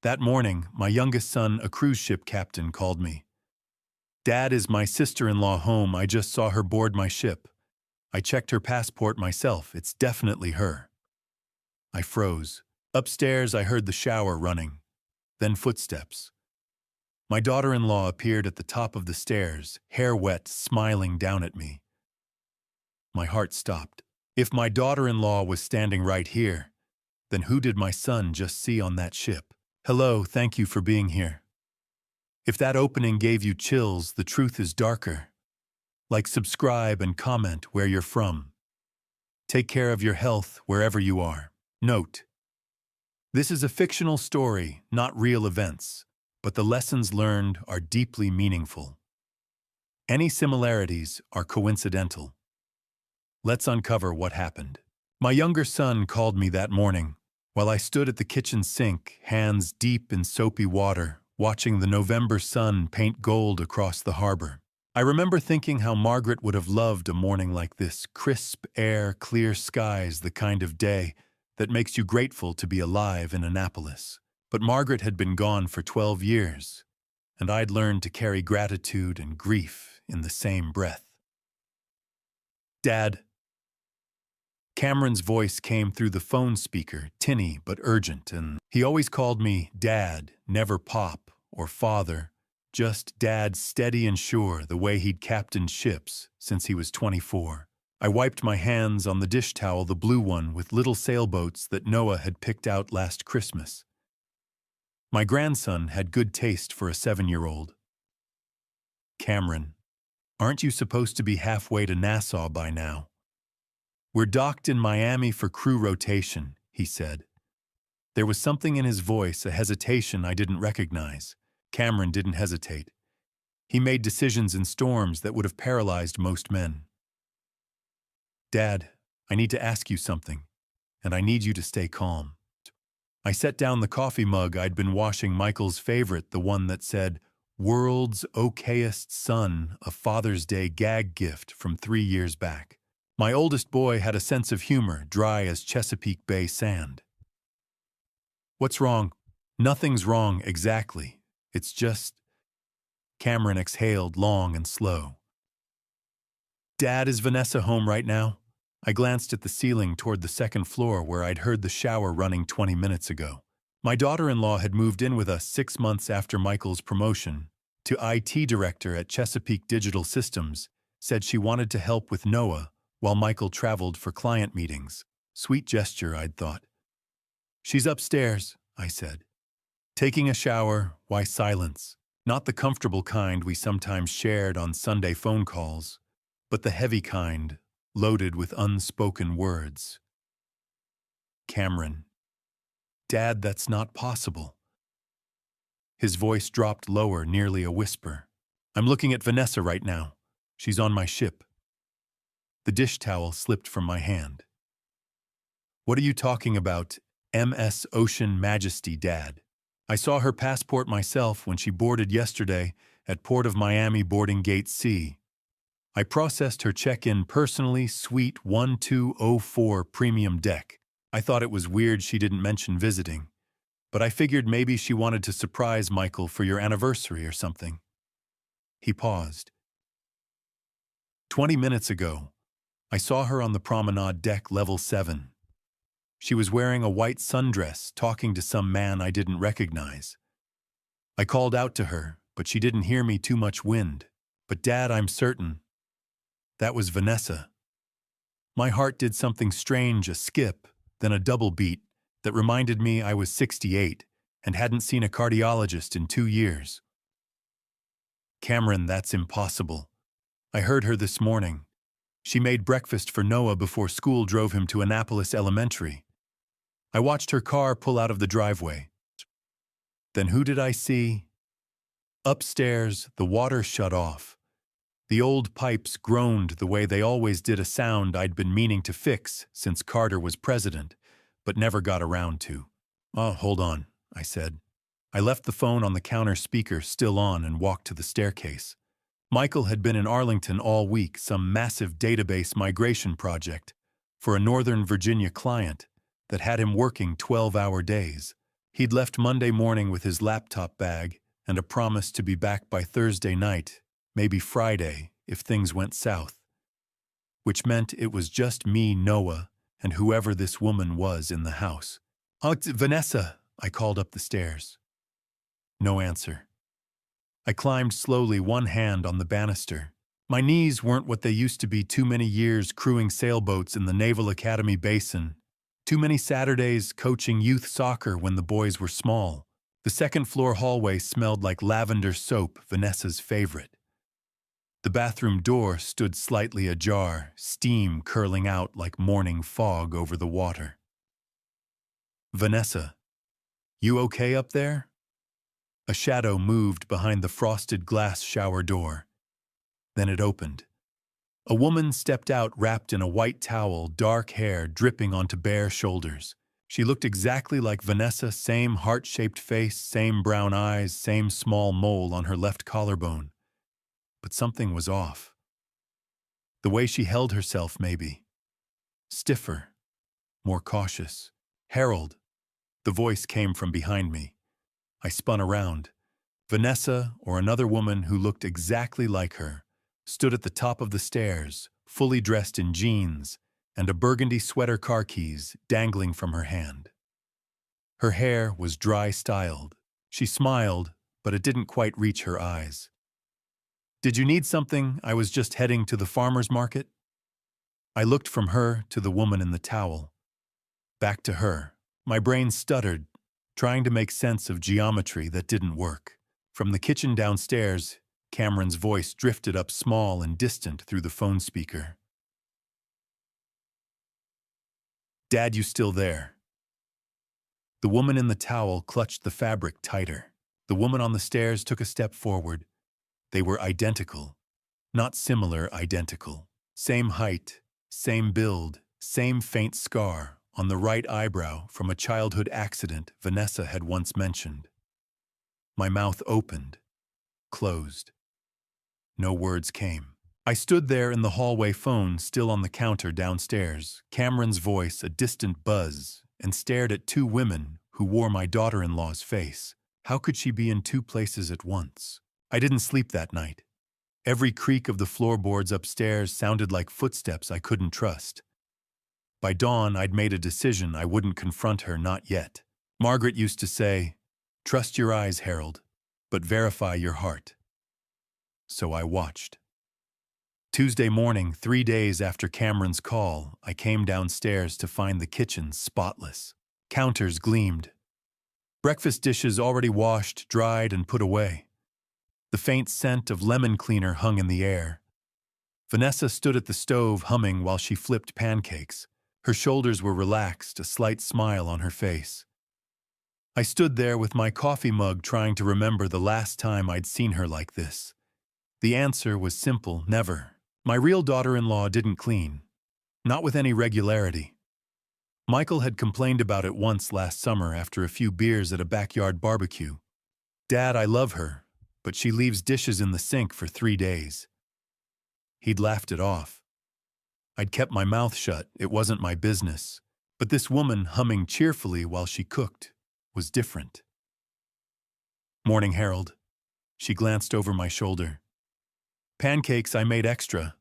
That morning, my youngest son, a cruise ship captain, called me. "Dad, is my sister-in-law home? I just saw her board my ship. I checked her passport myself. It's definitely her." I froze. Upstairs, I heard the shower running, then footsteps. My daughter-in-law appeared at the top of the stairs, hair wet, smiling down at me. My heart stopped. If my daughter-in-law was standing right here, then who did my son just see on that ship? "Hello, thank you for being here." If that opening gave you chills, the truth is darker. Like, subscribe and comment where you're from. Take care of your health wherever you are. Note: this is a fictional story, not real events, but the lessons learned are deeply meaningful. Any similarities are coincidental. Let's uncover what happened. My younger son called me that morning while I stood at the kitchen sink, hands deep in soapy water, watching the November sun paint gold across the harbor. I remember thinking how Margaret would have loved a morning like this: crisp air, clear skies, the kind of day that makes you grateful to be alive in Annapolis. But Margaret had been gone for 12 years, and I'd learned to carry gratitude and grief in the same breath. "Dad." Cameron's voice came through the phone speaker, tinny but urgent, and he always called me Dad, never Pop or Father, just Dad, steady and sure, the way he'd captained ships since he was 24. I wiped my hands on the dish towel, the blue one with little sailboats that Noah had picked out last Christmas. My grandson had good taste for a 7-year-old. "Cameron, aren't you supposed to be halfway to Nassau by now?" "We're docked in Miami for crew rotation," he said. There was something in his voice, a hesitation I didn't recognize. Cameron didn't hesitate. He made decisions in storms that would have paralyzed most men. "Dad, I need to ask you something, and I need you to stay calm." I set down the coffee mug I'd been washing, Michael's favorite, the one that said, "World's okayest son, a Father's Day gag gift from 3 years back." My oldest boy had a sense of humor, dry as Chesapeake Bay sand. "What's wrong?" "Nothing's wrong exactly. It's just..." Cameron exhaled long and slow. "Dad, is Vanessa home right now?" I glanced at the ceiling toward the second floor where I'd heard the shower running 20 minutes ago. My daughter-in-law had moved in with us 6 months after Michael's promotion to IT director at Chesapeake Digital Systems, said she wanted to help with Noah while Michael traveled for client meetings. Sweet gesture, I'd thought. "She's upstairs," I said. "Taking a shower. Why silence? Not the comfortable kind we sometimes shared on Sunday phone calls, but the heavy kind, loaded with unspoken words." "Cameron." "Dad, that's not possible." His voice dropped lower, nearly a whisper. "I'm looking at Vanessa right now. She's on my ship." The dish towel slipped from my hand. "What are you talking about? MS Ocean Majesty, Dad. I saw her passport myself when she boarded yesterday at Port of Miami boarding gate C. I processed her check-in personally, suite 1204 premium deck. I thought it was weird she didn't mention visiting, but I figured maybe she wanted to surprise Michael for your anniversary or something." He paused. 20 minutes ago, I saw her on the promenade deck, level 7. She was wearing a white sundress, talking to some man I didn't recognize. I called out to her, but she didn't hear me, too much wind. But Dad, I'm certain that was Vanessa. My heart did something strange, a skip, then a double beat that reminded me I was 68 and hadn't seen a cardiologist in 2 years. "Cameron, that's impossible. I heard her this morning. She made breakfast for Noah before school drove him to Annapolis Elementary. I watched her car pull out of the driveway. Then who did I see? Upstairs, the water shut off. The old pipes groaned the way they always did, a sound I'd been meaning to fix since Carter was president, but never got around to. "Oh, hold on," I said. I left the phone on the counter speaker still on and walked to the staircase. Michael had been in Arlington all week, some massive database migration project for a Northern Virginia client that had him working 12-hour days. He'd left Monday morning with his laptop bag and a promise to be back by Thursday night, maybe Friday, if things went south. Which meant it was just me, Noah, and whoever this woman was in the house. "Oh, it's Vanessa," I called up the stairs. No answer. I climbed slowly, one hand on the banister. My knees weren't what they used to be. Too many years crewing sailboats in the Naval Academy Basin. Too many Saturdays coaching youth soccer when the boys were small. The second-floor hallway smelled like lavender soap, Vanessa's favorite. The bathroom door stood slightly ajar, steam curling out like morning fog over the water. "Vanessa, you okay up there?" A shadow moved behind the frosted glass shower door. Then it opened. A woman stepped out wrapped in a white towel, dark hair dripping onto bare shoulders. She looked exactly like Vanessa, same heart-shaped face, same brown eyes, same small mole on her left collarbone. But something was off. The way she held herself, maybe. Stiffer, more cautious. "Harold." The voice came from behind me. I spun around. Vanessa, or another woman who looked exactly like her, stood at the top of the stairs, fully dressed in jeans, and a burgundy sweater car keys dangling from her hand. Her hair was dry-styled. She smiled, but it didn't quite reach her eyes. "Did you need something? I was just heading to the farmer's market." I looked from her to the woman in the towel. Back to her. My brain stuttered, trying to make sense of geometry that didn't work. From the kitchen downstairs, Cameron's voice drifted up small and distant through the phone speaker. "Dad, you still there?" The woman in the towel clutched the fabric tighter. The woman on the stairs took a step forward. They were identical. Not similar, identical. Same height, same build, same faint scar on the right eyebrow from a childhood accident Vanessa had once mentioned. My mouth opened, closed. No words came. I stood there in the hallway, phone still on the counter downstairs, Cameron's voice a distant buzz, and stared at two women who wore my daughter-in-law's face. How could she be in two places at once? I didn't sleep that night. Every creak of the floorboards upstairs sounded like footsteps I couldn't trust. By dawn, I'd made a decision I wouldn't confront her, not yet. Margaret used to say, "Trust your eyes, Harold, but verify your heart." So I watched. Tuesday morning, 3 days after Cameron's call, I came downstairs to find the kitchen spotless. Counters gleamed. Breakfast dishes already washed, dried, and put away. The faint scent of lemon cleaner hung in the air. Vanessa stood at the stove humming while she flipped pancakes. Her shoulders were relaxed, a slight smile on her face. I stood there with my coffee mug trying to remember the last time I'd seen her like this. The answer was simple, never. My real daughter-in-law didn't clean. Not with any regularity. Michael had complained about it once last summer after a few beers at a backyard barbecue. "Dad, I love her, but she leaves dishes in the sink for 3 days." He'd laughed it off. I'd kept my mouth shut, it wasn't my business. But this woman humming cheerfully while she cooked was different. "Morning, Harold." She glanced over my shoulder. "Pancakes I made extra."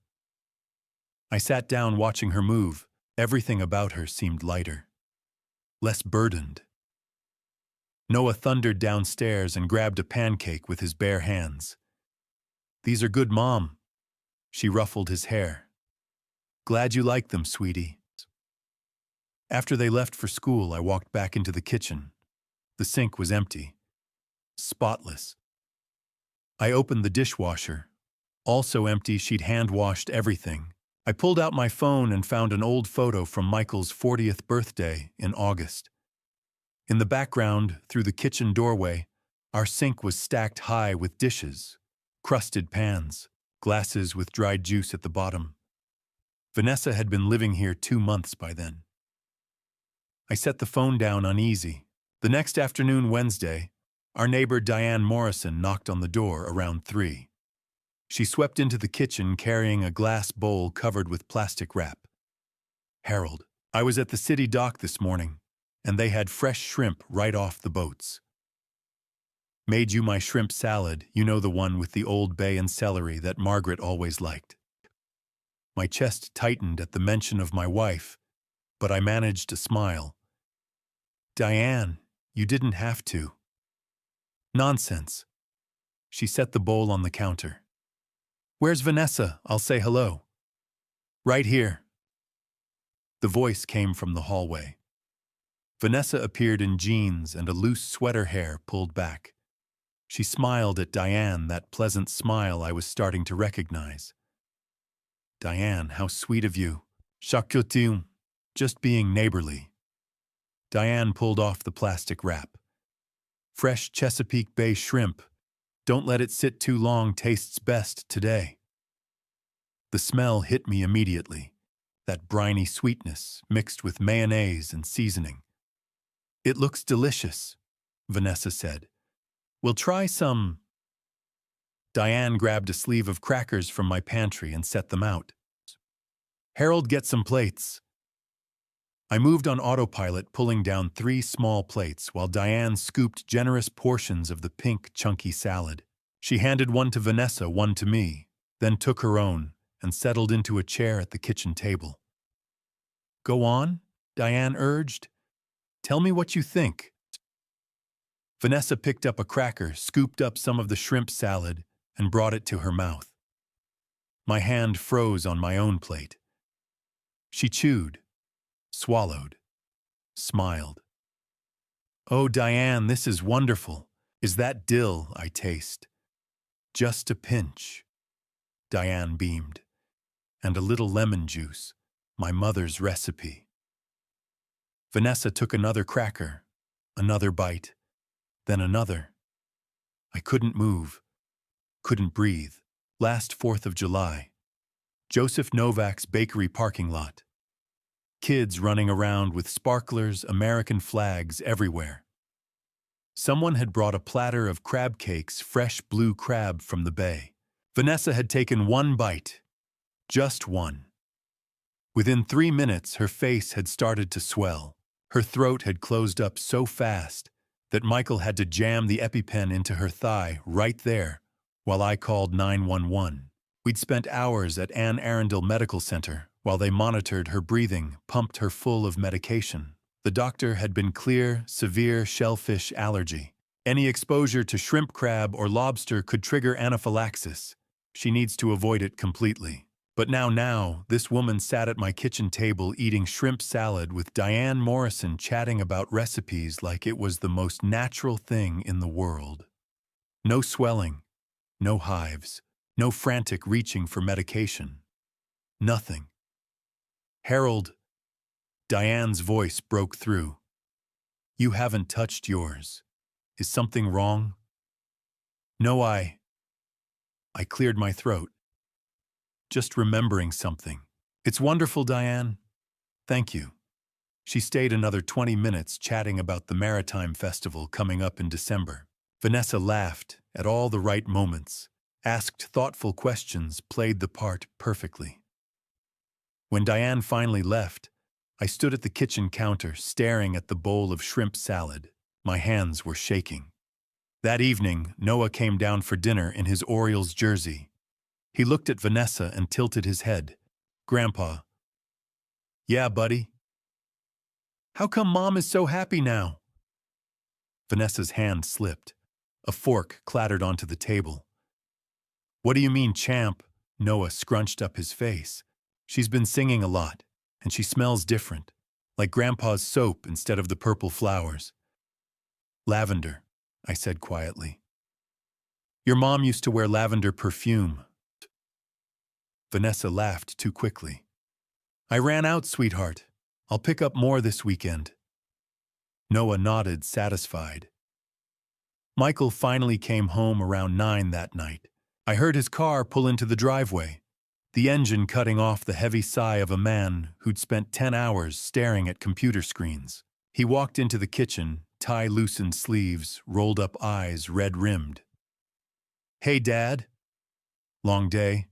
I sat down watching her move. Everything about her seemed lighter. Less burdened. Noah thundered downstairs and grabbed a pancake with his bare hands. "These are good, Mom." She ruffled his hair. "Glad you like them, sweetie." After they left for school, I walked back into the kitchen. The sink was empty. Spotless. I opened the dishwasher. Also empty, she'd hand-washed everything. I pulled out my phone and found an old photo from Michael's 40th birthday in August. In the background, through the kitchen doorway, our sink was stacked high with dishes, crusted pans, glasses with dried juice at the bottom. Vanessa had been living here 2 months by then. I set the phone down uneasy. The next afternoon, Wednesday, our neighbor Diane Morrison knocked on the door around 3. She swept into the kitchen carrying a glass bowl covered with plastic wrap. "Harold, I was at the city dock this morning. and they had fresh shrimp right off the boats. Made you my shrimp salad, you know, the one with the Old Bay and celery that Margaret always liked. My chest tightened at the mention of my wife, but I managed to smile. Diane, you didn't have to. Nonsense. She set the bowl on the counter. Where's Vanessa? I'll say hello. Right here. The voice came from the hallway. Vanessa appeared in jeans and a loose sweater, hair pulled back. She smiled at Diane, that pleasant smile I was starting to recognize. Diane, how sweet of you. Chaque just being neighborly. Diane pulled off the plastic wrap. Fresh Chesapeake Bay shrimp. Don't let it sit too long, tastes best today. The smell hit me immediately, that briny sweetness mixed with mayonnaise and seasoning. It looks delicious, Vanessa said. We'll try some. Diane grabbed a sleeve of crackers from my pantry and set them out. Harold, get some plates. I moved on autopilot, pulling down 3 small plates while Diane scooped generous portions of the pink, chunky salad. She handed one to Vanessa, one to me, then took her own and settled into a chair at the kitchen table. Go on, Diane urged. Tell me what you think. Vanessa picked up a cracker, scooped up some of the shrimp salad, and brought it to her mouth. My hand froze on my own plate. She chewed, swallowed, smiled. Oh, Diane, this is wonderful. Is that dill I taste? Just a pinch. Diane beamed. And a little lemon juice, my mother's recipe. Vanessa took another cracker, another bite, then another. I couldn't move, couldn't breathe. Last 4th of July. Joseph Novak's bakery parking lot. Kids running around with sparklers, American flags everywhere. Someone had brought a platter of crab cakes, fresh blue crab from the bay. Vanessa had taken one bite, just one. Within 3 minutes, her face had started to swell. Her throat had closed up so fast that Michael had to jam the EpiPen into her thigh right there while I called 911. We'd spent hours at Anne Arundel Medical Center while they monitored her breathing, pumped her full of medication. The doctor had been clear, severe shellfish allergy. Any exposure to shrimp, crab, or lobster could trigger anaphylaxis. She needs to avoid it completely. But now, this woman sat at my kitchen table eating shrimp salad with Diane Morrison, chatting about recipes like it was the most natural thing in the world. No swelling, no hives, no frantic reaching for medication. Nothing. Harold, Diane's voice broke through. You haven't touched yours. Is something wrong? No, I cleared my throat. Just remembering something. It's wonderful, Diane. Thank you. She stayed another 20 minutes chatting about the Maritime Festival coming up in December. Vanessa laughed at all the right moments, asked thoughtful questions, played the part perfectly. When Diane finally left, I stood at the kitchen counter staring at the bowl of shrimp salad. My hands were shaking. That evening, Noah came down for dinner in his Orioles jersey. He looked at Vanessa and tilted his head. Grandpa. Yeah, buddy. How come Mom is so happy now? Vanessa's hand slipped. A fork clattered onto the table. What do you mean, champ? Noah scrunched up his face. She's been singing a lot, and she smells different, like Grandpa's soap instead of the purple flowers. Lavender, I said quietly. Your mom used to wear lavender perfume. Vanessa laughed too quickly. I ran out, sweetheart. I'll pick up more this weekend. Noah nodded, satisfied. Michael finally came home around 9 that night. I heard his car pull into the driveway, the engine cutting off the heavy sigh of a man who'd spent 10 hours staring at computer screens. He walked into the kitchen, tie-loosened sleeves, rolled-up eyes, red-rimmed. Hey, Dad. Long day.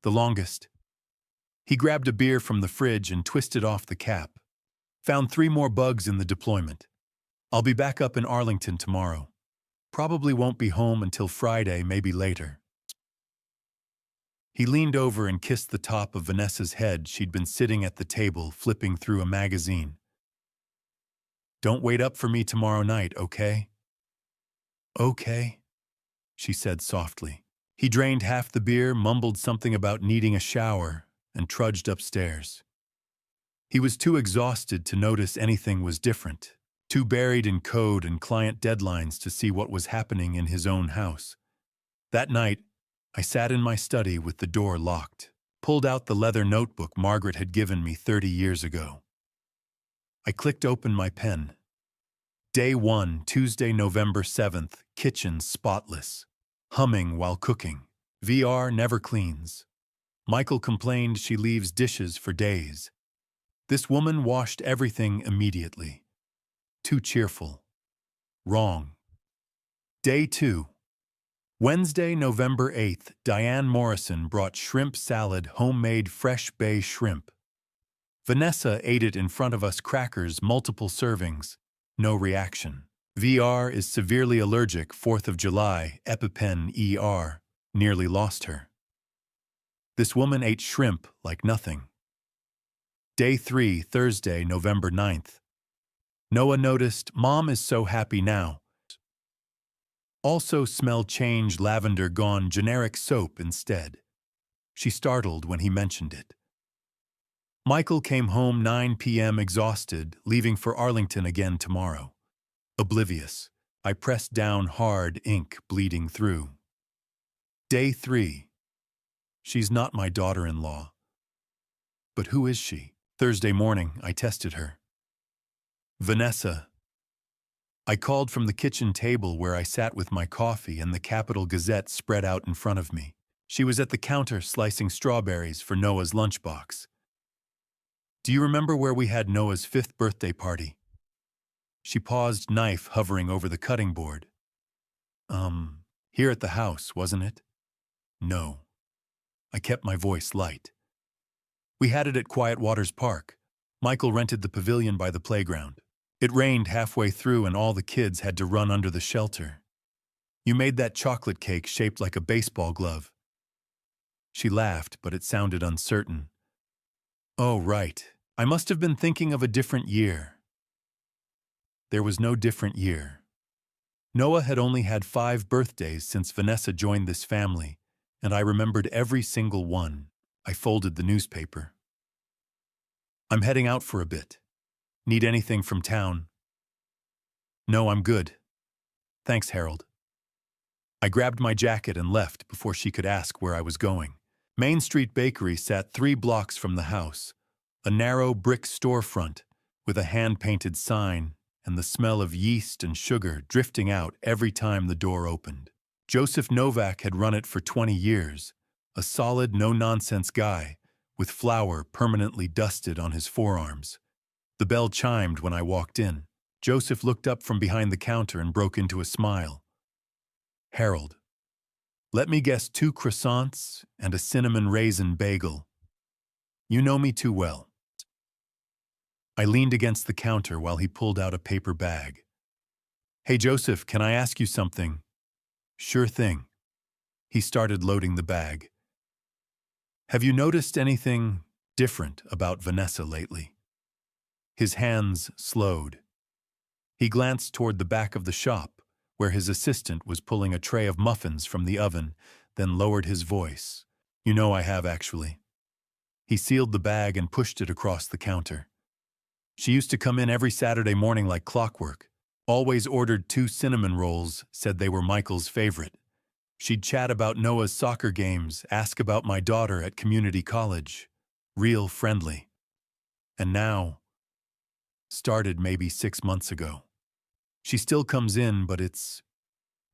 The longest. He grabbed a beer from the fridge and twisted off the cap. Found 3 more bugs in the deployment. I'll be back up in Arlington tomorrow. Probably won't be home until Friday, maybe later. He leaned over and kissed the top of Vanessa's head. She'd been sitting at the table, flipping through a magazine. Don't wait up for me tomorrow night, okay? Okay, she said softly. He drained half the beer, mumbled something about needing a shower, and trudged upstairs. He was too exhausted to notice anything was different, too buried in code and client deadlines to see what was happening in his own house. That night, I sat in my study with the door locked, pulled out the leather notebook Margaret had given me 30 years ago. I clicked open my pen. Day 1, Tuesday, November 7th, kitchen spotless. Humming while cooking. VR never cleans. Michael complained she leaves dishes for days. This woman washed everything immediately. Too cheerful. Wrong. Day 2. Wednesday, November 8th, Diane Morrison brought shrimp salad, homemade fresh bay shrimp. Vanessa ate it in front of us, crackers, multiple servings. No reaction. VR is severely allergic, 4th of July, EpiPen ER. Nearly lost her. This woman ate shrimp like nothing. Day 3, Thursday, November 9th. Noah noticed, Mom is so happy now. Also smell change, lavender gone, generic soap instead. She startled when he mentioned it. Michael came home 9 p.m. exhausted, leaving for Arlington again tomorrow. Oblivious, I pressed down hard, ink bleeding through. Day 3. She's not my daughter-in-law. But who is she? Thursday morning, I tested her. Vanessa. I called from the kitchen table where I sat with my coffee and the Capital Gazette spread out in front of me. She was at the counter slicing strawberries for Noah's lunchbox. Do you remember where we had Noah's 5th birthday party? She paused, knife hovering over the cutting board. Here at the house, wasn't it? No. I kept my voice light. We had it at Quiet Waters Park. Michael rented the pavilion by the playground. It rained halfway through and all the kids had to run under the shelter. You made that chocolate cake shaped like a baseball glove. She laughed, but it sounded uncertain. Oh, right. I must have been thinking of a different year. There was no different year. Noah had only had 5 birthdays since Vanessa joined this family, and I remembered every single one. I folded the newspaper. I'm heading out for a bit. Need anything from town? No, I'm good. Thanks, Harold. I grabbed my jacket and left before she could ask where I was going. Main Street Bakery sat 3 blocks from the house, a narrow brick storefront with a hand-painted sign and the smell of yeast and sugar drifting out every time the door opened. Joseph Novak had run it for 20 years, a solid, no-nonsense guy with flour permanently dusted on his forearms. The bell chimed when I walked in. Joseph looked up from behind the counter and broke into a smile. Harold, let me guess, 2 croissants and a cinnamon raisin bagel. You know me too well. I leaned against the counter while he pulled out a paper bag. Hey, Joseph, can I ask you something? Sure thing. He started loading the bag. Have you noticed anything different about Vanessa lately? His hands slowed. He glanced toward the back of the shop, where his assistant was pulling a tray of muffins from the oven, then lowered his voice. You know I have, actually. He sealed the bag and pushed it across the counter. She used to come in every Saturday morning like clockwork. Always ordered 2 cinnamon rolls, said they were Michael's favorite. She'd chat about Noah's soccer games, ask about my daughter at community college. Real friendly. And now, started maybe 6 months ago. She still comes in, but it's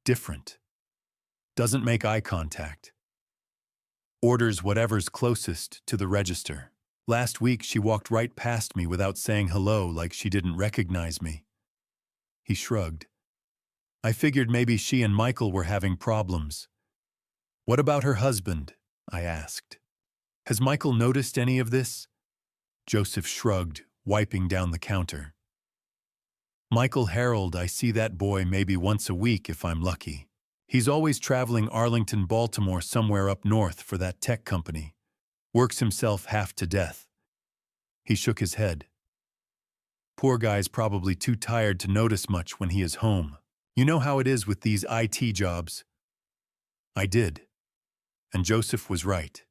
different. Doesn't make eye contact. Orders whatever's closest to the register. Last week she walked right past me without saying hello, like she didn't recognize me. He shrugged. I figured maybe she and Michael were having problems. What about her husband? I asked. Has Michael noticed any of this? Joseph shrugged, wiping down the counter. Michael Harold, I see that boy maybe once a week if I'm lucky. He's always traveling Arlington, Baltimore, somewhere up north for that tech company. Works himself half to death. He shook his head. Poor guy's probably too tired to notice much when he is home. You know how it is with these IT jobs. I did. And Joseph was right.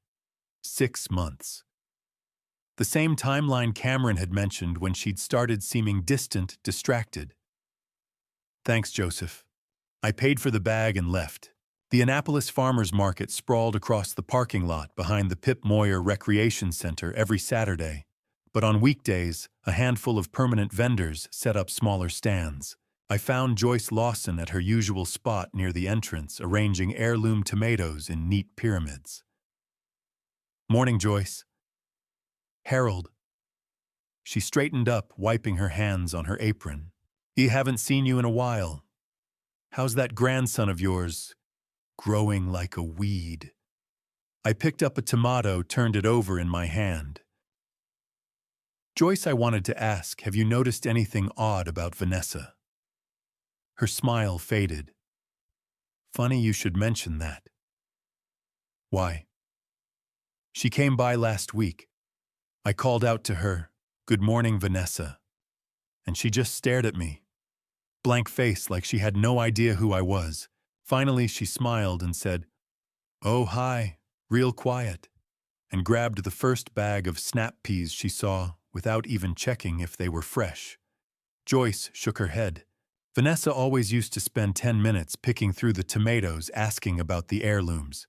6 months. The same timeline Cameron had mentioned when she'd started seeming distant, distracted. Thanks, Joseph. I paid for the bag and left. The Annapolis Farmers Market sprawled across the parking lot behind the Pip Moyer Recreation Center every Saturday, but on weekdays, a handful of permanent vendors set up smaller stands. I found Joyce Lawson at her usual spot near the entrance, arranging heirloom tomatoes in neat pyramids. Morning, Joyce. Harold. She straightened up, wiping her hands on her apron. Haven't seen you in a while. How's that grandson of yours? Growing like a weed. I picked up a tomato, turned it over in my hand. Joyce, I wanted to ask, have you noticed anything odd about Vanessa? Her smile faded. Funny you should mention that. Why? She came by last week. I called out to her, "Good morning, Vanessa." And she just stared at me. Blank face, like she had no idea who I was. Finally, she smiled and said, "Oh, hi, real quiet," and grabbed the first bag of snap peas she saw without even checking if they were fresh. Joyce shook her head. Vanessa always used to spend 10 minutes picking through the tomatoes, asking about the heirlooms.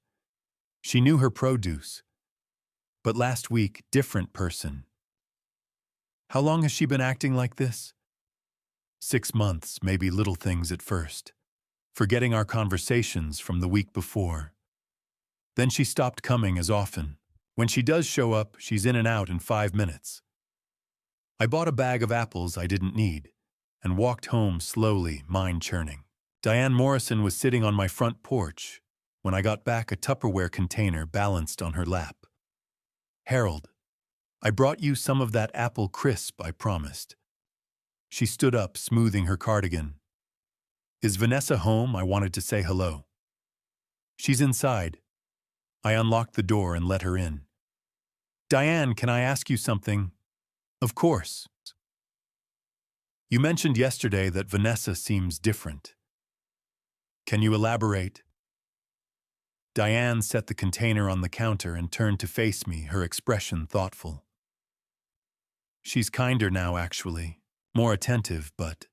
She knew her produce. But last week, different person. How long has she been acting like this? 6 months, maybe little things at first. Forgetting our conversations from the week before. Then she stopped coming as often. When she does show up, she's in and out in 5 minutes. I bought a bag of apples I didn't need and walked home slowly, mind churning. Diane Morrison was sitting on my front porch. When I got back, a Tupperware container balanced on her lap. Harold, I brought you some of that apple crisp I promised. She stood up, smoothing her cardigan. Is Vanessa home? I wanted to say hello. She's inside. I unlocked the door and let her in. Diane, can I ask you something? Of course. You mentioned yesterday that Vanessa seems different. Can you elaborate? Diane set the container on the counter and turned to face me, her expression thoughtful. She's kinder now, actually. More attentive, but...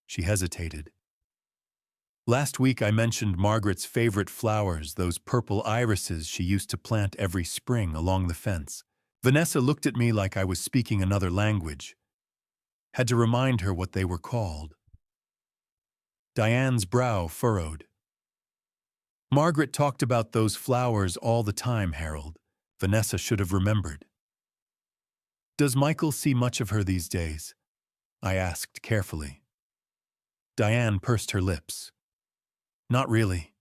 She hesitated. Last week I mentioned Margaret's favorite flowers, those purple irises she used to plant every spring along the fence. Vanessa looked at me like I was speaking another language. Had to remind her what they were called. Diane's brow furrowed. Margaret talked about those flowers all the time, Harold. Vanessa should have remembered. Does Michael see much of her these days? I asked carefully. Diane pursed her lips. Not really.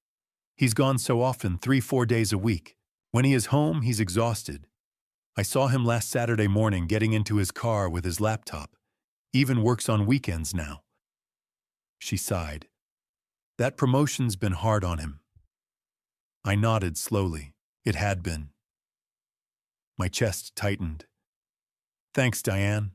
He's gone so often, 3-4 days a week. When he is home, he's exhausted. I saw him last Saturday morning getting into his car with his laptop. Even works on weekends now. She sighed. That promotion's been hard on him. I nodded slowly. It had been. My chest tightened. Thanks, Diane.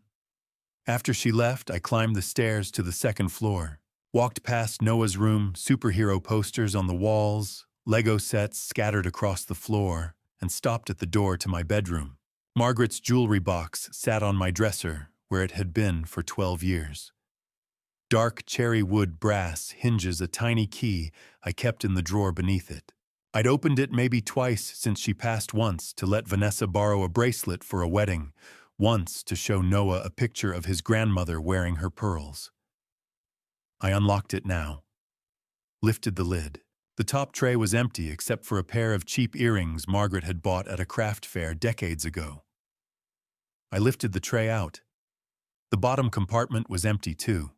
After she left, I climbed the stairs to the second floor, walked past Noah's room, superhero posters on the walls, Lego sets scattered across the floor, and stopped at the door to my bedroom. Margaret's jewelry box sat on my dresser, where it had been for 12 years. Dark cherry wood brass hinges a tiny key I kept in the drawer beneath it. I'd opened it maybe twice since she passed, once to let Vanessa borrow a bracelet for a wedding, once to show Noah a picture of his grandmother wearing her pearls. I unlocked it now, lifted the lid. The top tray was empty except for a pair of cheap earrings Margaret had bought at a craft fair decades ago. I lifted the tray out. The bottom compartment was empty too.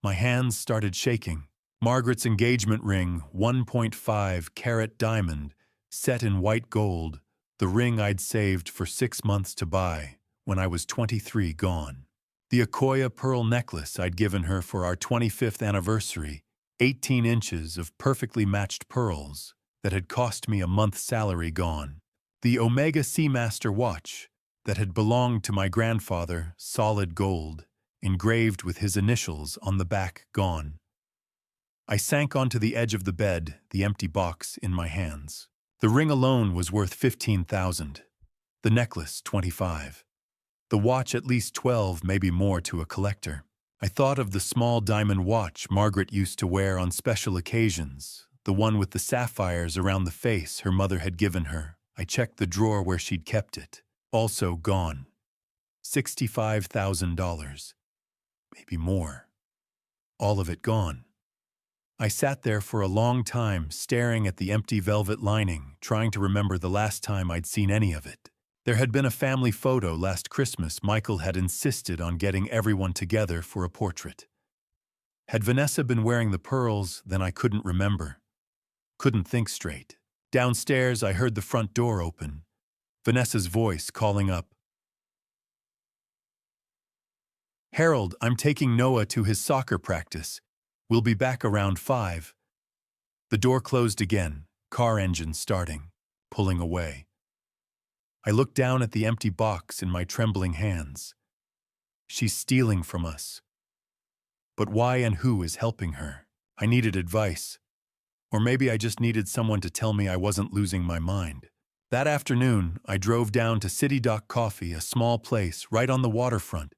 My hands started shaking. Margaret's engagement ring, 1.5 carat diamond, set in white gold, the ring I'd saved for 6 months to buy, when I was 23 gone. The Akoya pearl necklace I'd given her for our 25th anniversary, 18 inches of perfectly matched pearls that had cost me a month's salary gone. The Omega Seamaster watch that had belonged to my grandfather, solid gold, engraved with his initials on the back gone. I sank onto the edge of the bed, the empty box in my hands. The ring alone was worth $15,000. The necklace, $25,000. The watch at least $12,000, maybe more to a collector. I thought of the small diamond watch Margaret used to wear on special occasions, the one with the sapphires around the face her mother had given her. I checked the drawer where she'd kept it. Also gone. $65,000. Maybe more. All of it gone. I sat there for a long time, staring at the empty velvet lining, trying to remember the last time I'd seen any of it. There had been a family photo last Christmas. Michael had insisted on getting everyone together for a portrait. Had Vanessa been wearing the pearls, then I couldn't remember. Couldn't think straight. Downstairs, I heard the front door open. Vanessa's voice calling up, "Harold, I'm taking Noah to his soccer practice. We'll be back around 5. The door closed again, car engine starting, pulling away. I looked down at the empty box in my trembling hands. She's stealing from us. But why and who is helping her? I needed advice. Or maybe I just needed someone to tell me I wasn't losing my mind. That afternoon, I drove down to City Dock Coffee, a small place right on the waterfront,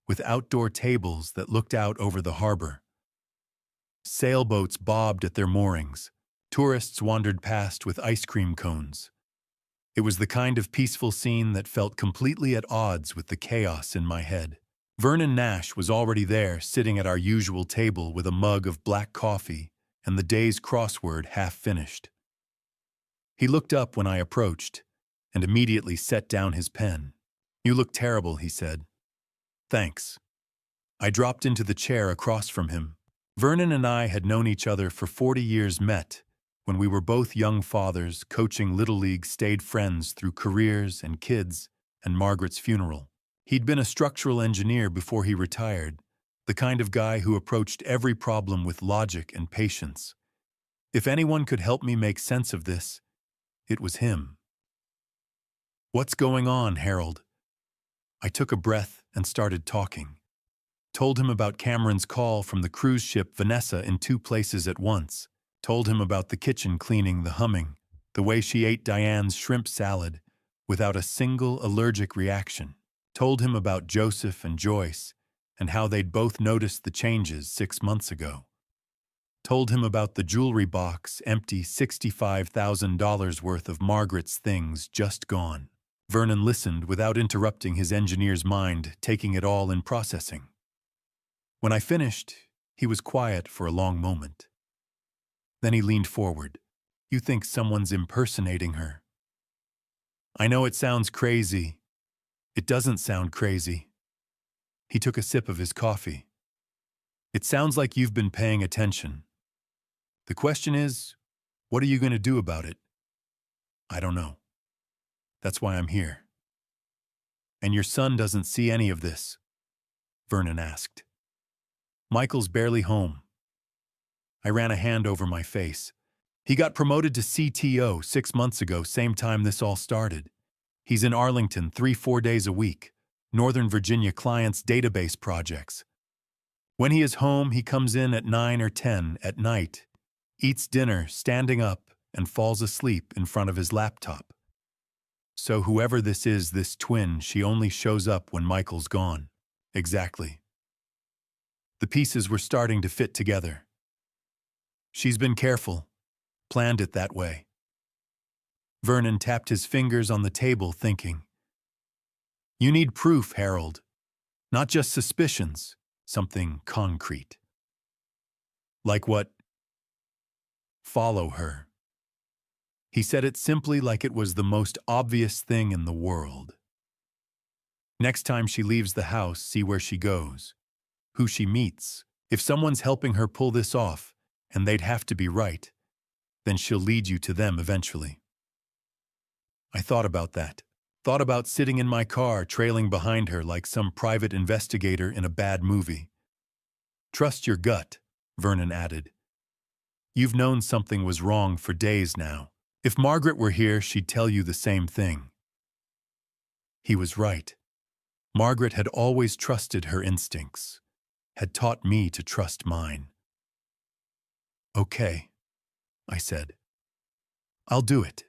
with outdoor tables that looked out over the harbor. Sailboats bobbed at their moorings. Tourists wandered past with ice cream cones. It was the kind of peaceful scene that felt completely at odds with the chaos in my head. Vernon Nash was already there, sitting at our usual table with a mug of black coffee and the day's crossword half finished. He looked up when I approached and immediately set down his pen. "You look terrible," he said. "Thanks." I dropped into the chair across from him. Vernon and I had known each other for 40 years, met when we were both young fathers, coaching Little League, stayed friends through careers and kids and Margaret's funeral. He'd been a structural engineer before he retired, the kind of guy who approached every problem with logic and patience. If anyone could help me make sense of this, it was him. "What's going on, Harold?" I took a breath and started talking. Told him about Cameron's call from the cruise ship Vanessa in 2 places at once. Told him about the kitchen cleaning, the humming, the way she ate Diane's shrimp salad without a single allergic reaction. Told him about Joseph and Joyce and how they'd both noticed the changes 6 months ago. Told him about the jewelry box, empty, $65,000 worth of Margaret's things just gone. Vernon listened without interrupting his engineer's mind, taking it all in processing. When I finished, he was quiet for a long moment. Then he leaned forward. "You think someone's impersonating her?" "I know it sounds crazy. It doesn't sound crazy." He took a sip of his coffee. "It sounds like you've been paying attention. The question is, what are you going to do about it?" "I don't know. That's why I'm here." "And your son doesn't see any of this?" Vernon asked. "Michael's barely home." I ran a hand over my face. "He got promoted to CTO 6 months ago, same time this all started. He's in Arlington 3-4 days a week, Northern Virginia clients' database projects. When he is home, he comes in at 9 or 10 at night, eats dinner standing up, and falls asleep in front of his laptop. So whoever this is, this twin, she only shows up when Michael's gone." "Exactly." The pieces were starting to fit together. "She's been careful, planned it that way." Vernon tapped his fingers on the table, thinking. "You need proof, Harold. Not just suspicions, something concrete." "Like what?" "Follow her." He said it simply, like it was the most obvious thing in the world. "Next time she leaves the house, see where she goes, who she meets. If someone's helping her pull this off, and they'd have to be right, then she'll lead you to them eventually." I thought about that. Thought about sitting in my car, trailing behind her like some private investigator in a bad movie. Trust your gut, Vernon added. You've known something was wrong for days now. If Margaret were here, she'd tell you the same thing. He was right. Margaret had always trusted her instincts, had taught me to trust mine. Okay, I said. I'll do it.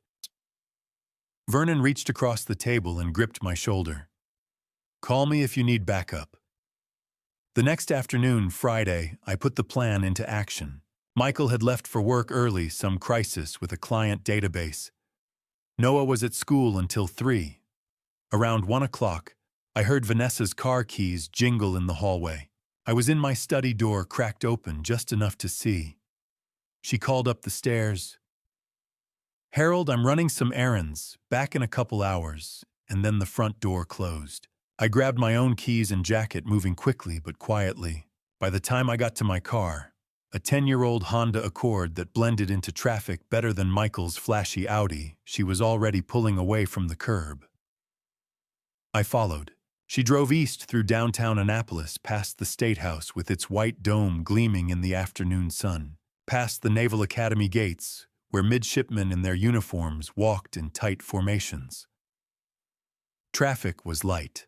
Vernon reached across the table and gripped my shoulder. Call me if you need backup. The next afternoon, Friday, I put the plan into action. Michael had left for work early, some crisis with a client database. Noah was at school until 3. Around 1 o'clock, I heard Vanessa's car keys jingle in the hallway. I was in my study door, cracked open just enough to see. She called up the stairs. Harold, I'm running some errands, back in a couple hours, and then the front door closed. I grabbed my own keys and jacket, moving quickly but quietly. By the time I got to my car, a 10-year-old Honda Accord that blended into traffic better than Michael's flashy Audi, she was already pulling away from the curb. I followed. She drove east through downtown Annapolis, past the State House with its white dome gleaming in the afternoon sun, past the Naval Academy gates, where midshipmen in their uniforms walked in tight formations. Traffic was light.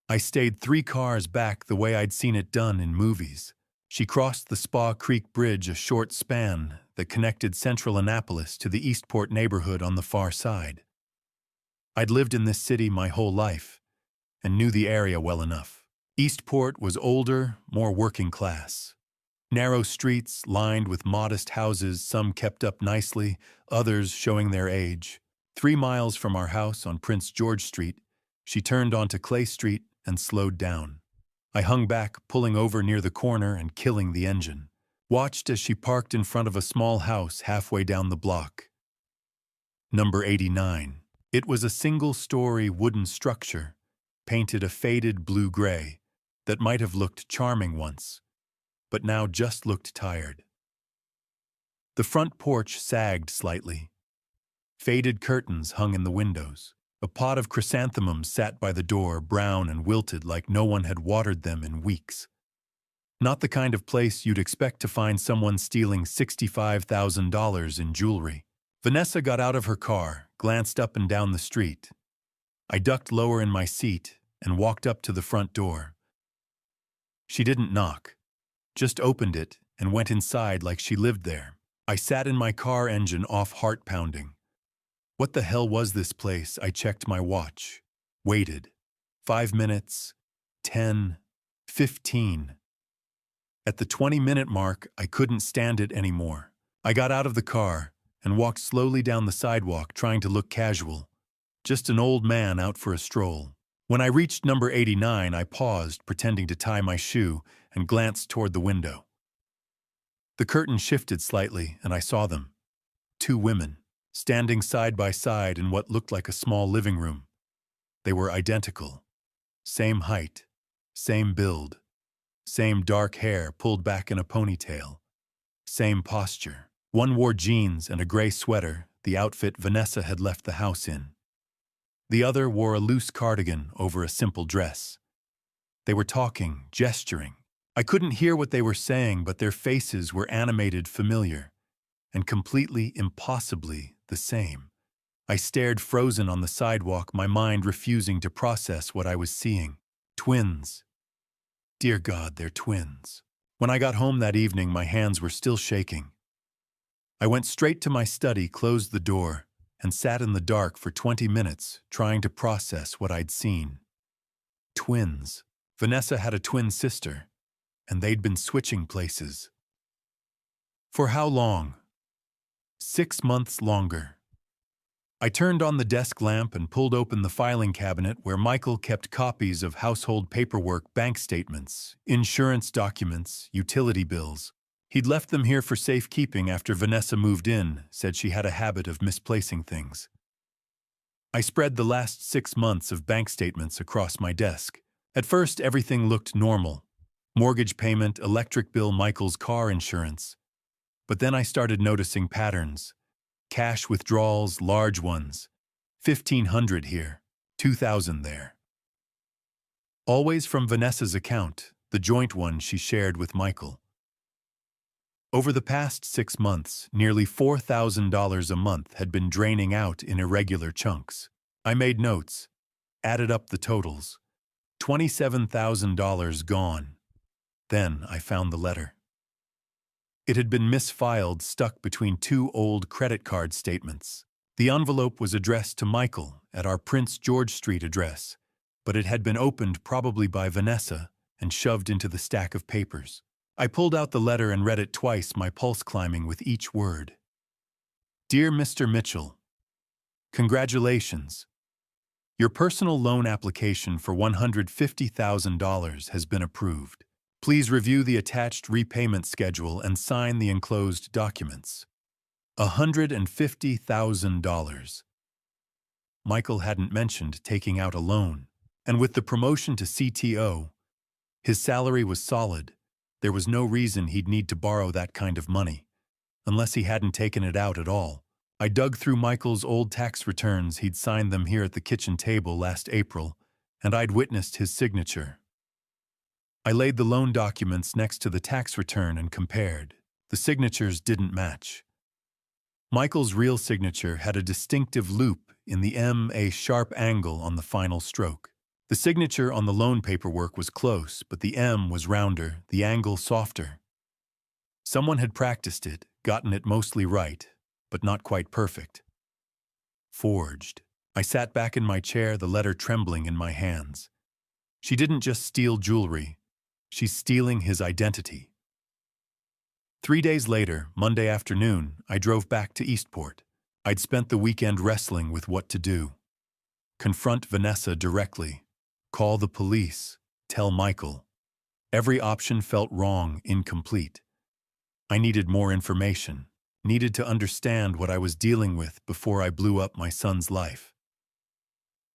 I stayed 3 cars back the way I'd seen it done in movies. She crossed the Spa Creek Bridge, a short span that connected central Annapolis to the Eastport neighborhood on the far side. I'd lived in this city my whole life and knew the area well enough. Eastport was older, more working class. Narrow streets lined with modest houses, some kept up nicely, others showing their age. 3 miles from our house on Prince George Street, she turned onto Clay Street and slowed down. I hung back, pulling over near the corner and killing the engine. Watched as she parked in front of a small house halfway down the block. Number 89. It was a single-story wooden structure, painted a faded blue-gray, that might have looked charming once, but now just looked tired. The front porch sagged slightly. Faded curtains hung in the windows. A pot of chrysanthemums sat by the door, brown and wilted like no one had watered them in weeks. Not the kind of place you'd expect to find someone stealing $65,000 in jewelry. Vanessa got out of her car, glanced up and down the street. I ducked lower in my seat and walked up to the front door. She didn't knock, just opened it and went inside like she lived there. I sat in my car, engine off, heart pounding. What the hell was this place? I checked my watch. Waited. 5 minutes. 10. 15. At the 20-minute mark, I couldn't stand it anymore. I got out of the car and walked slowly down the sidewalk, trying to look casual. Just an old man out for a stroll. When I reached number 89, I paused, pretending to tie my shoe, and glanced toward the window. The curtain shifted slightly, and I saw them. 2 women, standing side by side in what looked like a small living room. They were identical. Same height, same build, same dark hair pulled back in a ponytail, same posture. One wore jeans and a gray sweater, the outfit Vanessa had left the house in. The other wore a loose cardigan over a simple dress. They were talking, gesturing. I couldn't hear what they were saying, but their faces were animated, familiar, and completely, impossibly the same. I stared frozen on the sidewalk, my mind refusing to process what I was seeing. Twins. Dear God, they're twins. When I got home that evening, my hands were still shaking. I went straight to my study, closed the door, and sat in the dark for 20 minutes, trying to process what I'd seen. Twins. Vanessa had a twin sister, and they'd been switching places. For how long? 6 months longer. I turned on the desk lamp and pulled open the filing cabinet where Michael kept copies of household paperwork, bank statements, insurance documents, utility bills. He'd left them here for safekeeping after Vanessa moved in, said she had a habit of misplacing things. I spread the last 6 months of bank statements across my desk. At first, everything looked normal. Mortgage payment, electric bill, Michael's car insurance. But then I started noticing patterns. Cash withdrawals, large ones. $1,500 here. $2,000 there. Always from Vanessa's account, the joint one she shared with Michael. Over the past 6 months, nearly $4,000 a month had been draining out in irregular chunks. I made notes, added up the totals. $27,000 gone. Then I found the letter. It had been misfiled, stuck between 2 old credit card statements. The envelope was addressed to Michael at our Prince George Street address, but it had been opened probably by Vanessa and shoved into the stack of papers. I pulled out the letter and read it twice, my pulse climbing with each word. Dear Mr. Mitchell, congratulations. Your personal loan application for $150,000 has been approved. Please review the attached repayment schedule and sign the enclosed documents. $150,000. Michael hadn't mentioned taking out a loan, and with the promotion to CTO, his salary was solid. There was no reason he'd need to borrow that kind of money, unless he hadn't taken it out at all. I dug through Michael's old tax returns. He'd signed them here at the kitchen table last April, and I'd witnessed his signature. I laid the loan documents next to the tax return and compared. The signatures didn't match. Michael's real signature had a distinctive loop in the M, a sharp angle on the final stroke. The signature on the loan paperwork was close, but the M was rounder, the angle softer. Someone had practiced it, gotten it mostly right, but not quite perfect. Forged. I sat back in my chair, the letter trembling in my hands. She didn't just steal jewelry. She's stealing his identity. 3 days later, Monday afternoon, I drove back to Eastport. I'd spent the weekend wrestling with what to do. Confront Vanessa directly. Call the police. Tell Michael. Every option felt wrong, incomplete. I needed more information. Needed to understand what I was dealing with before I blew up my son's life.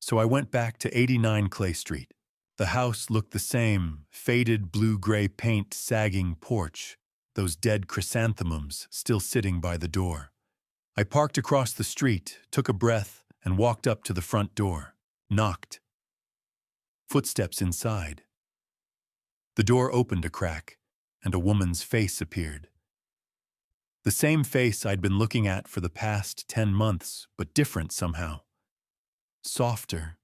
So I went back to 89 Clay Street. The house looked the same, faded blue-gray paint, sagging porch, those dead chrysanthemums still sitting by the door. I parked across the street, took a breath, and walked up to the front door. Knocked. Footsteps inside. The door opened a crack, and a woman's face appeared. The same face I'd been looking at for the past 10 months, but different somehow. Softer.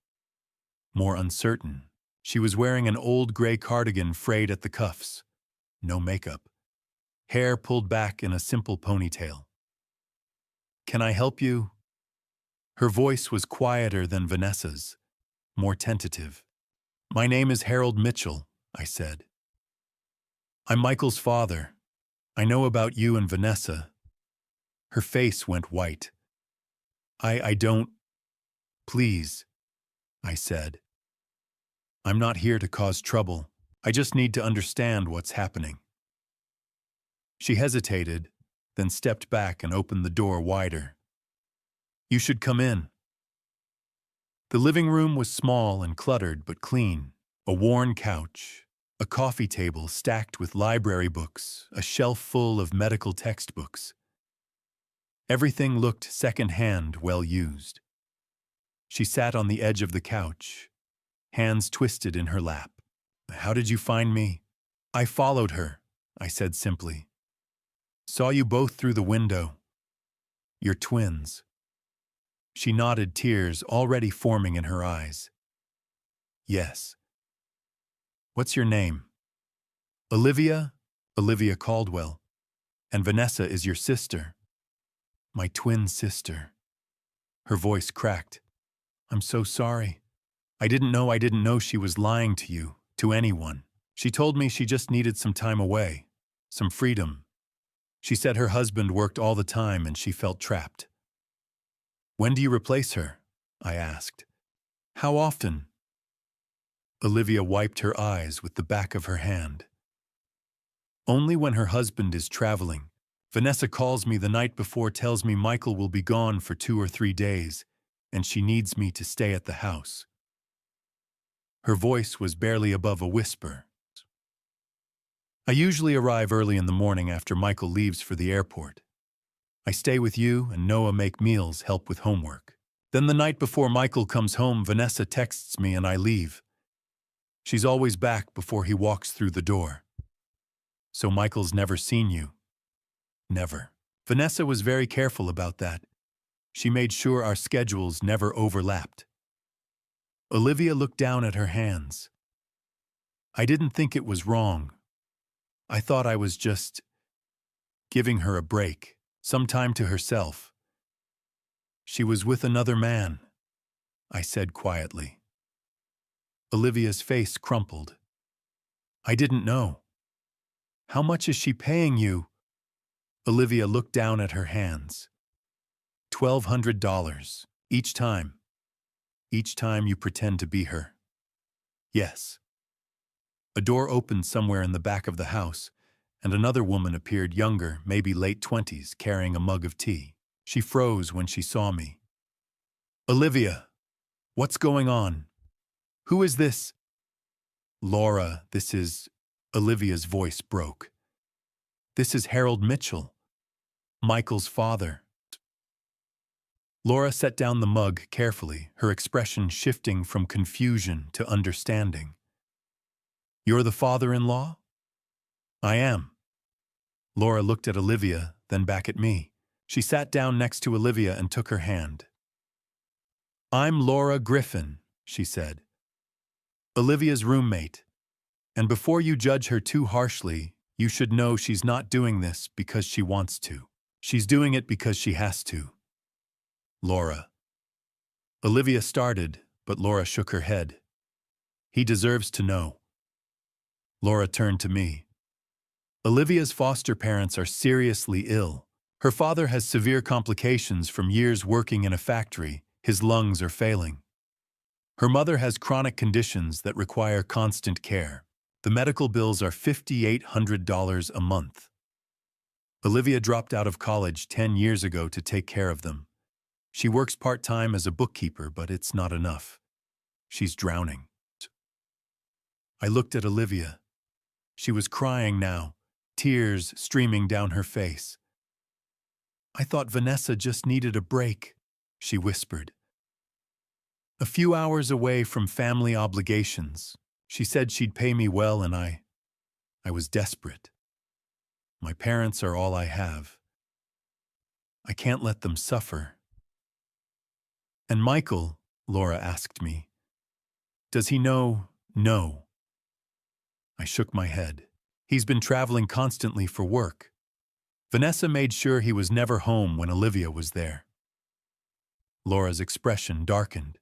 More uncertain. She was wearing an old gray cardigan frayed at the cuffs. No makeup. Hair pulled back in a simple ponytail. Can I help you? Her voice was quieter than Vanessa's, more tentative. My name is Harold Mitchell, I said. I'm Michael's father. I know about you and Vanessa. Her face went white. I don't... Please, I said. I'm not here to cause trouble. I just need to understand what's happening. She hesitated, then stepped back and opened the door wider. You should come in. The living room was small and cluttered but clean. A worn couch, a coffee table stacked with library books, a shelf full of medical textbooks. Everything looked second-hand, well used. She sat on the edge of the couch, hands twisted in her lap. How did you find me? I followed her, I said simply. Saw you both through the window. You're twins. She nodded, tears already forming in her eyes. Yes. What's your name? Olivia? Olivia Caldwell. And Vanessa is your sister. My twin sister. Her voice cracked. I'm so sorry. I didn't know she was lying to you, to anyone. She told me she just needed some time away, some freedom. She said her husband worked all the time and she felt trapped. When do you replace her? I asked. How often? Olivia wiped her eyes with the back of her hand. Only when her husband is traveling. Vanessa calls me the night before, tells me Michael will be gone for 2 or 3 days, and she needs me to stay at the house. Her voice was barely above a whisper. I usually arrive early in the morning after Michael leaves for the airport. I stay with you and Noah make meals, help with homework. Then the night before Michael comes home, Vanessa texts me and I leave. She's always back before he walks through the door. So Michael's never seen you? Never. Vanessa was very careful about that. She made sure our schedules never overlapped. Olivia looked down at her hands. I didn't think it was wrong. I thought I was just giving her a break, some time to herself. She was with another man, I said quietly. Olivia's face crumpled. I didn't know. How much is she paying you? Olivia looked down at her hands. $1,200 each time. Each time you pretend to be her. Yes. A door opened somewhere in the back of the house, and another woman appeared, younger, maybe late 20s, carrying a mug of tea. She froze when she saw me. Olivia, what's going on? Who is this? Laura, this is... Olivia's voice broke. This is Harold Mitchell, Michael's father. Laura set down the mug carefully, her expression shifting from confusion to understanding. You're the father-in-law? I am. Laura looked at Olivia, then back at me. She sat down next to Olivia and took her hand. I'm Laura Griffin, she said. Olivia's roommate. And before you judge her too harshly, you should know she's not doing this because she wants to. She's doing it because she has to. Laura. Olivia started, but Laura shook her head. He deserves to know. Laura turned to me. Olivia's foster parents are seriously ill. Her father has severe complications from years working in a factory. His lungs are failing. Her mother has chronic conditions that require constant care. The medical bills are $5,800 a month. Olivia dropped out of college 10 years ago to take care of them. She works part-time as a bookkeeper, but it's not enough. She's drowning. I looked at Olivia. She was crying now, tears streaming down her face. I thought Vanessa just needed a break, she whispered. A few hours away from family obligations. She said she'd pay me well, and I was desperate. My parents are all I have. I can't let them suffer. And Michael, Laura asked me, does he know? No. I shook my head. He's been traveling constantly for work. Vanessa made sure he was never home when Olivia was there. Laura's expression darkened.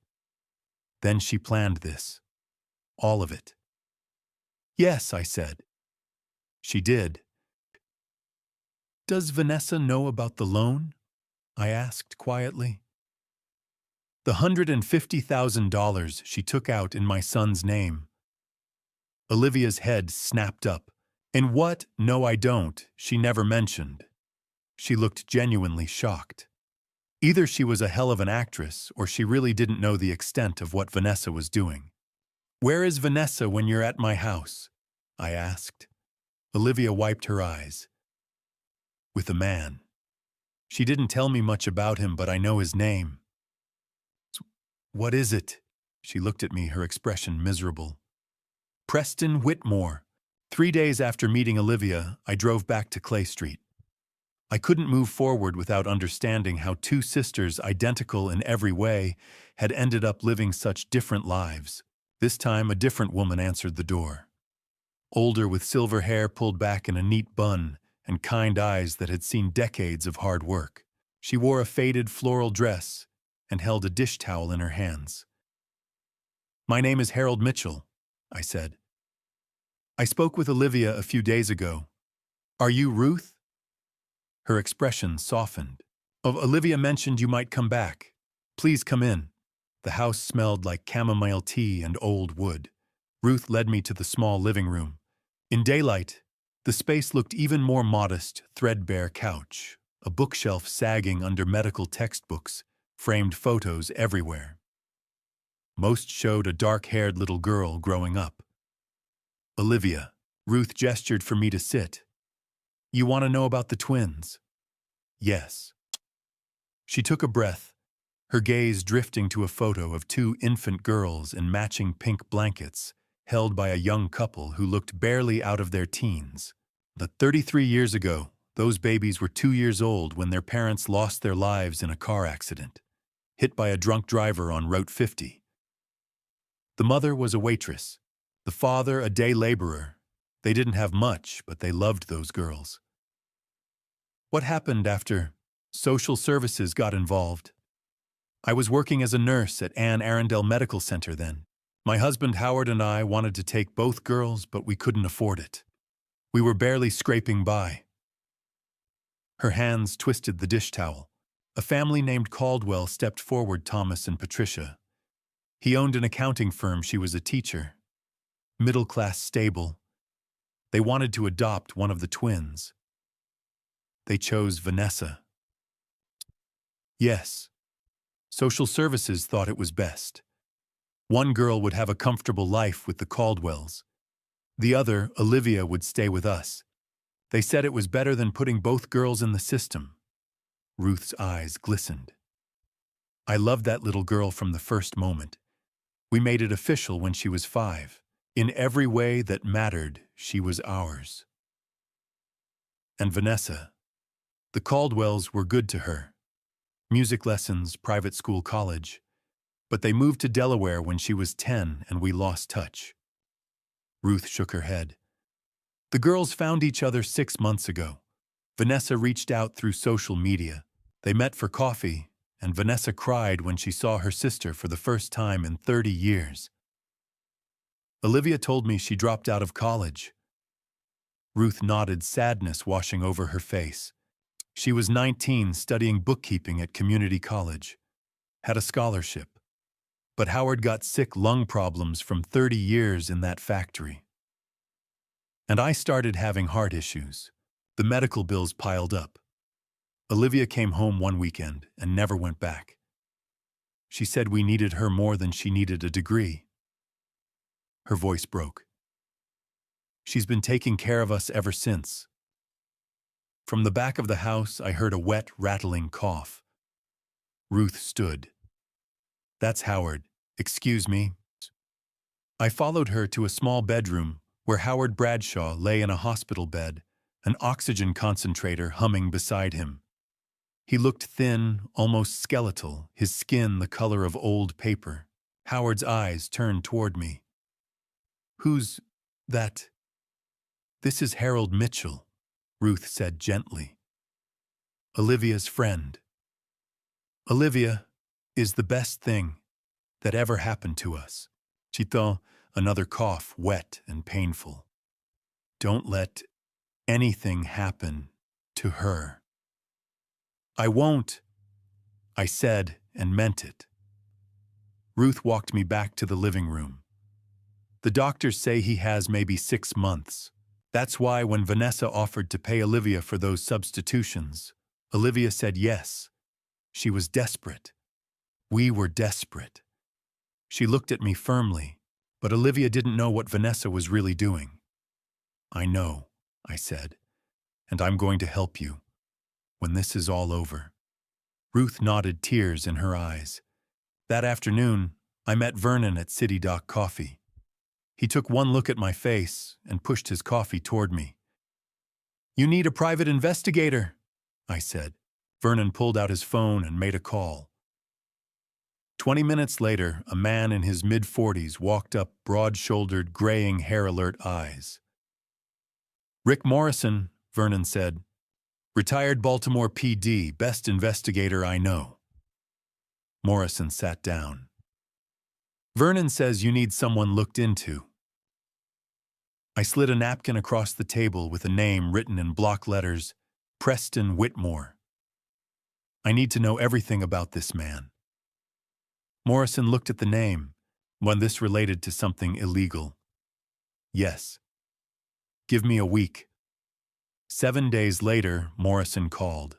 Then she planned this. All of it. Yes, I said. She did. Does Vanessa know about the loan? I asked quietly. The $150,000 she took out in my son's name. Olivia's head snapped up. And what? No, I don't, she never mentioned. She looked genuinely shocked. Either she was a hell of an actress, or she really didn't know the extent of what Vanessa was doing. Where is Vanessa when you're at my house? I asked. Olivia wiped her eyes. With a man. She didn't tell me much about him, but I know his name. What is it? She looked at me, her expression miserable. Preston Whitmore. 3 days after meeting Olivia, I drove back to Clay Street. I couldn't move forward without understanding how two sisters, identical in every way, had ended up living such different lives. This time, a different woman answered the door. Older, with silver hair pulled back in a neat bun and kind eyes that had seen decades of hard work. She wore a faded floral dress and held a dish towel in her hands. My name is Harold Mitchell, I said. I spoke with Olivia a few days ago. Are you Ruth? Her expression softened. Olivia mentioned you might come back. Please come in. The house smelled like chamomile tea and old wood. Ruth led me to the small living room. In daylight, the space looked even more modest, threadbare couch, a bookshelf sagging under medical textbooks, framed photos everywhere. Most showed a dark-haired little girl growing up. Olivia, Ruth gestured for me to sit. You want to know about the twins? Yes. She took a breath, her gaze drifting to a photo of two infant girls in matching pink blankets, held by a young couple who looked barely out of their teens. 33 years ago, those babies were 2 years old when their parents lost their lives in a car accident, hit by a drunk driver on Route 50. The mother was a waitress, the father a day laborer. They didn't have much, but they loved those girls. What happened after social services got involved? I was working as a nurse at Anne Arundel Medical Center then. My husband Howard and I wanted to take both girls, but we couldn't afford it. We were barely scraping by. Her hands twisted the dish towel. A family named Caldwell stepped forward, Thomas and Patricia. He owned an accounting firm, she was a teacher. Middle-class, stable. They wanted to adopt one of the twins. They chose Vanessa. Yes. Social services thought it was best. One girl would have a comfortable life with the Caldwells. The other, Olivia, would stay with us. They said it was better than putting both girls in the system. Ruth's eyes glistened. I loved that little girl from the first moment. We made it official when she was 5. In every way that mattered, she was ours. And Vanessa. The Caldwells were good to her. Music lessons, private school, college. But they moved to Delaware when she was 10 and we lost touch. Ruth shook her head. The girls found each other 6 months ago. Vanessa reached out through social media. They met for coffee, and Vanessa cried when she saw her sister for the first time in 30 years. Olivia told me she dropped out of college. Ruth nodded, sadness washing over her face. She was 19, studying bookkeeping at community college. Had a scholarship. But Howard got sick, lung problems from 30 years in that factory. And I started having heart issues. The medical bills piled up. Olivia came home one weekend and never went back. She said we needed her more than she needed a degree. Her voice broke. She's been taking care of us ever since. From the back of the house, I heard a wet, rattling cough. Ruth stood. That's Howard. Excuse me. I followed her to a small bedroom where Howard Bradshaw lay in a hospital bed, an oxygen concentrator humming beside him. He looked thin, almost skeletal, his skin the color of old paper. Howard's eyes turned toward me. Who's that? This is Harold Mitchell, Ruth said gently. Olivia's friend. Olivia is the best thing that ever happened to us. She thought, another cough, wet and painful. Don't let anything happen to her. I won't, I said and meant it. Ruth walked me back to the living room. The doctors say he has maybe 6 months. That's why when Vanessa offered to pay Olivia for those substitutions, Olivia said yes. She was desperate. We were desperate. She looked at me firmly, but Olivia didn't know what Vanessa was really doing. I know, I said, and I'm going to help you when this is all over. Ruth nodded, tears in her eyes. That afternoon, I met Vernon at City Dock Coffee. He took one look at my face and pushed his coffee toward me. You need a private investigator, I said. Vernon pulled out his phone and made a call. 20 minutes later, a man in his mid-40s walked up, broad-shouldered, graying hair, alert eyes. Rick Morrison, Vernon said. Retired Baltimore PD, best investigator I know. Morrison sat down. Vernon says you need someone looked into. I slid a napkin across the table with a name written in block letters, Preston Whitmore. I need to know everything about this man. Morrison looked at the name, when this related to something illegal. Yes. Give me a week. 7 days later, Morrison called.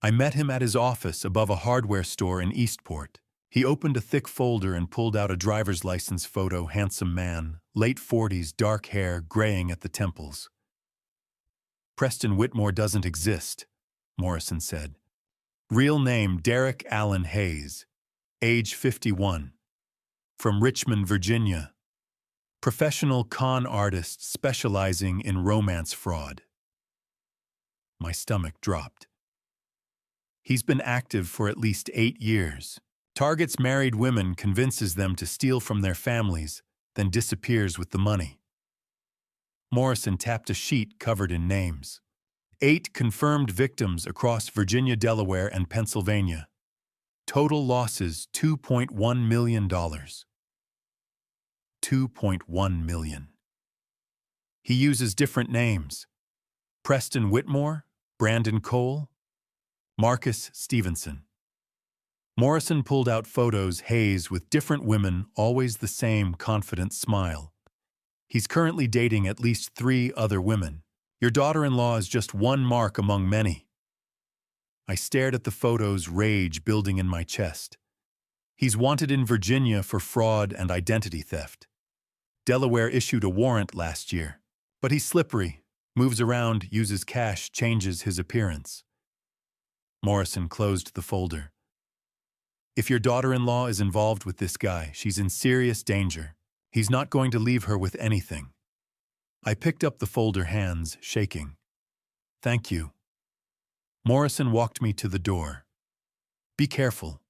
I met him at his office above a hardware store in Eastport. He opened a thick folder and pulled out a driver's license photo, handsome man, late 40s, dark hair, graying at the temples. Preston Whitmore doesn't exist, Morrison said. Real name Derek Allen Hayes, age 51. From Richmond, Virginia. Professional con artist specializing in romance fraud. My stomach dropped. He's been active for at least 8 years. Targets married women, convinces them to steal from their families, then disappears with the money. Morrison tapped a sheet covered in names. 8 confirmed victims across Virginia, Delaware, and Pennsylvania. Total losses $2.1 million. $2.1 million. He uses different names. Preston Whitmore, Brandon Cole, Marcus Stevenson. Morrison pulled out photos Hayes with different women, always the same confident smile. He's currently dating at least 3 other women. Your daughter-in-law is just one mark among many. I stared at the photos, rage building in my chest. He's wanted in Virginia for fraud and identity theft. Delaware issued a warrant last year, but he's slippery, moves around, uses cash, changes his appearance. Morrison closed the folder. If your daughter-in-law is involved with this guy, she's in serious danger. He's not going to leave her with anything. I picked up the folder, hands shaking. Thank you. Morrison walked me to the door. Be careful.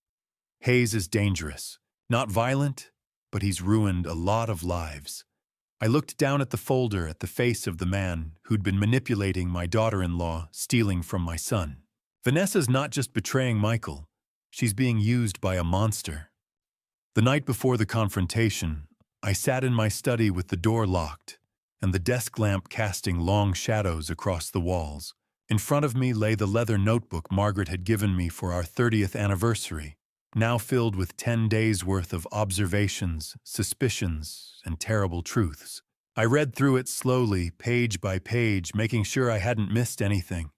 Hayes is dangerous. Not violent, but he's ruined a lot of lives. I looked down at the folder, at the face of the man who'd been manipulating my daughter-in-law, stealing from my son. Vanessa's not just betraying Michael. She's being used by a monster. The night before the confrontation, I sat in my study with the door locked and the desk lamp casting long shadows across the walls. In front of me lay the leather notebook Margaret had given me for our 30th anniversary, now filled with 10 days' worth of observations, suspicions, and terrible truths. I read through it slowly, page by page, making sure I hadn't missed anything.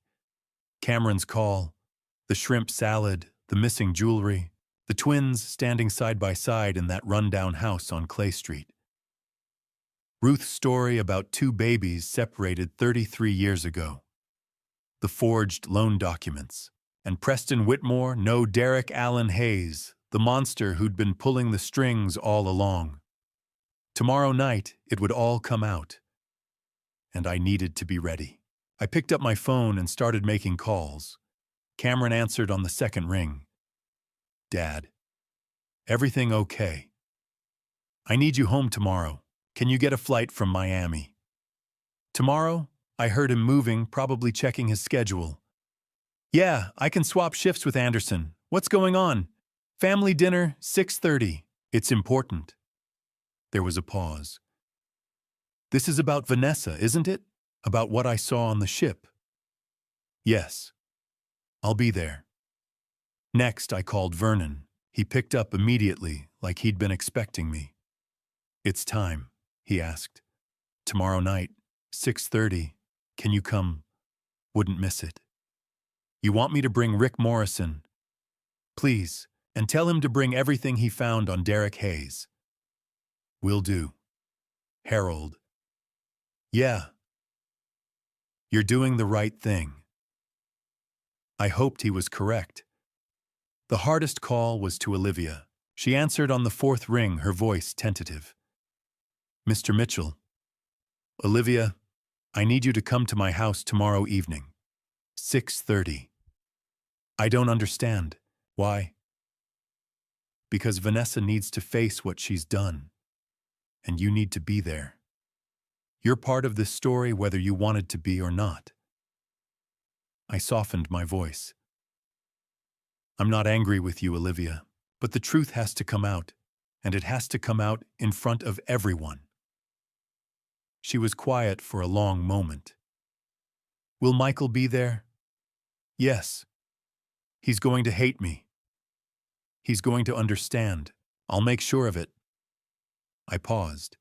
Cameron's call, the shrimp salad, the missing jewelry, the twins standing side by side in that rundown house on Clay Street. Ruth's story about 2 babies separated 33 years ago. The forged loan documents. And Preston Whitmore, no Derek Allen Hayes, the monster who'd been pulling the strings all along. Tomorrow night, it would all come out. And I needed to be ready. I picked up my phone and started making calls. Cameron answered on the second ring. Dad. Everything okay? I need you home tomorrow. Can you get a flight from Miami? Tomorrow? I heard him moving, probably checking his schedule. Yeah, I can swap shifts with Anderson. What's going on? Family dinner, 6:30. It's important. There was a pause. This is about Vanessa, isn't it? About what I saw on the ship. Yes. I'll be there. Next, I called Vernon. He picked up immediately, like he'd been expecting me. It's time, he asked. Tomorrow night, 6:30. Can you come? Wouldn't miss it. You want me to bring Rick Morrison? Please, and tell him to bring everything he found on Derek Hayes. Will do. Harold. Yeah. You're doing the right thing. I hoped he was correct. The hardest call was to Olivia. She answered on the 4th ring, her voice tentative. Mr. Mitchell. Olivia, I need you to come to my house tomorrow evening. 6:30. I don't understand. Why? Because Vanessa needs to face what she's done. And you need to be there. You're part of this story whether you wanted to be or not. I softened my voice. I'm not angry with you, Olivia, but the truth has to come out, and it has to come out in front of everyone. She was quiet for a long moment. Will Michael be there? Yes. He's going to hate me. He's going to understand. I'll make sure of it. I paused.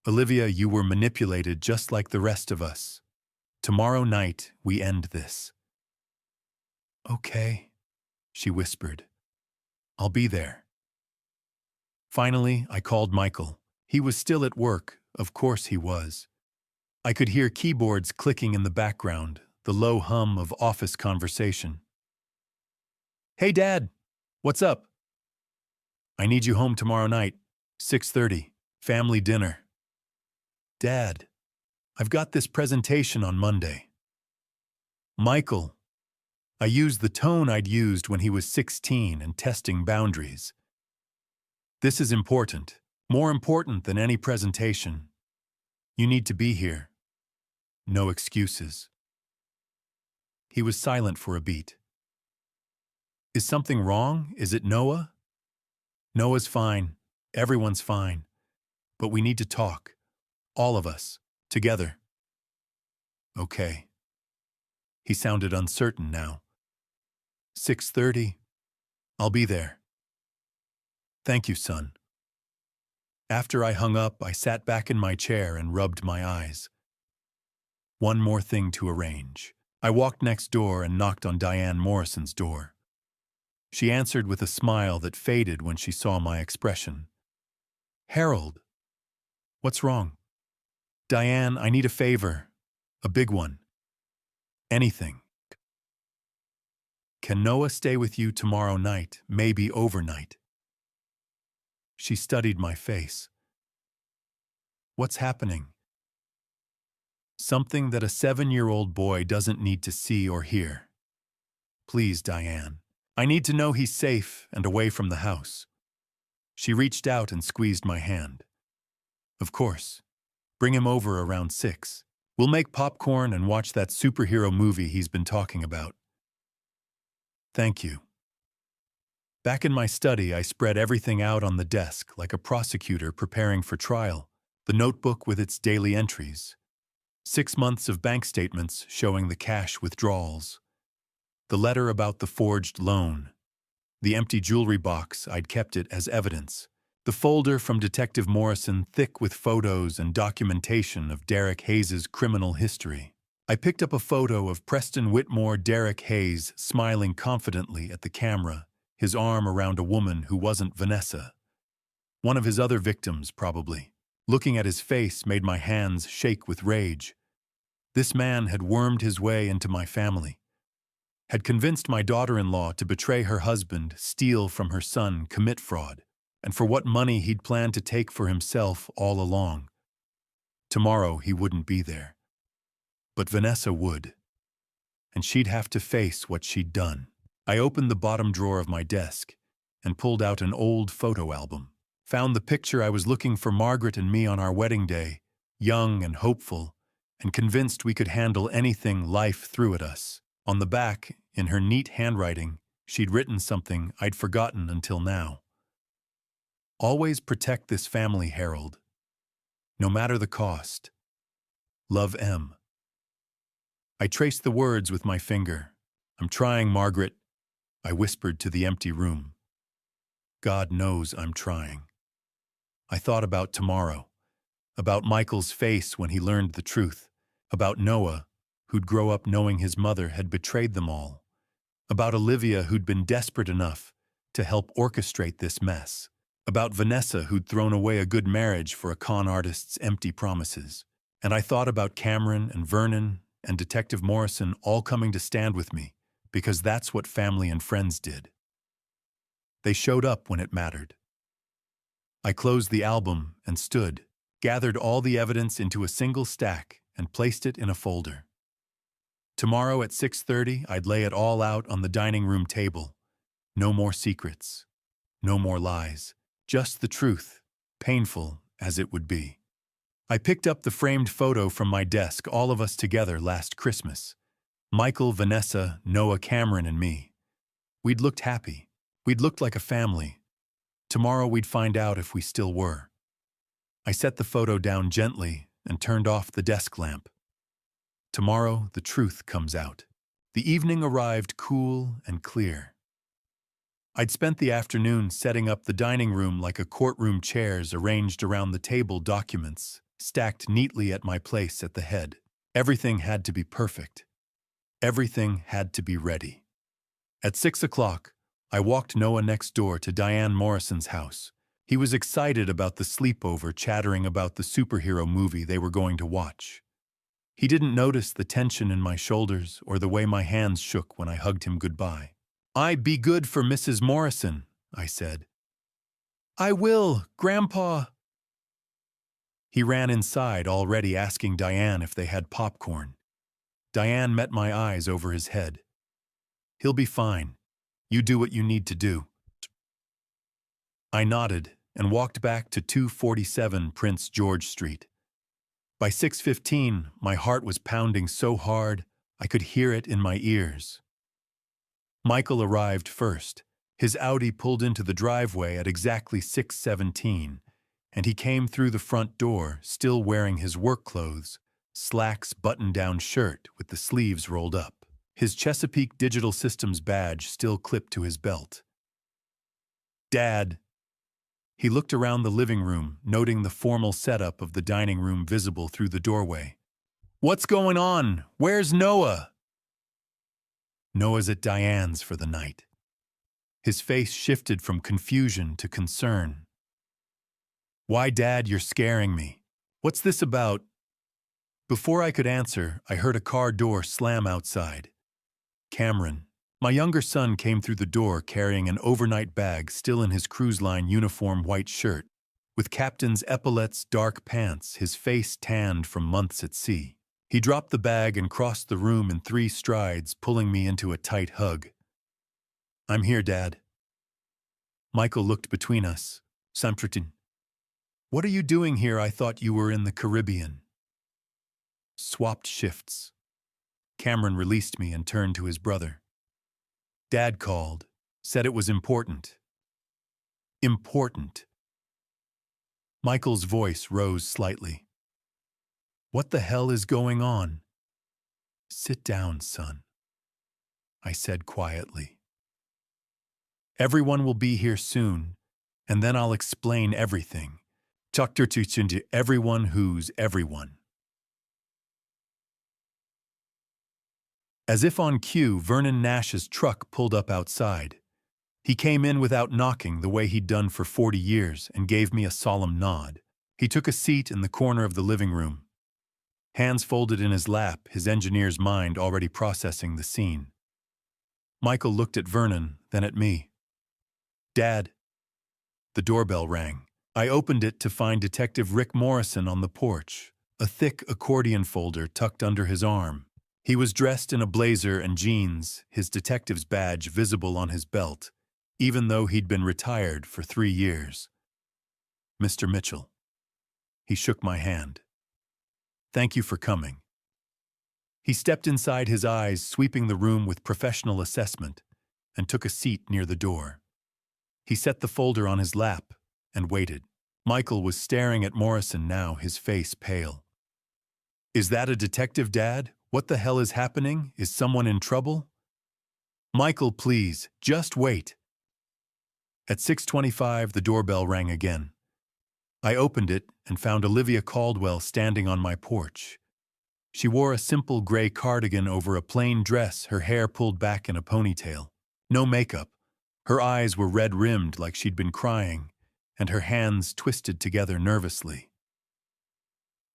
Olivia, you were manipulated just like the rest of us. Tomorrow night, we end this. Okay, she whispered. I'll be there. Finally, I called Michael. He was still at work. Of course he was. I could hear keyboards clicking in the background, the low hum of office conversation. Hey, Dad. What's up? I need you home tomorrow night, 6:30, family dinner. Dad, I've got this presentation on Monday. Michael, I used the tone I'd used when he was 16 and testing boundaries. This is important, more important than any presentation. You need to be here. No excuses. He was silent for a beat. Is something wrong? Is it Noah? Noah's fine. Everyone's fine. But we need to talk. All of us. Together. Okay. He sounded uncertain now. 6:30. I'll be there. Thank you, son. After I hung up, I sat back in my chair and rubbed my eyes. One more thing to arrange. I walked next door and knocked on Diane Morrison's door. She answered with a smile that faded when she saw my expression. Harold. What's wrong? Diane, I need a favor. A big one. Anything. Can Noah stay with you tomorrow night, maybe overnight? She studied my face. What's happening? Something that a 7-year-old boy doesn't need to see or hear. Please, Diane. I need to know he's safe and away from the house. She reached out and squeezed my hand. Of course. Bring him over around 6. We'll make popcorn and watch that superhero movie he's been talking about. Thank you. Back in my study, I spread everything out on the desk like a prosecutor preparing for trial. The notebook with its daily entries. 6 months of bank statements showing the cash withdrawals. The letter about the forged loan. The empty jewelry box, I'd kept it as evidence. The folder from Detective Morrison thick with photos and documentation of Derek Hayes' criminal history. I picked up a photo of Preston Whitmore Derek Hayes smiling confidently at the camera, his arm around a woman who wasn't Vanessa. One of his other victims, probably. Looking at his face made my hands shake with rage. This man had wormed his way into my family. Had convinced my daughter-in-law to betray her husband, steal from her son, commit fraud, and for what money he'd planned to take for himself all along. Tomorrow he wouldn't be there. But Vanessa would. And she'd have to face what she'd done. I opened the bottom drawer of my desk and pulled out an old photo album. Found the picture I was looking for Margaret and me on our wedding day, young and hopeful, and convinced we could handle anything life threw at us. On the back, in her neat handwriting, she'd written something I'd forgotten until now. Always protect this family, Harold. No matter the cost. Love, M. I traced the words with my finger. I'm trying, Margaret, I whispered to the empty room. God knows I'm trying. I thought about tomorrow, about Michael's face when he learned the truth, about Noah, who'd grow up knowing his mother had betrayed them all, about Olivia who'd been desperate enough to help orchestrate this mess, about Vanessa who'd thrown away a good marriage for a con artist's empty promises. And I thought about Cameron and Vernon and Detective Morrison all coming to stand with me, because that's what family and friends did. They showed up when it mattered. I closed the album and stood, gathered all the evidence into a single stack and placed it in a folder. Tomorrow at 6:30, I'd lay it all out on the dining room table. No more secrets. No more lies. Just the truth, painful as it would be. I picked up the framed photo from my desk, all of us together last Christmas. Michael, Vanessa, Noah, Cameron, and me. We'd looked happy. We'd looked like a family. Tomorrow we'd find out if we still were. I set the photo down gently and turned off the desk lamp. Tomorrow the truth comes out. The evening arrived cool and clear. I'd spent the afternoon setting up the dining room like a courtroom, chairs arranged around the table, documents stacked neatly at my place at the head. Everything had to be perfect. Everything had to be ready. At 6 o'clock, I walked Noah next door to Diane Morrison's house. He was excited about the sleepover, chattering about the superhero movie they were going to watch. He didn't notice the tension in my shoulders or the way my hands shook when I hugged him goodbye. "I be good for Mrs. Morrison," I said. "I will, Grandpa." He ran inside, already asking Diane if they had popcorn. Diane met my eyes over his head. "He'll be fine. You do what you need to do." I nodded and walked back to 247 Prince George Street. By 6:15, my heart was pounding so hard I could hear it in my ears. Michael arrived first. His Audi pulled into the driveway at exactly 6:17, and he came through the front door, still wearing his work clothes, slacks, button-down shirt with the sleeves rolled up, his Chesapeake Digital Systems badge still clipped to his belt. "Dad." He looked around the living room, noting the formal setup of the dining room visible through the doorway. "What's going on? Where's Noah?" "Noah's at Diane's for the night." His face shifted from confusion to concern. "Why, Dad, you're scaring me. What's this about?" Before I could answer, I heard a car door slam outside. Cameron, my younger son, came through the door carrying an overnight bag still in his cruise line uniform white shirt, with captain's epaulets, dark pants, his face tanned from months at sea. He dropped the bag and crossed the room in 3 strides, pulling me into a tight hug. "I'm here, Dad." Michael looked between us. "Sampratin. What are you doing here? I thought you were in the Caribbean." Swapped shifts. Cameron released me and turned to his brother. "Dad called. Said it was important." "Important." Michael's voice rose slightly. "What the hell is going on?" "Sit down, son," I said quietly. "Everyone will be here soon, and then I'll explain everything. Chapter to everyone who's everyone." As if on cue, Vernon Nash's truck pulled up outside. He came in without knocking the way he'd done for 40 years and gave me a solemn nod. He took a seat in the corner of the living room. Hands folded in his lap, his engineer's mind already processing the scene. Michael looked at Vernon, then at me. "Dad." The doorbell rang. I opened it to find Detective Rick Morrison on the porch, a thick accordion folder tucked under his arm. He was dressed in a blazer and jeans, his detective's badge visible on his belt, even though he'd been retired for 3 years. "Mr. Mitchell." He shook my hand. "Thank you for coming." He stepped inside, his eyes sweeping the room with professional assessment, and took a seat near the door. He set the folder on his lap and waited. Michael was staring at Morrison now, his face pale. "Is that a detective, Dad? What the hell is happening? Is someone in trouble?" "Michael, please, just wait." At 6:25, the doorbell rang again. I opened it and found Olivia Caldwell standing on my porch. She wore a simple gray cardigan over a plain dress, her hair pulled back in a ponytail. No makeup. Her eyes were red-rimmed like she'd been crying, and her hands twisted together nervously.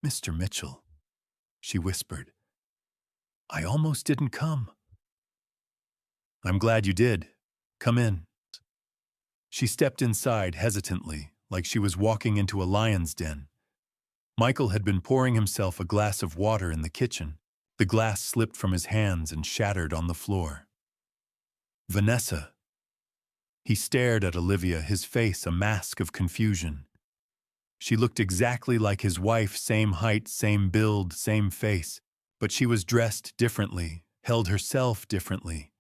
"Mr. Mitchell," she whispered. "I almost didn't come." "I'm glad you did. Come in." She stepped inside hesitantly, like she was walking into a lion's den. Michael had been pouring himself a glass of water in the kitchen. The glass slipped from his hands and shattered on the floor. "Vanessa." He stared at Olivia, his face a mask of confusion. She looked exactly like his wife, same height, same build, same face, but she was dressed differently, held herself differently,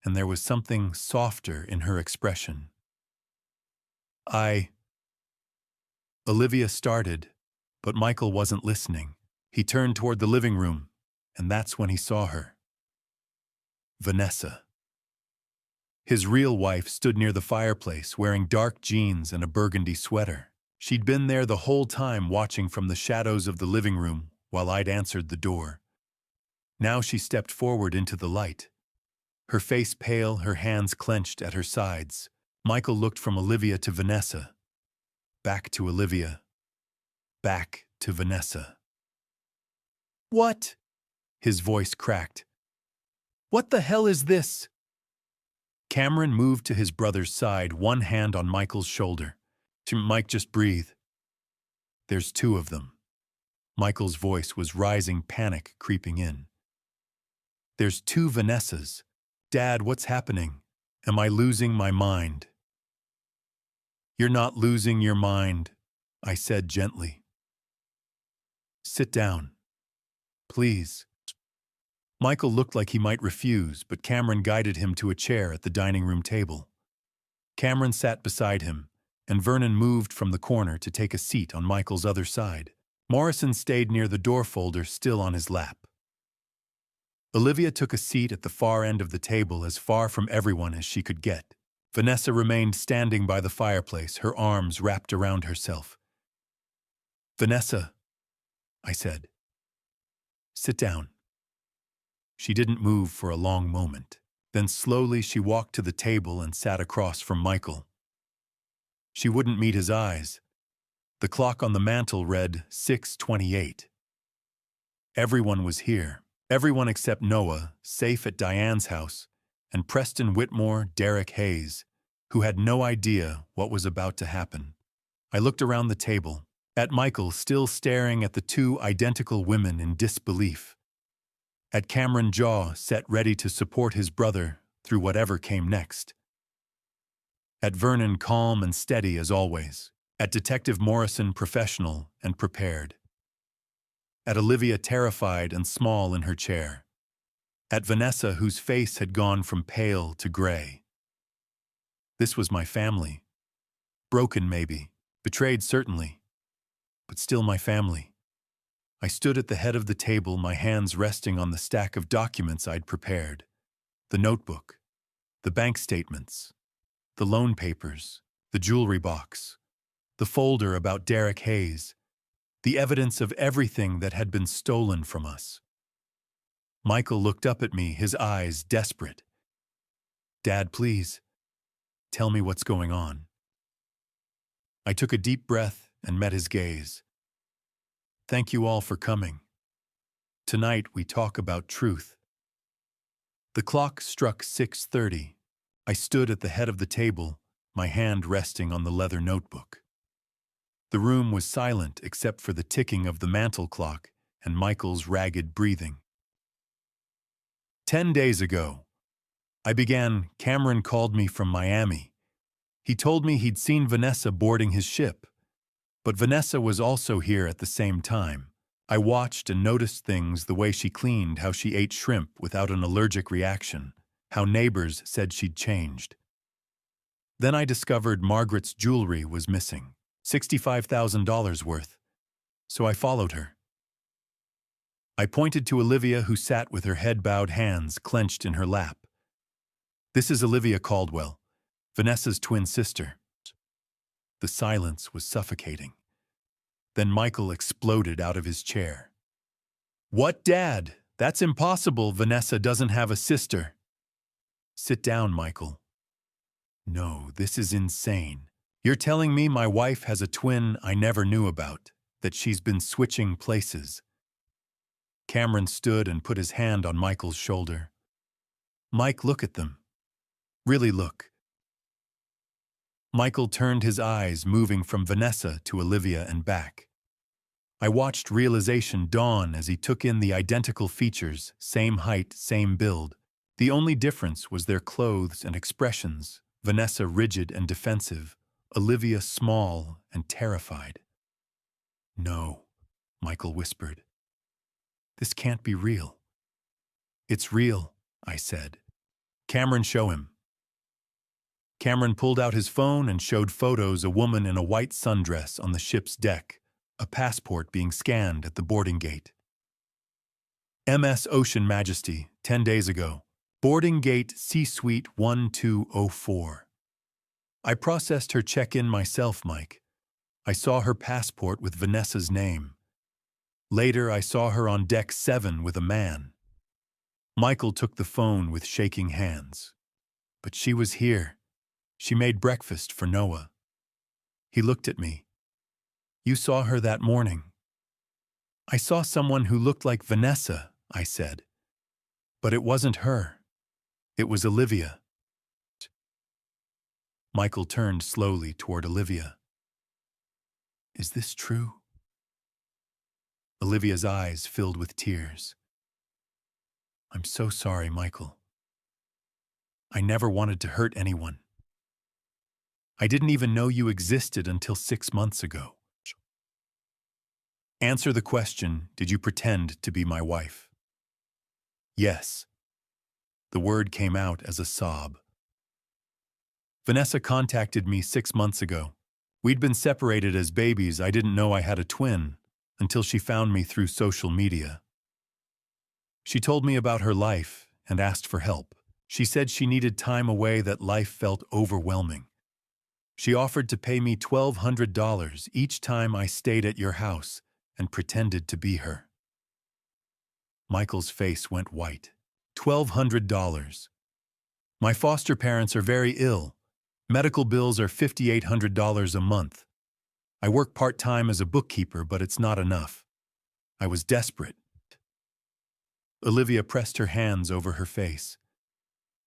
and there was something softer in her expression. Olivia started, but Michael wasn't listening. He turned toward the living room, and that's when he saw her. Vanessa. His real wife stood near the fireplace, wearing dark jeans and a burgundy sweater. She'd been there the whole time, watching from the shadows of the living room while I'd answered the door. Now she stepped forward into the light. Her face pale, her hands clenched at her sides. Michael looked from Olivia to Vanessa. Back to Olivia. Back to Vanessa. "What?" His voice cracked. "What the hell is this?" Cameron moved to his brother's side, one hand on Michael's shoulder. Mike, just breathe. There's two of them. Michael's voice was rising, panic creeping in. There's two Vanessas. Dad, what's happening? Am I losing my mind? You're not losing your mind, I said gently. Sit down. Please. Michael looked like he might refuse, but Cameron guided him to a chair at the dining room table. Cameron sat beside him, and Vernon moved from the corner to take a seat on Michael's other side. Morrison stayed near the door folder, still on his lap. Olivia took a seat at the far end of the table, as far from everyone as she could get. Vanessa remained standing by the fireplace, her arms wrapped around herself. Vanessa, I said. Sit down. She didn't move for a long moment. Then slowly she walked to the table and sat across from Michael. She wouldn't meet his eyes. The clock on the mantel read 6:28. Everyone was here. Everyone except Noah, safe at Diane's house, and Preston Whitmore, Derek Hayes, who had no idea what was about to happen. I looked around the table, at Michael still staring at the two identical women in disbelief, at Cameron, jaw set ready to support his brother through whatever came next, at Vernon, calm and steady as always, at Detective Morrison, professional and prepared, at Olivia, terrified and small in her chair, at Vanessa, whose face had gone from pale to gray. This was my family. Broken maybe, betrayed certainly, but still my family. I stood at the head of the table, my hands resting on the stack of documents I'd prepared. The notebook, the bank statements, the loan papers, the jewelry box, the folder about Derek Hayes, the evidence of everything that had been stolen from us. Michael looked up at me, his eyes desperate. Dad, please, tell me what's going on. I took a deep breath and met his gaze. Thank you all for coming. Tonight we talk about truth. The clock struck 6:30. I stood at the head of the table, my hand resting on the leather notebook. The room was silent except for the ticking of the mantel clock and Michael's ragged breathing. 10 days ago, I began. Cameron called me from Miami. He told me he'd seen Vanessa boarding his ship. But Vanessa was also here at the same time. I watched and noticed things: the way she cleaned, how she ate shrimp without an allergic reaction, how neighbors said she'd changed. Then I discovered Margaret's jewelry was missing, $65,000 worth. So I followed her. I pointed to Olivia, who sat with her head bowed, hands clenched in her lap. This is Olivia Caldwell, Vanessa's twin sister. The silence was suffocating. Then Michael exploded out of his chair. What, Dad? That's impossible. Vanessa doesn't have a sister. Sit down, Michael. No, this is insane. You're telling me my wife has a twin I never knew about, that she's been switching places. Cameron stood and put his hand on Michael's shoulder. Mike, look at them. Really look. Michael turned his eyes, moving from Vanessa to Olivia and back. I watched realization dawn as he took in the identical features, same height, same build. The only difference was their clothes and expressions, Vanessa rigid and defensive, Olivia small and terrified. No, Michael whispered. This can't be real. It's real, I said. Cameron, show him. Cameron pulled out his phone and showed photos: a woman in a white sundress on the ship's deck, a passport being scanned at the boarding gate. MS Ocean Majesty, 10 days ago. Boarding gate C-Suite 1204. I processed her check-in myself, Mike. I saw her passport with Vanessa's name. Later, I saw her on deck 7 with a man. Michael took the phone with shaking hands. But she was here. She made breakfast for Noah. He looked at me. You saw her that morning. I saw someone who looked like Vanessa, I said. But it wasn't her. It was Olivia. Michael turned slowly toward Olivia. Is this true? Olivia's eyes filled with tears. I'm so sorry, Michael. I never wanted to hurt anyone. I didn't even know you existed until 6 months ago. Answer the question, did you pretend to be my wife? Yes. The word came out as a sob. Vanessa contacted me 6 months ago. We'd been separated as babies. I didn't know I had a twin until she found me through social media. She told me about her life and asked for help. She said she needed time away, that life felt overwhelming. She offered to pay me $1,200 each time I stayed at your house and pretended to be her. Michael's face went white. $1,200. My foster parents are very ill. Medical bills are $5,800 a month. I work part-time as a bookkeeper, but it's not enough. I was desperate. Olivia pressed her hands over her face.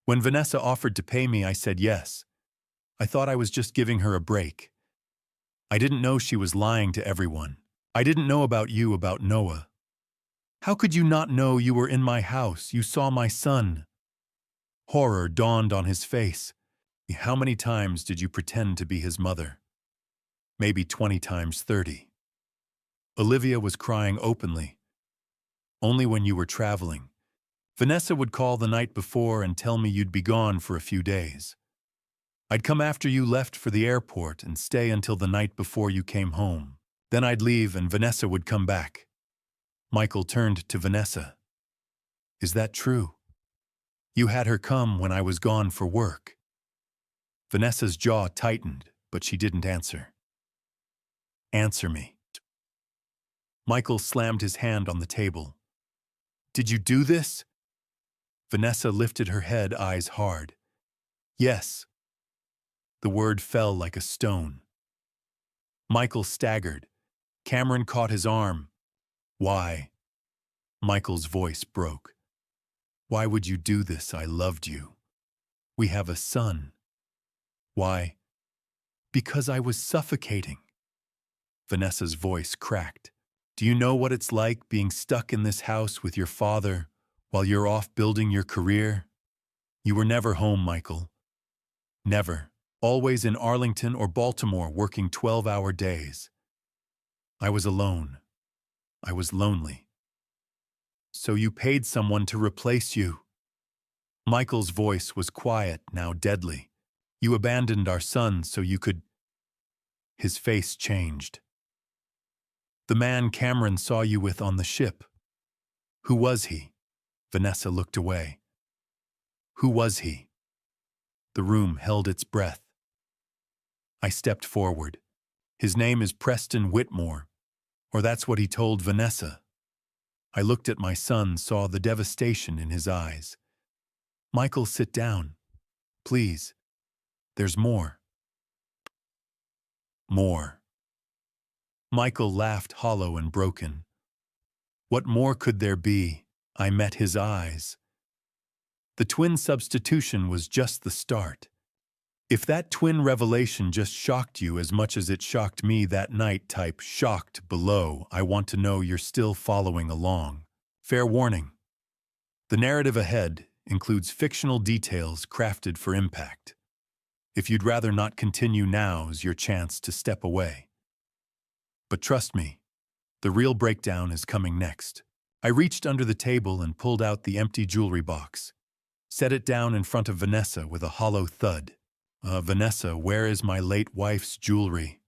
When Vanessa offered to pay me, I said yes. I thought I was just giving her a break. I didn't know she was lying to everyone. I didn't know about you, about Noah. How could you not know? You were in my house. You saw my son. Horror dawned on his face. How many times did you pretend to be his mother? Maybe 20 times 30. Olivia was crying openly. Only when you were traveling. Vanessa would call the night before and tell me you'd be gone for a few days. I'd come after you left for the airport and stay until the night before you came home. Then I'd leave and Vanessa would come back. Michael turned to Vanessa. Is that true? You had her come when I was gone for work. Vanessa's jaw tightened, but she didn't answer. Answer me. Michael slammed his hand on the table. Did you do this? Vanessa lifted her head, eyes hard. Yes. The word fell like a stone. Michael staggered. Cameron caught his arm. Why? Michael's voice broke. Why would you do this? I loved you. We have a son. Why? Because I was suffocating. Vanessa's voice cracked. Do you know what it's like being stuck in this house with your father while you're off building your career? You were never home, Michael. Never. Always in Arlington or Baltimore working 12-hour days. I was alone. I was lonely. So you paid someone to replace you. Michael's voice was quiet, now deadly. You abandoned our son so you could... His face changed. The man Cameron saw you with on the ship. Who was he? Vanessa looked away. Who was he? The room held its breath. I stepped forward. His name is Preston Whitmore, or that's what he told Vanessa. I looked at my son, saw the devastation in his eyes. Michael, sit down. Please. There's more. More. Michael laughed hollow and broken. What more could there be? I met his eyes. The twin substitution was just the start. If that twin revelation just shocked you as much as it shocked me that night, type shocked below. I want to know you're still following along. Fair warning. The narrative ahead includes fictional details crafted for impact. If you'd rather not continue, now's your chance to step away. But trust me, the real breakdown is coming next. I reached under the table and pulled out the empty jewelry box. Set it down in front of Vanessa with a hollow thud. Vanessa, where is my late wife's jewelry?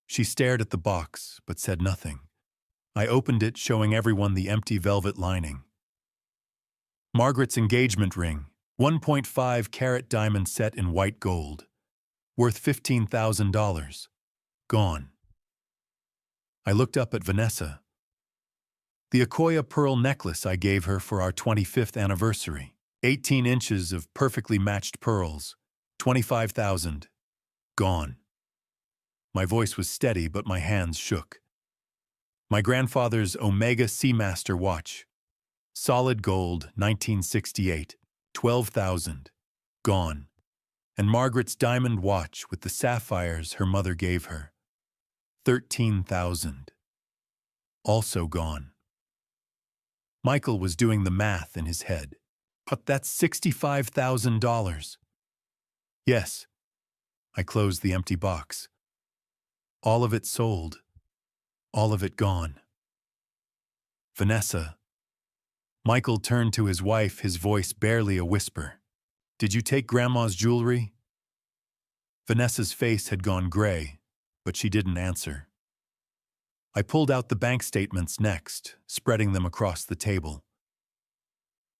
She stared at the box, but said nothing. I opened it, showing everyone the empty velvet lining. Margaret's engagement ring, 1.5 carat diamond set in white gold, worth $15,000. Gone. I looked up at Vanessa. The Akoya pearl necklace I gave her for our 25th anniversary. 18 inches of perfectly matched pearls. $25,000. Gone. My voice was steady, but my hands shook. My grandfather's Omega Seamaster watch. Solid gold, 1968. $12,000. Gone. and Margaret's diamond watch with the sapphires her mother gave her. 13,000. Also gone. Michael was doing the math in his head. But that's $65,000. Yes. I closed the empty box. All of it sold. All of it gone. Vanessa. Michael turned to his wife, his voice barely a whisper. Did you take Grandma's jewelry? Vanessa's face had gone gray, but she didn't answer. I pulled out the bank statements next, spreading them across the table.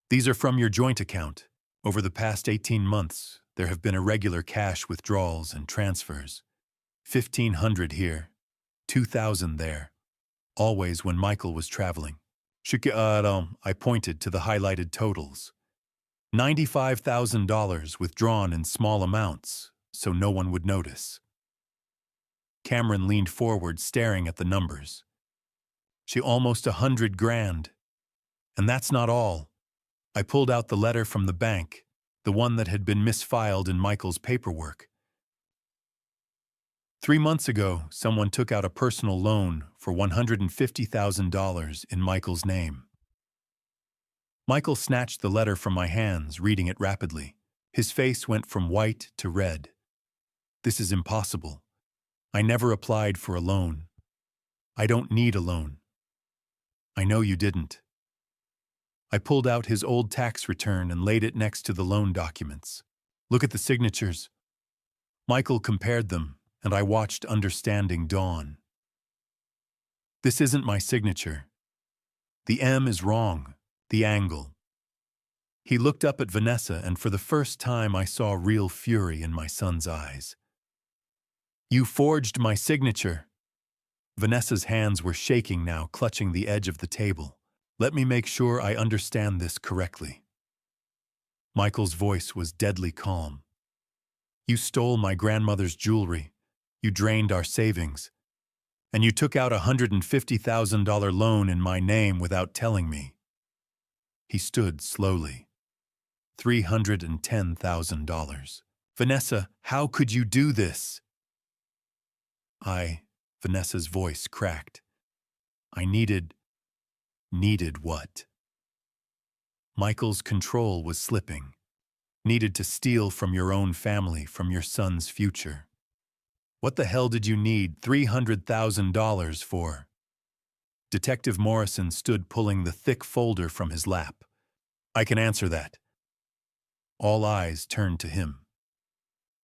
These are from your joint account. Over the past 18 months, there have been irregular cash withdrawals and transfers. 1,500 here, 2,000 there, always when Michael was traveling. I pointed to the highlighted totals. $95,000 withdrawn in small amounts, so no one would notice. Cameron leaned forward, staring at the numbers. Almost 100 grand. And that's not all. I pulled out the letter from the bank, the one that had been misfiled in Michael's paperwork. 3 months ago, someone took out a personal loan for $150,000 in Michael's name. Michael snatched the letter from my hands, reading it rapidly. His face went from white to red. This is impossible. I never applied for a loan. I don't need a loan. I know you didn't. I pulled out his old tax return and laid it next to the loan documents. Look at the signatures. Michael compared them, and I watched understanding dawn. This isn't my signature. The M is wrong, the angle. He looked up at Vanessa, and for the first time I saw real fury in my son's eyes. You forged my signature. Vanessa's hands were shaking now, clutching the edge of the table. Let me make sure I understand this correctly. Michael's voice was deadly calm. You stole my grandmother's jewelry. You drained our savings. And you took out a $150,000 loan in my name without telling me. He stood slowly. $310,000. Vanessa, how could you do this? Vanessa's voice cracked. I needed what? Michael's control was slipping. Needed to steal from your own family, from your son's future. What the hell did you need $300,000 for? Detective Morrison stood pulling the thick folder from his lap. I can answer that. All eyes turned to him.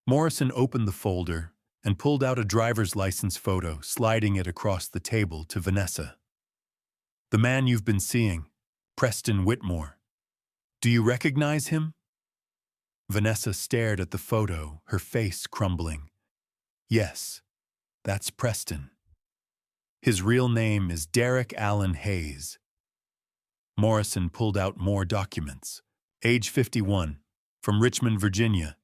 Morrison opened the folder and pulled out a driver's license photo, sliding it across the table to Vanessa. The man you've been seeing, Preston Whitmore. Do you recognize him? Vanessa stared at the photo, her face crumbling. Yes, that's Preston. His real name is Derek Allen Hayes. Morrison pulled out more documents. Age 51, from Richmond, Virginia.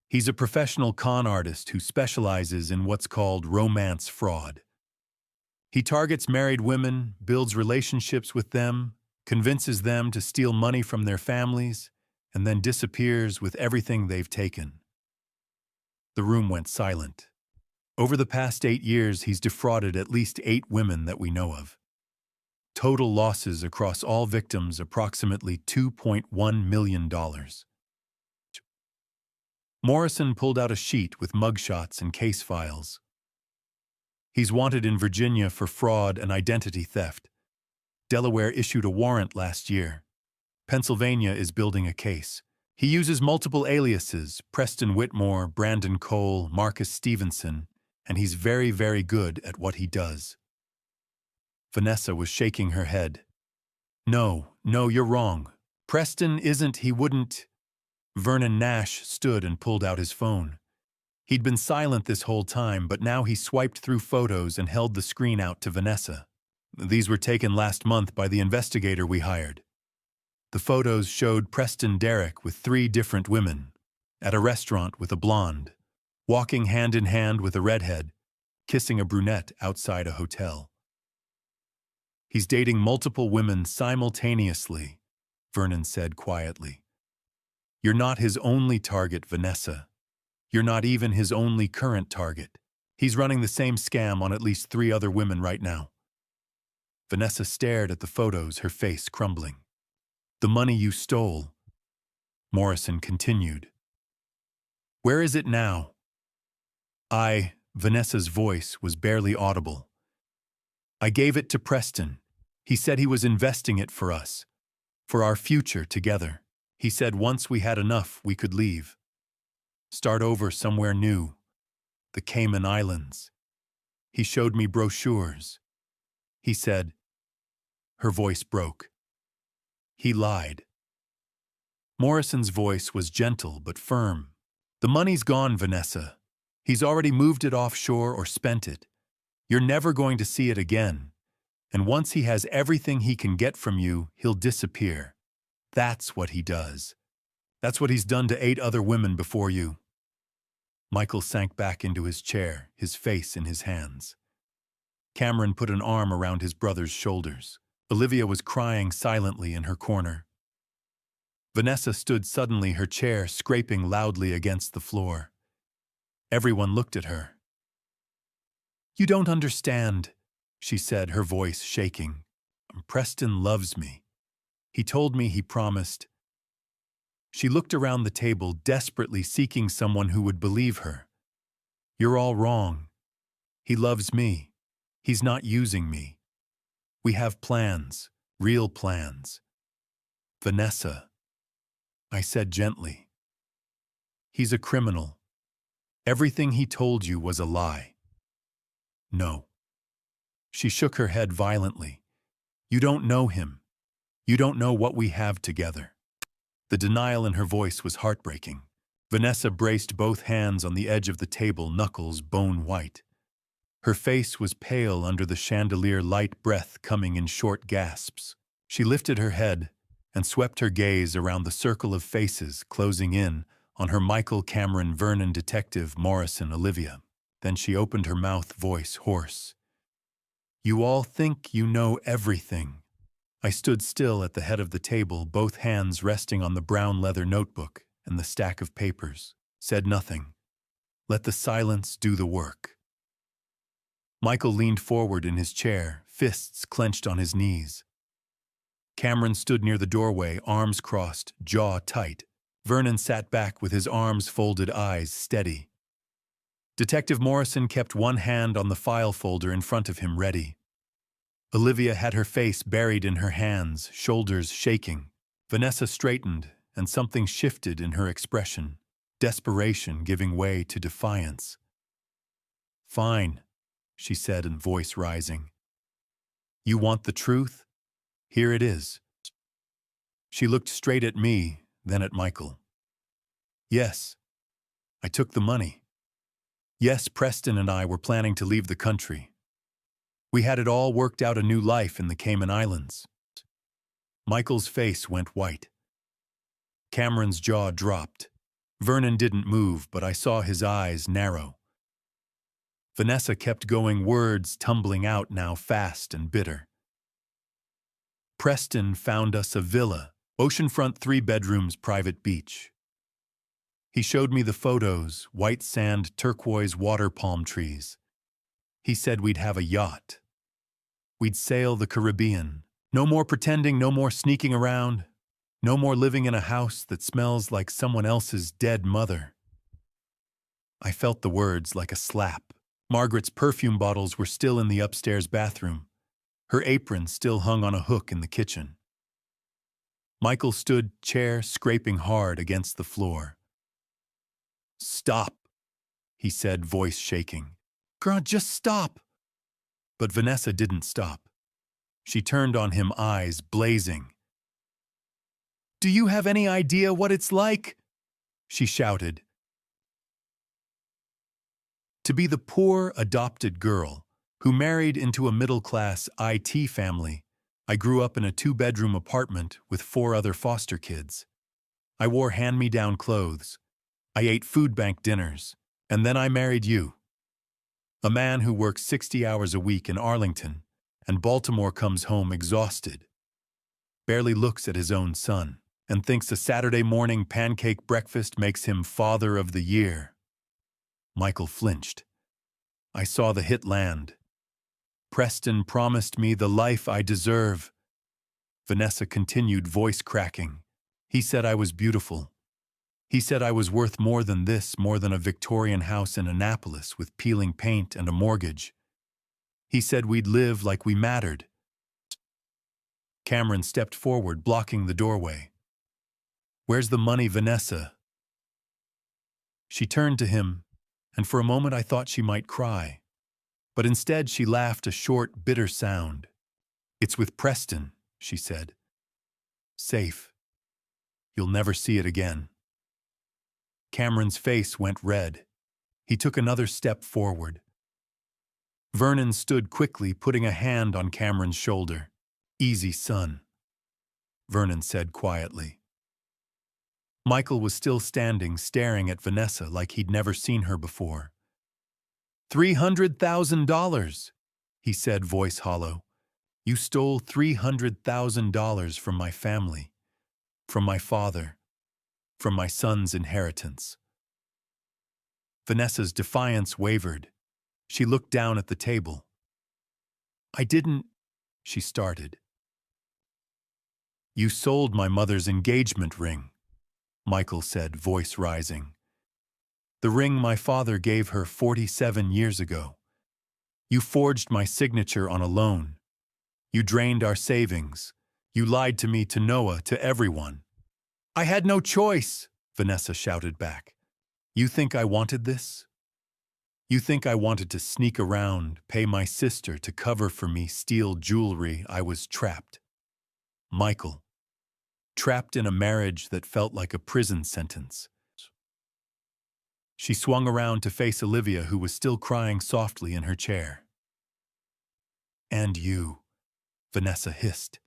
He's a professional con artist who specializes in what's called romance fraud. He targets married women, builds relationships with them, convinces them to steal money from their families, and then disappears with everything they've taken. The room went silent. Over the past 8 years, he's defrauded at least 8 women that we know of. Total losses across all victims approximately $2.1 million. Morrison pulled out a sheet with mugshots and case files. He's wanted in Virginia for fraud and identity theft. Delaware issued a warrant last year. Pennsylvania is building a case. He uses multiple aliases, Preston Whitmore, Brandon Cole, Marcus Stevenson, and he's very, very good at what he does. Vanessa was shaking her head. No, you're wrong. Preston isn't, he wouldn't. Vernon Nash stood and pulled out his phone. He'd been silent this whole time, but now he swiped through photos and held the screen out to Vanessa. These were taken last month by the investigator we hired. The photos showed Preston Derek with 3 different women, at a restaurant with a blonde, walking hand in hand with a redhead, kissing a brunette outside a hotel. He's dating multiple women simultaneously, Vernon said quietly. You're not his only target, Vanessa. You're not even his only current target. He's running the same scam on at least 3 other women right now. Vanessa stared at the photos, her face crumbling. The money you stole, Morrison continued. Where is it now? Vanessa's voice was barely audible. I gave it to Preston. He said he was investing it for us, for our future together. He said once we had enough, we could leave. Start over somewhere new. The Cayman Islands. He showed me brochures. He said, her voice broke. He lied. Morrison's voice was gentle but firm. The money's gone, Vanessa. He's already moved it offshore or spent it. You're never going to see it again. And once he has everything he can get from you, he'll disappear. That's what he does. That's what he's done to 8 other women before you. Michael sank back into his chair, his face in his hands. Cameron put an arm around his brother's shoulders. Olivia was crying silently in her corner. Vanessa stood suddenly, her chair scraping loudly against the floor. Everyone looked at her. You don't understand, she said, her voice shaking. Preston loves me. He told me he promised. She looked around the table, desperately seeking someone who would believe her. You're all wrong. He loves me. He's not using me. We have plans, real plans. Vanessa, I said gently. He's a criminal. Everything he told you was a lie. No. She shook her head violently. You don't know him. You don't know what we have together. The denial in her voice was heartbreaking. Vanessa braced both hands on the edge of the table, knuckles bone white. Her face was pale under the chandelier light, breath coming in short gasps. She lifted her head and swept her gaze around the circle of faces closing in on her Michael, Cameron, Vernon, detective, Morrison, Olivia. Then she opened her mouth, voice hoarse. You all think you know everything. I stood still at the head of the table, both hands resting on the brown leather notebook and the stack of papers. Said nothing. Let the silence do the work. Michael leaned forward in his chair, fists clenched on his knees. Cameron stood near the doorway, arms crossed, jaw tight. Vernon sat back with his arms folded, eyes steady. Detective Morrison kept one hand on the file folder in front of him, ready. Olivia had her face buried in her hands, shoulders shaking. Vanessa straightened, and something shifted in her expression, desperation giving way to defiance. Fine, she said, in voice rising. You want the truth? Here it is. She looked straight at me, then at Michael. Yes, I took the money. Yes, Preston and I were planning to leave the country. We had it all worked out, a new life in the Cayman Islands. Michael's face went white. Cameron's jaw dropped. Vernon didn't move, but I saw his eyes narrow. Vanessa kept going, words tumbling out now fast and bitter. Preston found us a villa, oceanfront, 3 bedrooms, private beach. He showed me the photos, white sand, turquoise water, palm trees. He said we'd have a yacht. We'd sail the Caribbean. No more pretending, no more sneaking around. No more living in a house that smells like someone else's dead mother. I felt the words like a slap. Margaret's perfume bottles were still in the upstairs bathroom. Her apron still hung on a hook in the kitchen. Michael stood, chair scraping hard against the floor. Stop, he said, voice shaking. Girl, just stop. But Vanessa didn't stop. She turned on him, eyes blazing. Do you have any idea what it's like? She shouted. To be the poor adopted girl who married into a middle-class IT family. I grew up in a 2-bedroom apartment with 4 other foster kids. I wore hand-me-down clothes. I ate food bank dinners. And then I married you. A man who works 60 hours a week in Arlington and Baltimore, comes home exhausted, barely looks at his own son, and thinks a Saturday morning pancake breakfast makes him father of the year. Michael flinched. I saw the hit land. Preston promised me the life I deserve. Vanessa continued, voice cracking. He said I was beautiful. He said I was worth more than this, more than a Victorian house in Annapolis with peeling paint and a mortgage. He said we'd live like we mattered. Cameron stepped forward, blocking the doorway. Where's the money, Vanessa? She turned to him, and for a moment I thought she might cry. But instead she laughed, a short, bitter sound. It's with Preston, she said. Safe. You'll never see it again. Cameron's face went red. He took another step forward. Vernon stood quickly, putting a hand on Cameron's shoulder. Easy, son, Vernon said quietly. Michael was still standing, staring at Vanessa like he'd never seen her before. $300,000, he said, voice hollow. You stole $300,000 from my family, from my father, from my son's inheritance. Vanessa's defiance wavered. She looked down at the table. I didn't, she started. You sold my mother's engagement ring, Michael said, voice rising. The ring my father gave her 47 years ago. You forged my signature on a loan. You drained our savings. You lied to me, to Noah, to everyone. I had no choice, Vanessa shouted back. You think I wanted this? You think I wanted to sneak around, pay my sister to cover for me, steal jewelry? I was trapped. Michael. Trapped in a marriage that felt like a prison sentence. She swung around to face Olivia, who was still crying softly in her chair. And you, Vanessa hissed.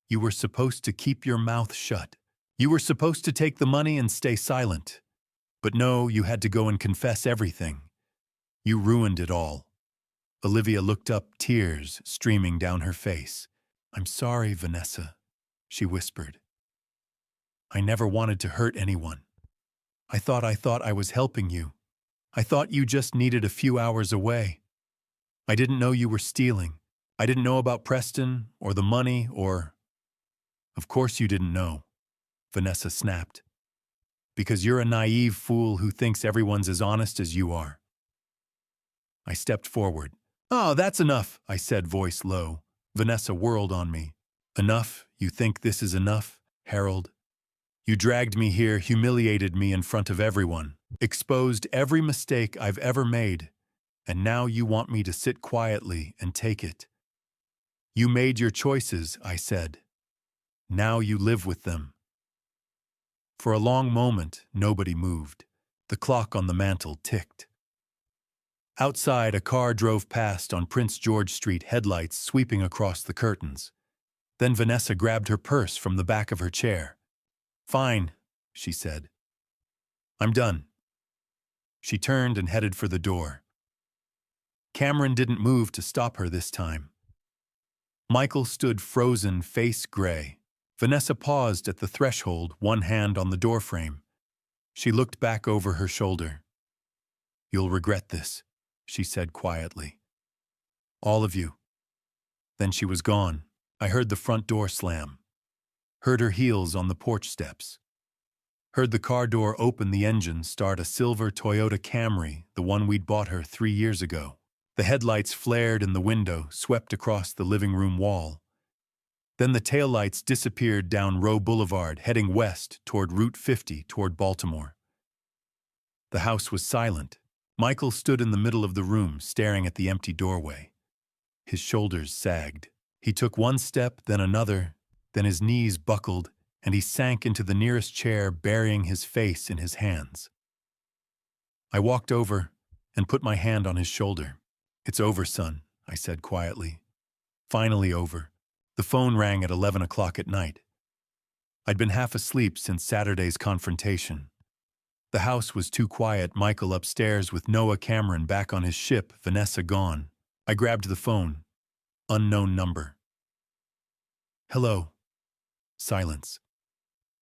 You were supposed to keep your mouth shut. You were supposed to take the money and stay silent. But no, you had to go and confess everything. You ruined it all. Olivia looked up, tears streaming down her face. I'm sorry, Vanessa, she whispered. I never wanted to hurt anyone. I thought I was helping you. I thought you just needed a few hours away. I didn't know you were stealing. I didn't know about Preston or the money or... Of course you didn't know, Vanessa snapped. Because you're a naive fool who thinks everyone's as honest as you are. I stepped forward. Oh, that's enough, I said, voice low. Vanessa whirled on me. Enough? You think this is enough, Harold? You dragged me here, humiliated me in front of everyone, exposed every mistake I've ever made, and now you want me to sit quietly and take it. You made your choices, I said. Now you live with them. For a long moment, nobody moved. The clock on the mantel ticked. Outside, a car drove past on Prince George Street, headlights sweeping across the curtains. Then Vanessa grabbed her purse from the back of her chair. Fine, she said. I'm done. She turned and headed for the door. Cameron didn't move to stop her this time. Michael stood frozen, face gray. Vanessa paused at the threshold, one hand on the doorframe. She looked back over her shoulder. You'll regret this, she said quietly. All of you. Then she was gone. I heard the front door slam. Heard her heels on the porch steps. Heard the car door open, the engine start, a silver Toyota Camry, the one we'd bought her 3 years ago. The headlights flared in the window, swept across the living room wall. Then the taillights disappeared down Roe Boulevard, heading west toward Route 50, toward Baltimore. The house was silent. Michael stood in the middle of the room, staring at the empty doorway. His shoulders sagged. He took one step, then another. Then his knees buckled, and he sank into the nearest chair, burying his face in his hands. I walked over and put my hand on his shoulder. It's over, son, I said quietly. Finally over. The phone rang at 11 o'clock at night. I'd been half asleep since Saturday's confrontation. The house was too quiet, Michael upstairs with Noah Cameron back on his ship, Vanessa gone. I grabbed the phone. Unknown number. Hello. Silence.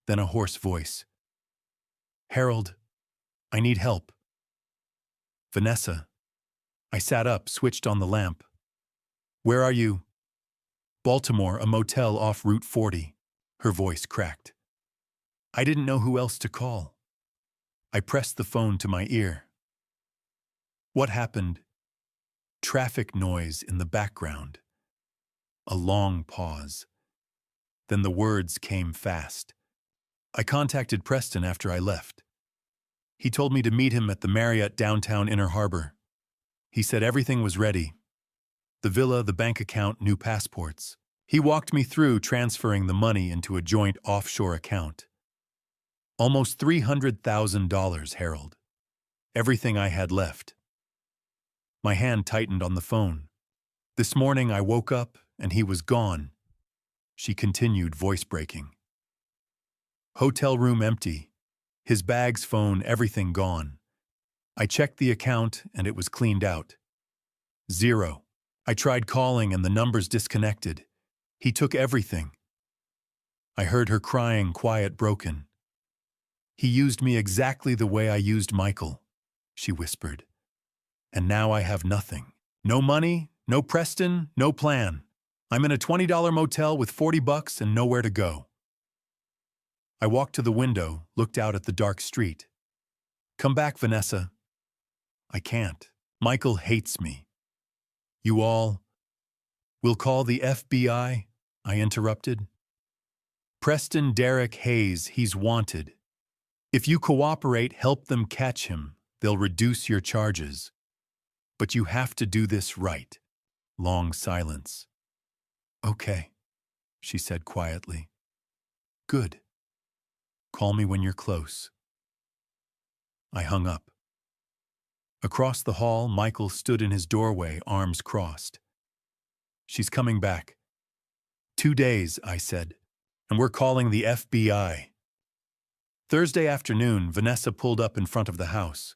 Then a hoarse voice. Harold, I need help. Vanessa. I sat up, switched on the lamp. Where are you? Baltimore, a motel off Route 40. Her voice cracked. I didn't know who else to call. I pressed the phone to my ear. What happened? Traffic noise in the background. A long pause. Then the words came fast. I contacted Preston after I left. He told me to meet him at the Marriott downtown Inner Harbor. He said everything was ready. The villa, the bank account, new passports. He walked me through transferring the money into a joint offshore account. Almost $300,000, Harold. Everything I had left. My hand tightened on the phone. This morning I woke up and he was gone. She continued, voice breaking. Hotel room empty. His bags, phone, everything gone. I checked the account and it was cleaned out. Zero. I tried calling and the numbers disconnected. He took everything. I heard her crying, quiet, broken. He used me exactly the way I used Michael, she whispered. And now I have nothing. No money, no Preston, no plan. I'm in a $20 motel with $40 and nowhere to go. I walked to the window, looked out at the dark street. Come back, Vanessa. I can't. Michael hates me. You all... We'll call the FBI, I interrupted. Preston Derek Hayes, he's wanted. If you cooperate, help them catch him, they'll reduce your charges. But you have to do this right. Long silence. Okay, she said quietly. Good. Call me when you're close. I hung up. Across the hall, Michael stood in his doorway, arms crossed. She's coming back. 2 days, I said, and we're calling the FBI. Thursday afternoon, Vanessa pulled up in front of the house.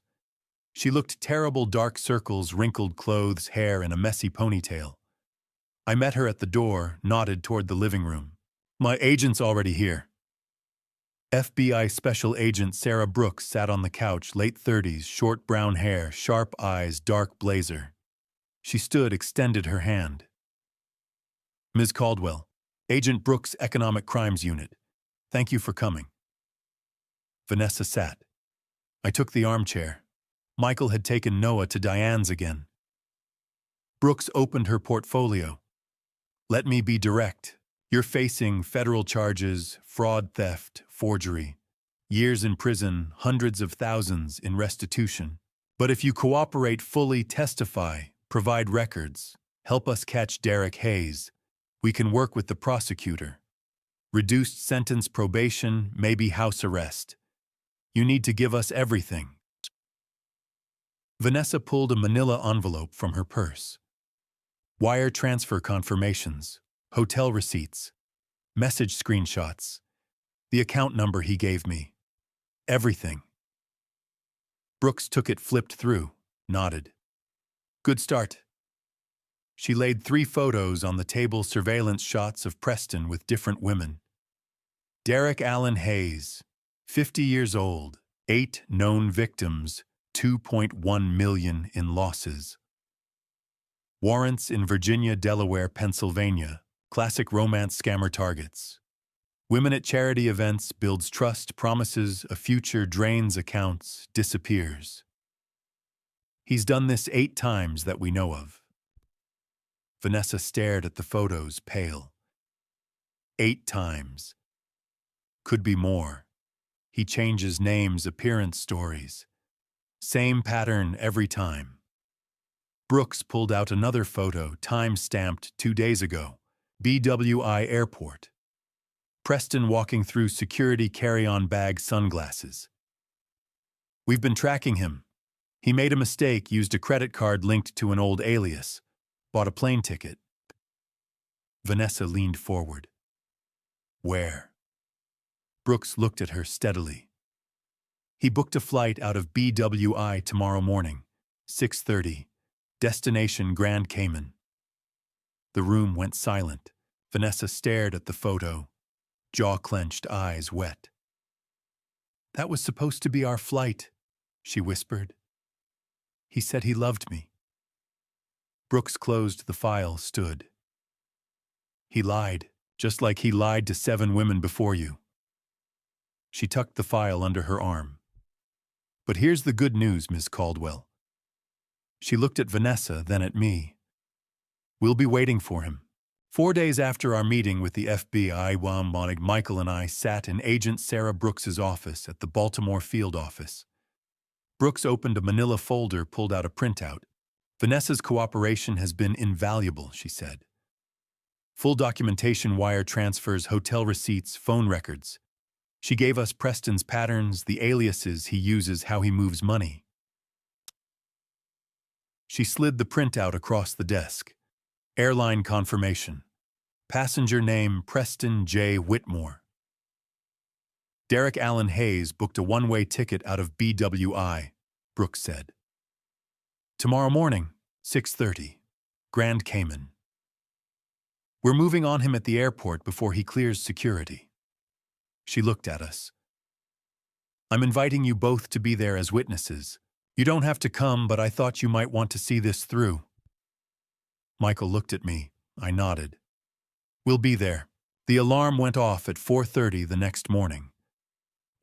She looked terrible, dark circles, wrinkled clothes, hair, and a messy ponytail. I met her at the door, nodded toward the living room. My agent's already here. FBI Special Agent Sarah Brooks sat on the couch, late 30s, short brown hair, sharp eyes, dark blazer. She stood, extended her hand. Ms. Caldwell, Agent Brooks, Economic Crimes Unit. Thank you for coming. Vanessa sat. I took the armchair. Michael had taken Noah to Diane's again. Brooks opened her portfolio. Let me be direct. You're facing federal charges, fraud, theft, forgery. Years in prison, hundreds of thousands in restitution. But if you cooperate fully, testify, provide records, help us catch Derek Hayes, we can work with the prosecutor. Reduced sentence, probation, maybe house arrest. You need to give us everything. Vanessa pulled a manila envelope from her purse. Wire transfer confirmations, hotel receipts, message screenshots, the account number he gave me. Everything. Brooks took it, flipped through, nodded. Good start. She laid 3 photos on the table, surveillance shots of Preston with different women. Derek Allen Hayes, 50 years old, 8 known victims, 2.1 million in losses. Warrants in Virginia, Delaware, Pennsylvania, classic romance scammer targets. Women at charity events, builds trust, promises a future, drains accounts, disappears. He's done this 8 times that we know of. Vanessa stared at the photos, pale. 8 times. Could be more. He changes names, appearance stories. Same pattern every time. Brooks pulled out another photo, time-stamped 2 days ago. BWI Airport. Preston walking through security, carry-on bag, sunglasses. We've been tracking him. He made a mistake, used a credit card linked to an old alias. Bought a plane ticket. Vanessa leaned forward. Where? Brooks looked at her steadily. He booked a flight out of BWI tomorrow morning, 6:30. Destination Grand Cayman. The room went silent. Vanessa stared at the photo, jaw clenched, eyes wet. That was supposed to be our flight, she whispered. He said he loved me. Brooks closed the file, stood. He lied, just like he lied to 7 women before you. She tucked the file under her arm. But here's the good news, Miss Caldwell. She looked at Vanessa, then at me. We'll be waiting for him. 4 days after our meeting with the FBI, Michael and I sat in Agent Sarah Brooks's office at the Baltimore field office. Brooks opened a manila folder, pulled out a printout. Vanessa's cooperation has been invaluable, she said. Full documentation, wire transfers, hotel receipts, phone records. She gave us Preston's patterns, the aliases he uses, how he moves money. She slid the printout across the desk. Airline confirmation. Passenger name Preston J. Whitmore. Derek Allen Hayes booked a one-way ticket out of BWI, Brooks said. Tomorrow morning, 6:30, Grand Cayman. We're moving on him at the airport before he clears security. She looked at us. I'm inviting you both to be there as witnesses. You don't have to come, but I thought you might want to see this through. Michael looked at me. I nodded. We'll be there. The alarm went off at 4:30 the next morning.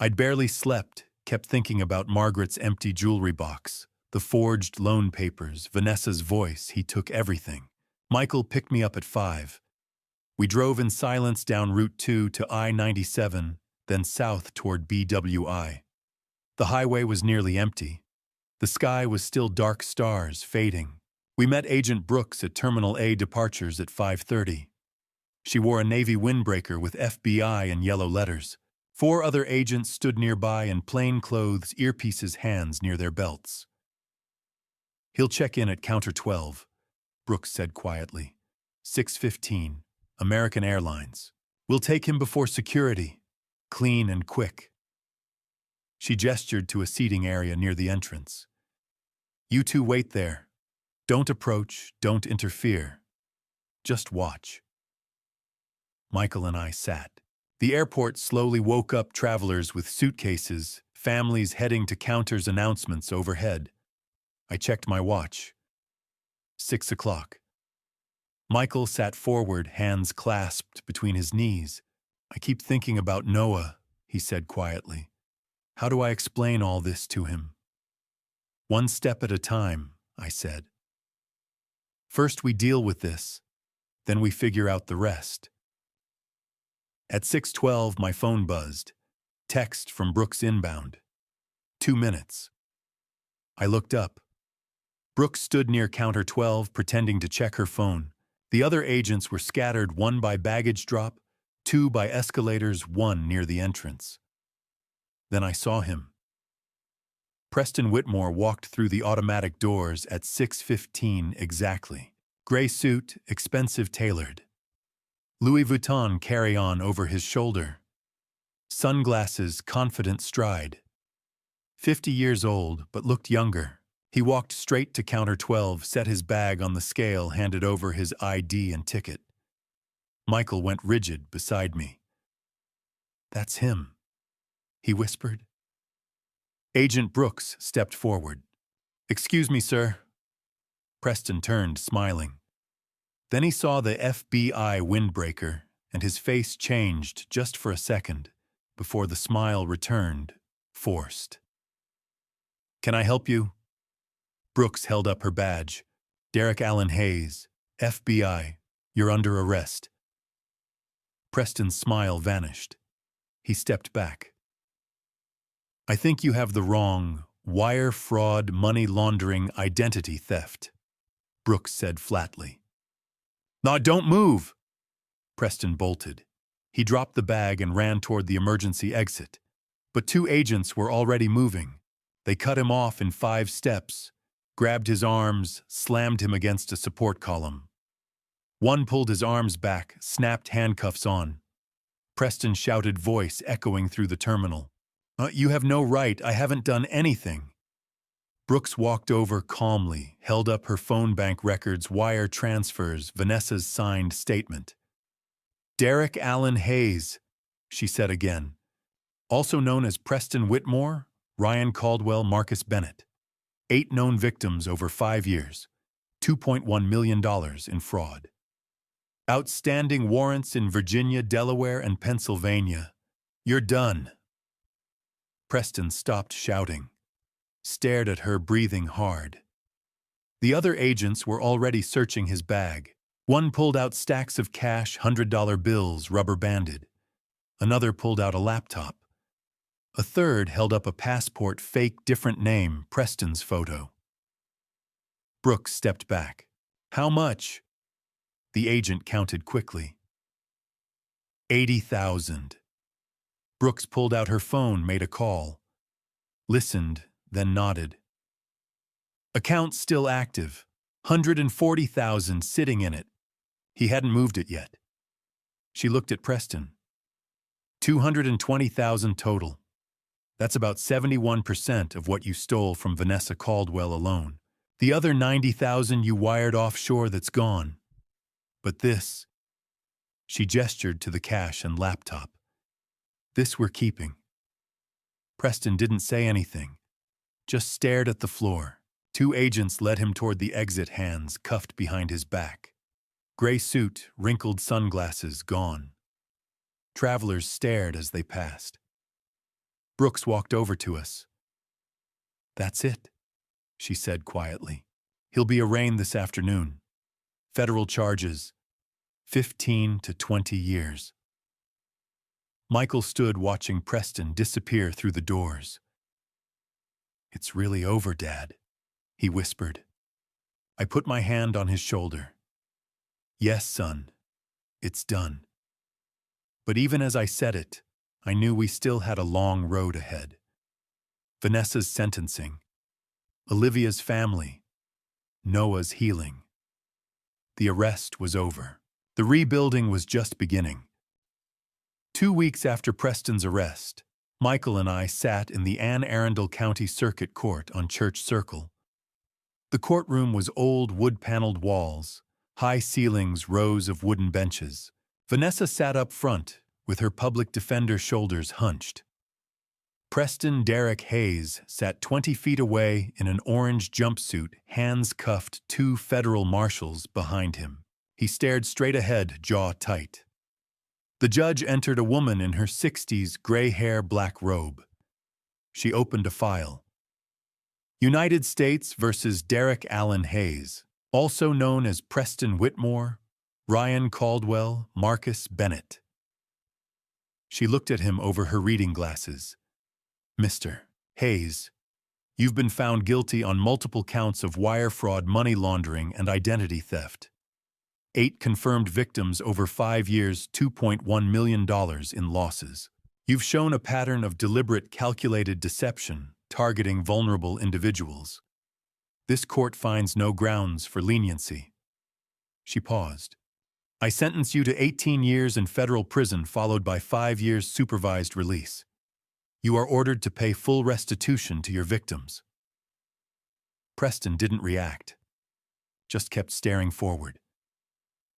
I'd barely slept, kept thinking about Margaret's empty jewelry box, the forged loan papers, Vanessa's voice. He took everything. Michael picked me up at 5. We drove in silence down Route 2 to I-97, then south toward BWI. The highway was nearly empty. The sky was still dark stars, fading. We met Agent Brooks at Terminal A departures at 5:30. She wore a navy windbreaker with FBI in yellow letters. 4 other agents stood nearby in plain clothes, earpieces, hands near their belts. He'll check in at Counter 12, Brooks said quietly. 6:15, American Airlines. We'll take him before security, clean and quick. She gestured to a seating area near the entrance. You two wait there. Don't approach, don't interfere. Just watch. Michael and I sat. The airport slowly woke up travelers with suitcases, families heading to counters, announcements overhead. I checked my watch. 6 o'clock. Michael sat forward, hands clasped between his knees. I keep thinking about Noah, he said quietly. How do I explain all this to him? One step at a time, I said. First we deal with this, then we figure out the rest. At 6:12, my phone buzzed. Text from Brooks inbound. 2 minutes. I looked up. Brooks stood near Counter 12, pretending to check her phone. The other agents were scattered, 1 by baggage drop, 2 by escalators, 1 near the entrance. Then I saw him. Preston Whitmore walked through the automatic doors at 6:15 exactly. Gray suit, expensive tailored. Louis Vuitton carry-on over his shoulder. Sunglasses, confident stride. 50 years old, but looked younger. He walked straight to Counter 12, set his bag on the scale, handed over his ID and ticket. Michael went rigid beside me. That's him, he whispered. Agent Brooks stepped forward. Excuse me, sir. Preston turned, smiling. Then he saw the FBI windbreaker, and his face changed just for a second, before the smile returned, forced. Can I help you? Brooks held up her badge. Derek Allen Hayes, FBI, you're under arrest. Preston's smile vanished. He stepped back. I think you have the wrong wire fraud, money laundering, identity theft, Brooks said flatly. No, don't move! Preston bolted. He dropped the bag and ran toward the emergency exit. But 2 agents were already moving. They cut him off in 5 steps, grabbed his arms, slammed him against a support column. One pulled his arms back, snapped handcuffs on. Preston shouted, voice echoing through the terminal. You have no right. I haven't done anything. Brooks walked over calmly, held up her phone bank records, wire transfers, Vanessa's signed statement. Derek Allen Hayes, she said again. Also known as Preston Whitmore, Ryan Caldwell, Marcus Bennett. 8 known victims over 5 years, $2.1 million in fraud. Outstanding warrants in Virginia, Delaware, and Pennsylvania. You're done. Preston stopped shouting, stared at her, breathing hard. The other agents were already searching his bag. One pulled out stacks of cash, $100 bills, rubber-banded. Another pulled out a laptop. A third held up a passport, fake, different name, Preston's photo. Brooks stepped back. How much? The agent counted quickly. 80,000. Brooks pulled out her phone, made a call. Listened, then nodded. Account still active. 140,000 sitting in it. He hadn't moved it yet. She looked at Preston. 220,000 total. That's about 71% of what you stole from Vanessa Caldwell alone. The other 90,000 you wired offshore, that's gone. But this, she gestured to the cash and laptop. This we're keeping. Preston didn't say anything, just stared at the floor. 2 agents led him toward the exit, hands cuffed behind his back. Gray suit, wrinkled sunglasses, gone. Travelers stared as they passed. Brooks walked over to us. That's it, she said quietly. He'll be arraigned this afternoon. Federal charges, 15 to 20 years. Michael stood watching Preston disappear through the doors. It's really over, Dad, he whispered. I put my hand on his shoulder. Yes, son, it's done. But even as I said it, I knew we still had a long road ahead. Vanessa's sentencing, Olivia's family, Noah's healing. The arrest was over. The rebuilding was just beginning. 2 weeks after Preston's arrest, Michael and I sat in the Anne Arundel County Circuit Court on Church Circle. The courtroom was old wood-paneled walls, high ceilings, rows of wooden benches. Vanessa sat up front, with her public defender shoulders hunched. Preston Derek Hayes sat 20 feet away in an orange jumpsuit, hands cuffed, 2 federal marshals behind him. He stared straight ahead, jaw tight. The judge entered, a woman in her 60s, gray hair, black robe. She opened a file. United States versus Derek Allen Hayes, also known as Preston Whitmore, Ryan Caldwell, Marcus Bennett. She looked at him over her reading glasses. Mr. Hayes, you've been found guilty on multiple counts of wire fraud, money laundering, and identity theft. 8 confirmed victims over 5 years, $2.1 million in losses. You've shown a pattern of deliberate, calculated deception, targeting vulnerable individuals. This court finds no grounds for leniency. She paused. I sentence you to 18 years in federal prison, followed by 5 years supervised release. You are ordered to pay full restitution to your victims. Preston didn't react, just kept staring forward.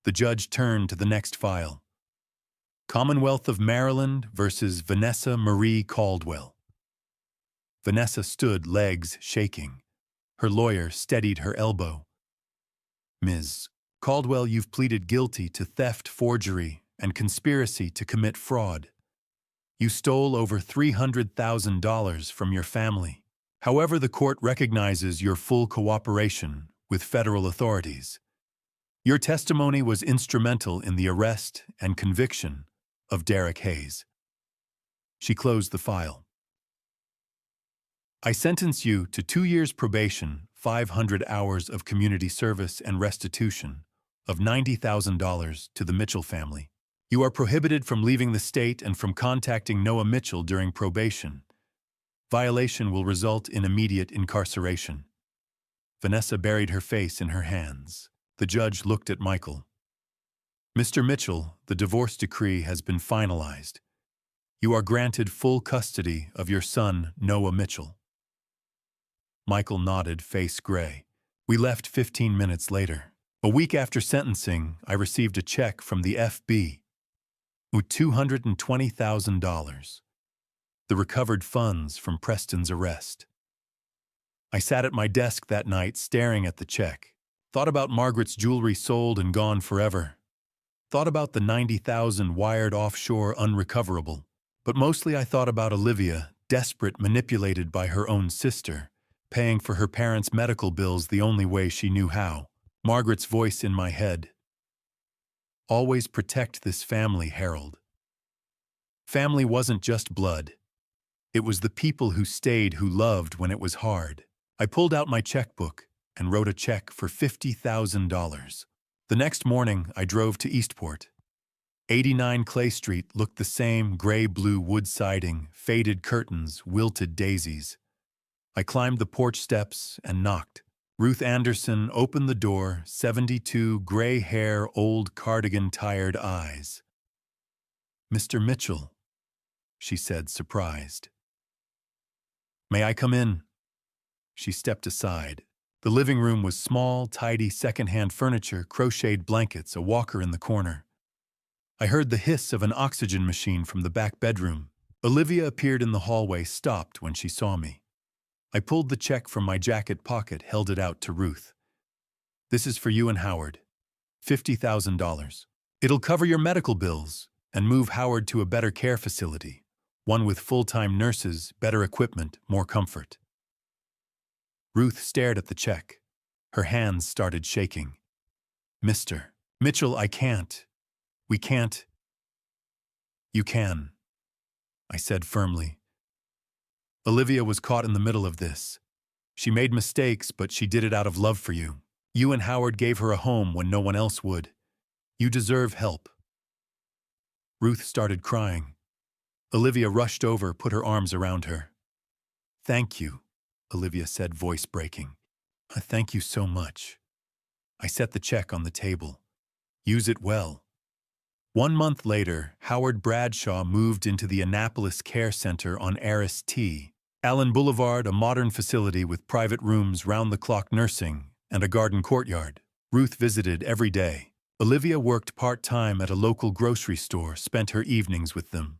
The judge turned to the next file. Commonwealth of Maryland versus Vanessa Marie Caldwell. Vanessa stood, legs shaking. Her lawyer steadied her elbow. Ms. Caldwell, you've pleaded guilty to theft, forgery, and conspiracy to commit fraud. You stole over $300,000 from your family. However, the court recognizes your full cooperation with federal authorities. Your testimony was instrumental in the arrest and conviction of Derek Hayes. She closed the file. I sentence you to 2 years probation, 500 hours of community service, and restitution of $90,000 to the Mitchell family. You are prohibited from leaving the state and from contacting Noah Mitchell during probation. Violation will result in immediate incarceration. Vanessa buried her face in her hands. The judge looked at Michael. Mr. Mitchell, the divorce decree has been finalized. You are granted full custody of your son, Noah Mitchell. Michael nodded, face gray. We left 15 minutes later. A week after sentencing, I received a check from the FB with $220,000, the recovered funds from Preston's arrest. I sat at my desk that night staring at the check. Thought about Margaret's jewelry sold and gone forever. Thought about the 90,000 wired offshore unrecoverable. But mostly I thought about Olivia, desperate, manipulated by her own sister, paying for her parents' medical bills the only way she knew how. Margaret's voice in my head. Always protect this family, Harold. Family wasn't just blood. It was the people who stayed, who loved when it was hard. I pulled out my checkbook and wrote a check for $50,000. The next morning, I drove to Eastport. 89 Clay Street looked the same, gray-blue wood siding, faded curtains, wilted daisies. I climbed the porch steps and knocked. Ruth Anderson opened the door, 72, gray hair, old cardigan, tired eyes. "Mr. Mitchell," she said, surprised. "May I come in?" She stepped aside. The living room was small, tidy, second-hand furniture, crocheted blankets, a walker in the corner. I heard the hiss of an oxygen machine from the back bedroom. Olivia appeared in the hallway, stopped when she saw me. I pulled the check from my jacket pocket, held it out to Ruth. "This is for you and Howard. $50,000. It'll cover your medical bills and move Howard to a better care facility, one with full-time nurses, better equipment, more comfort." Ruth stared at the check. Her hands started shaking. "Mr. Mitchell, I can't. We can't." "You can," I said firmly. "Olivia was caught in the middle of this. She made mistakes, but she did it out of love for you. You and Howard gave her a home when no one else would. You deserve help." Ruth started crying. Olivia rushed over, put her arms around her. "Thank you," Olivia said, voice breaking. "Thank you so much." I set the check on the table. "Use it well." 1 month later, Howard Bradshaw moved into the Annapolis Care Center on Aris T. Allen Boulevard, a modern facility with private rooms, round-the-clock nursing, and a garden courtyard. Ruth visited every day. Olivia worked part-time at a local grocery store, spent her evenings with them.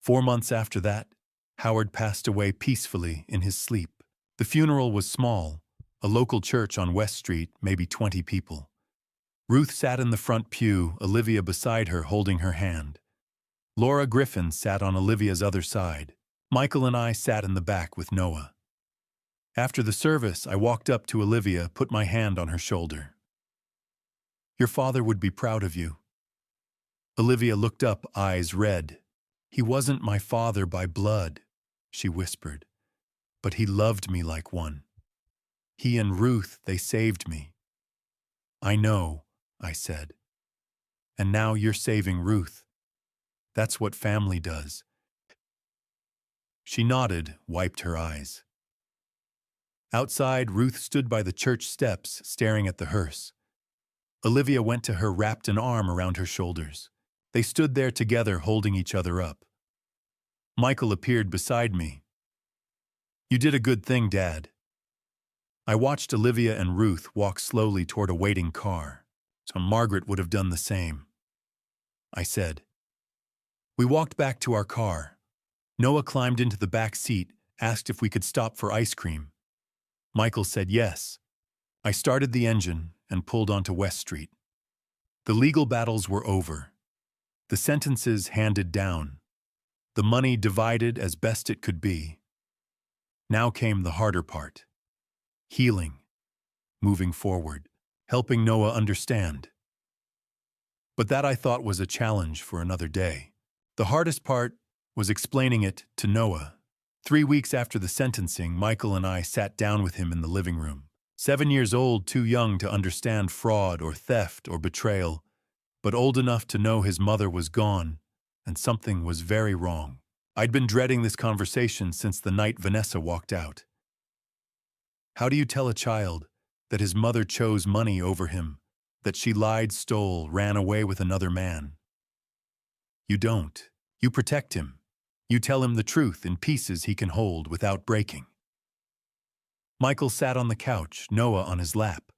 4 months after that, Howard passed away peacefully in his sleep. The funeral was small, a local church on West Street, maybe 20 people. Ruth sat in the front pew, Olivia beside her, holding her hand. Laura Griffin sat on Olivia's other side. Michael and I sat in the back with Noah. After the service, I walked up to Olivia, put my hand on her shoulder. "Your father would be proud of you." Olivia looked up, eyes red. "He wasn't my father by blood," she whispered, "but he loved me like one. He and Ruth, they saved me." "I know," I said. "And now you're saving Ruth. That's what family does." She nodded, wiped her eyes. Outside, Ruth stood by the church steps, staring at the hearse. Olivia went to her, wrapped an arm around her shoulders. They stood there together, holding each other up. Michael appeared beside me. "You did a good thing, Dad." I watched Olivia and Ruth walk slowly toward a waiting car. So Margaret would have done the same. I said. We walked back to our car. Noah climbed into the back seat, asked if we could stop for ice cream. Michael said yes. I started the engine and pulled onto West Street. The legal battles were over. The sentences handed down. The money divided as best it could be. Now came the harder part. Healing. Moving forward. Helping Noah understand. But that I thought was a challenge for another day. The hardest part was explaining it to Noah. 3 weeks after the sentencing, Michael and I sat down with him in the living room. 7 years old, too young to understand fraud or theft or betrayal, but old enough to know his mother was gone and something was very wrong. I'd been dreading this conversation since the night Vanessa walked out. How do you tell a child that his mother chose money over him, that she lied, stole, ran away with another man? You don't. You protect him. You tell him the truth in pieces he can hold without breaking. Michael sat on the couch, Noah on his lap.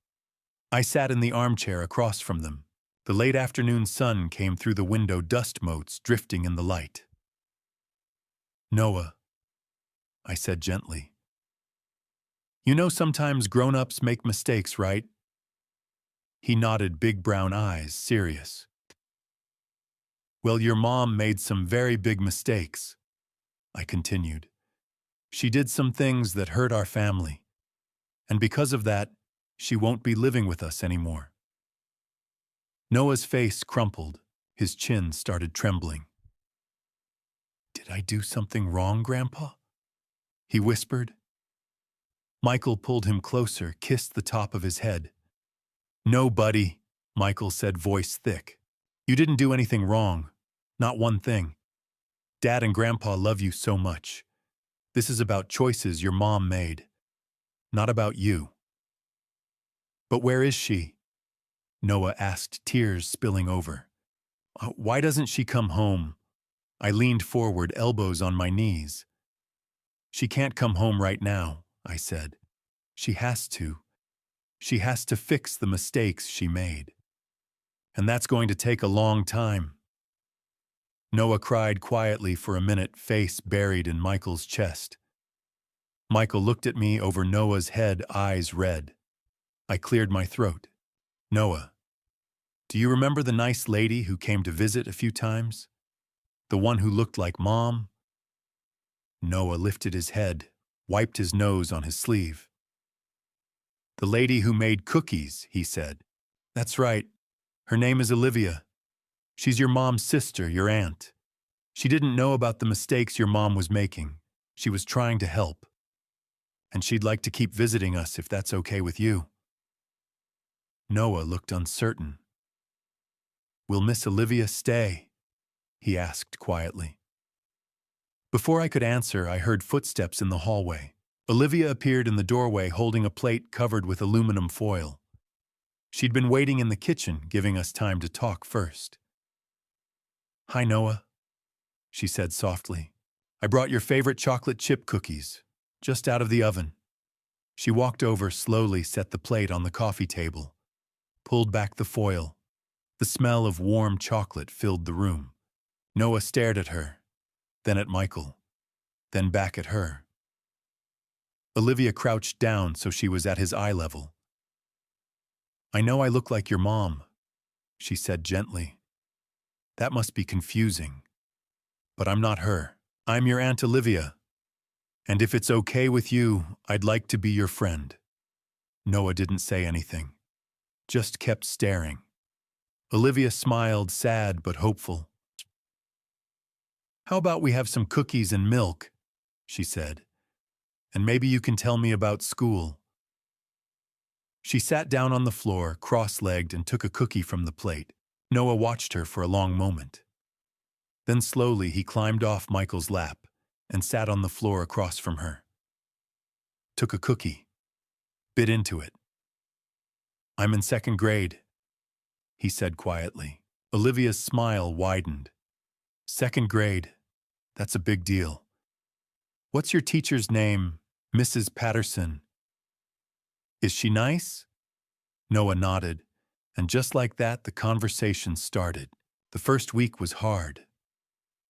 I sat in the armchair across from them. The late afternoon sun came through the window, dust motes drifting in the light. Noah, I said gently, You know sometimes grown-ups make mistakes, right? He nodded, big brown eyes, serious. Well, your mom made some very big mistakes, I continued. She did some things that hurt our family, and because of that, she won't be living with us anymore. Noah's face crumpled. His chin started trembling. Did I do something wrong, Grandpa? He whispered. Michael pulled him closer, kissed the top of his head. No, buddy, Michael said, voice thick. You didn't do anything wrong. Not one thing. Dad and Grandpa love you so much. This is about choices your mom made, not about you. But where is she? Noah asked, tears spilling over. Why doesn't she come home? I leaned forward, elbows on my knees. She can't come home right now, I said. She has to. She has to fix the mistakes she made. And that's going to take a long time. Noah cried quietly for a minute, face buried in Michael's chest. Michael looked at me over Noah's head, eyes red. I cleared my throat. Noah, do you remember the nice lady who came to visit a few times? The one who looked like Mom? Noah lifted his head, wiped his nose on his sleeve. The lady who made cookies, he said. That's right. Her name is Olivia. She's your mom's sister, your aunt. She didn't know about the mistakes your mom was making. She was trying to help. And she'd like to keep visiting us if that's okay with you. Noah looked uncertain. Will Miss Olivia stay? He asked quietly. Before I could answer, I heard footsteps in the hallway. Olivia appeared in the doorway holding a plate covered with aluminum foil. She'd been waiting in the kitchen, giving us time to talk first. Hi, Noah, she said softly. I brought your favorite chocolate chip cookies, just out of the oven. She walked over slowly, set the plate on the coffee table, pulled back the foil. The smell of warm chocolate filled the room. Noah stared at her, then at Michael, then back at her. Olivia crouched down so she was at his eye level. I know I look like your mom, she said gently. That must be confusing. But I'm not her. I'm your Aunt Olivia. And if it's okay with you, I'd like to be your friend. Noah didn't say anything, just kept staring. Olivia smiled, sad but hopeful. How about we have some cookies and milk, she said. And maybe you can tell me about school. She sat down on the floor, cross-legged, and took a cookie from the plate. Noah watched her for a long moment. Then slowly he climbed off Michael's lap and sat on the floor across from her. Took a cookie, bit into it. I'm in second grade, he said quietly. Olivia's smile widened. Second grade, that's a big deal. What's your teacher's name? Mrs. Patterson. Is she nice? Noah nodded, and just like that, the conversation started. The first week was hard.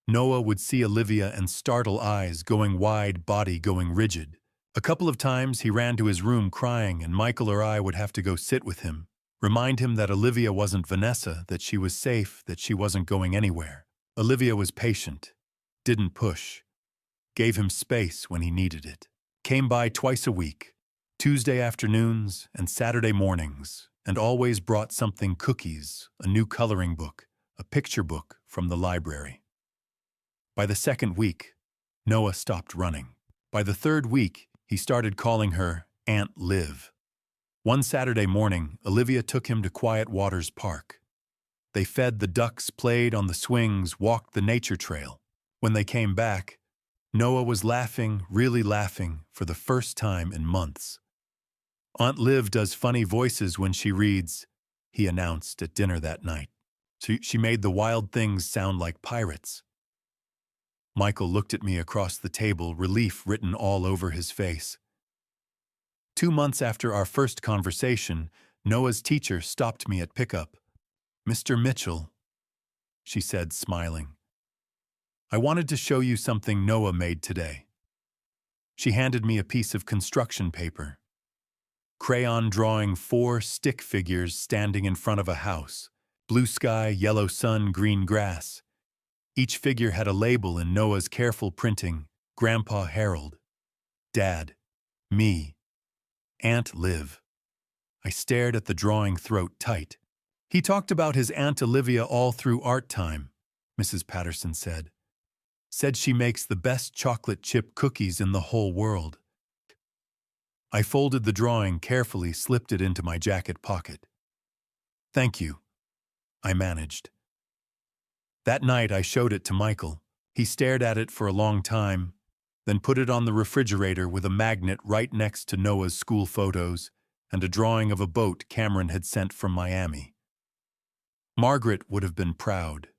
Noah would see Olivia and startle, eyes going wide, body going rigid. A couple of times he ran to his room crying, and Michael or I would have to go sit with him, remind him that Olivia wasn't Vanessa, that she was safe, that she wasn't going anywhere. Olivia was patient, didn't push, gave him space when he needed it. Came by twice a week, Tuesday afternoons and Saturday mornings, and always brought something: cookies, a new coloring book, a picture book from the library. By the second week, Noah stopped running. By the third week, he started calling her Aunt Liv. One Saturday morning, Olivia took him to Quiet Waters Park. They fed the ducks, played on the swings, walked the nature trail. When they came back, Noah was laughing, really laughing, for the first time in months. Aunt Liv does funny voices when she reads, he announced at dinner that night. She made the wild things sound like pirates. Michael looked at me across the table, relief written all over his face. 2 months after our first conversation, Noah's teacher stopped me at pickup. Mr. Mitchell, she said, smiling. I wanted to show you something Noah made today. She handed me a piece of construction paper. crayon drawing 4 stick figures standing in front of a house. Blue sky, yellow sun, green grass. Each figure had a label in Noah's careful printing: Grandpa Harold, Dad, me, Aunt Liv. I stared at the drawing, throat tight. He talked about his Aunt Olivia all through art time, Mrs. Patterson said. Said she makes the best chocolate chip cookies in the whole world. I folded the drawing carefully, slipped it into my jacket pocket. Thank you, I managed. That night I showed it to Michael. He stared at it for a long time, then put it on the refrigerator with a magnet right next to Noah's school photos and a drawing of a boat Cameron had sent from Miami. Margaret would have been proud.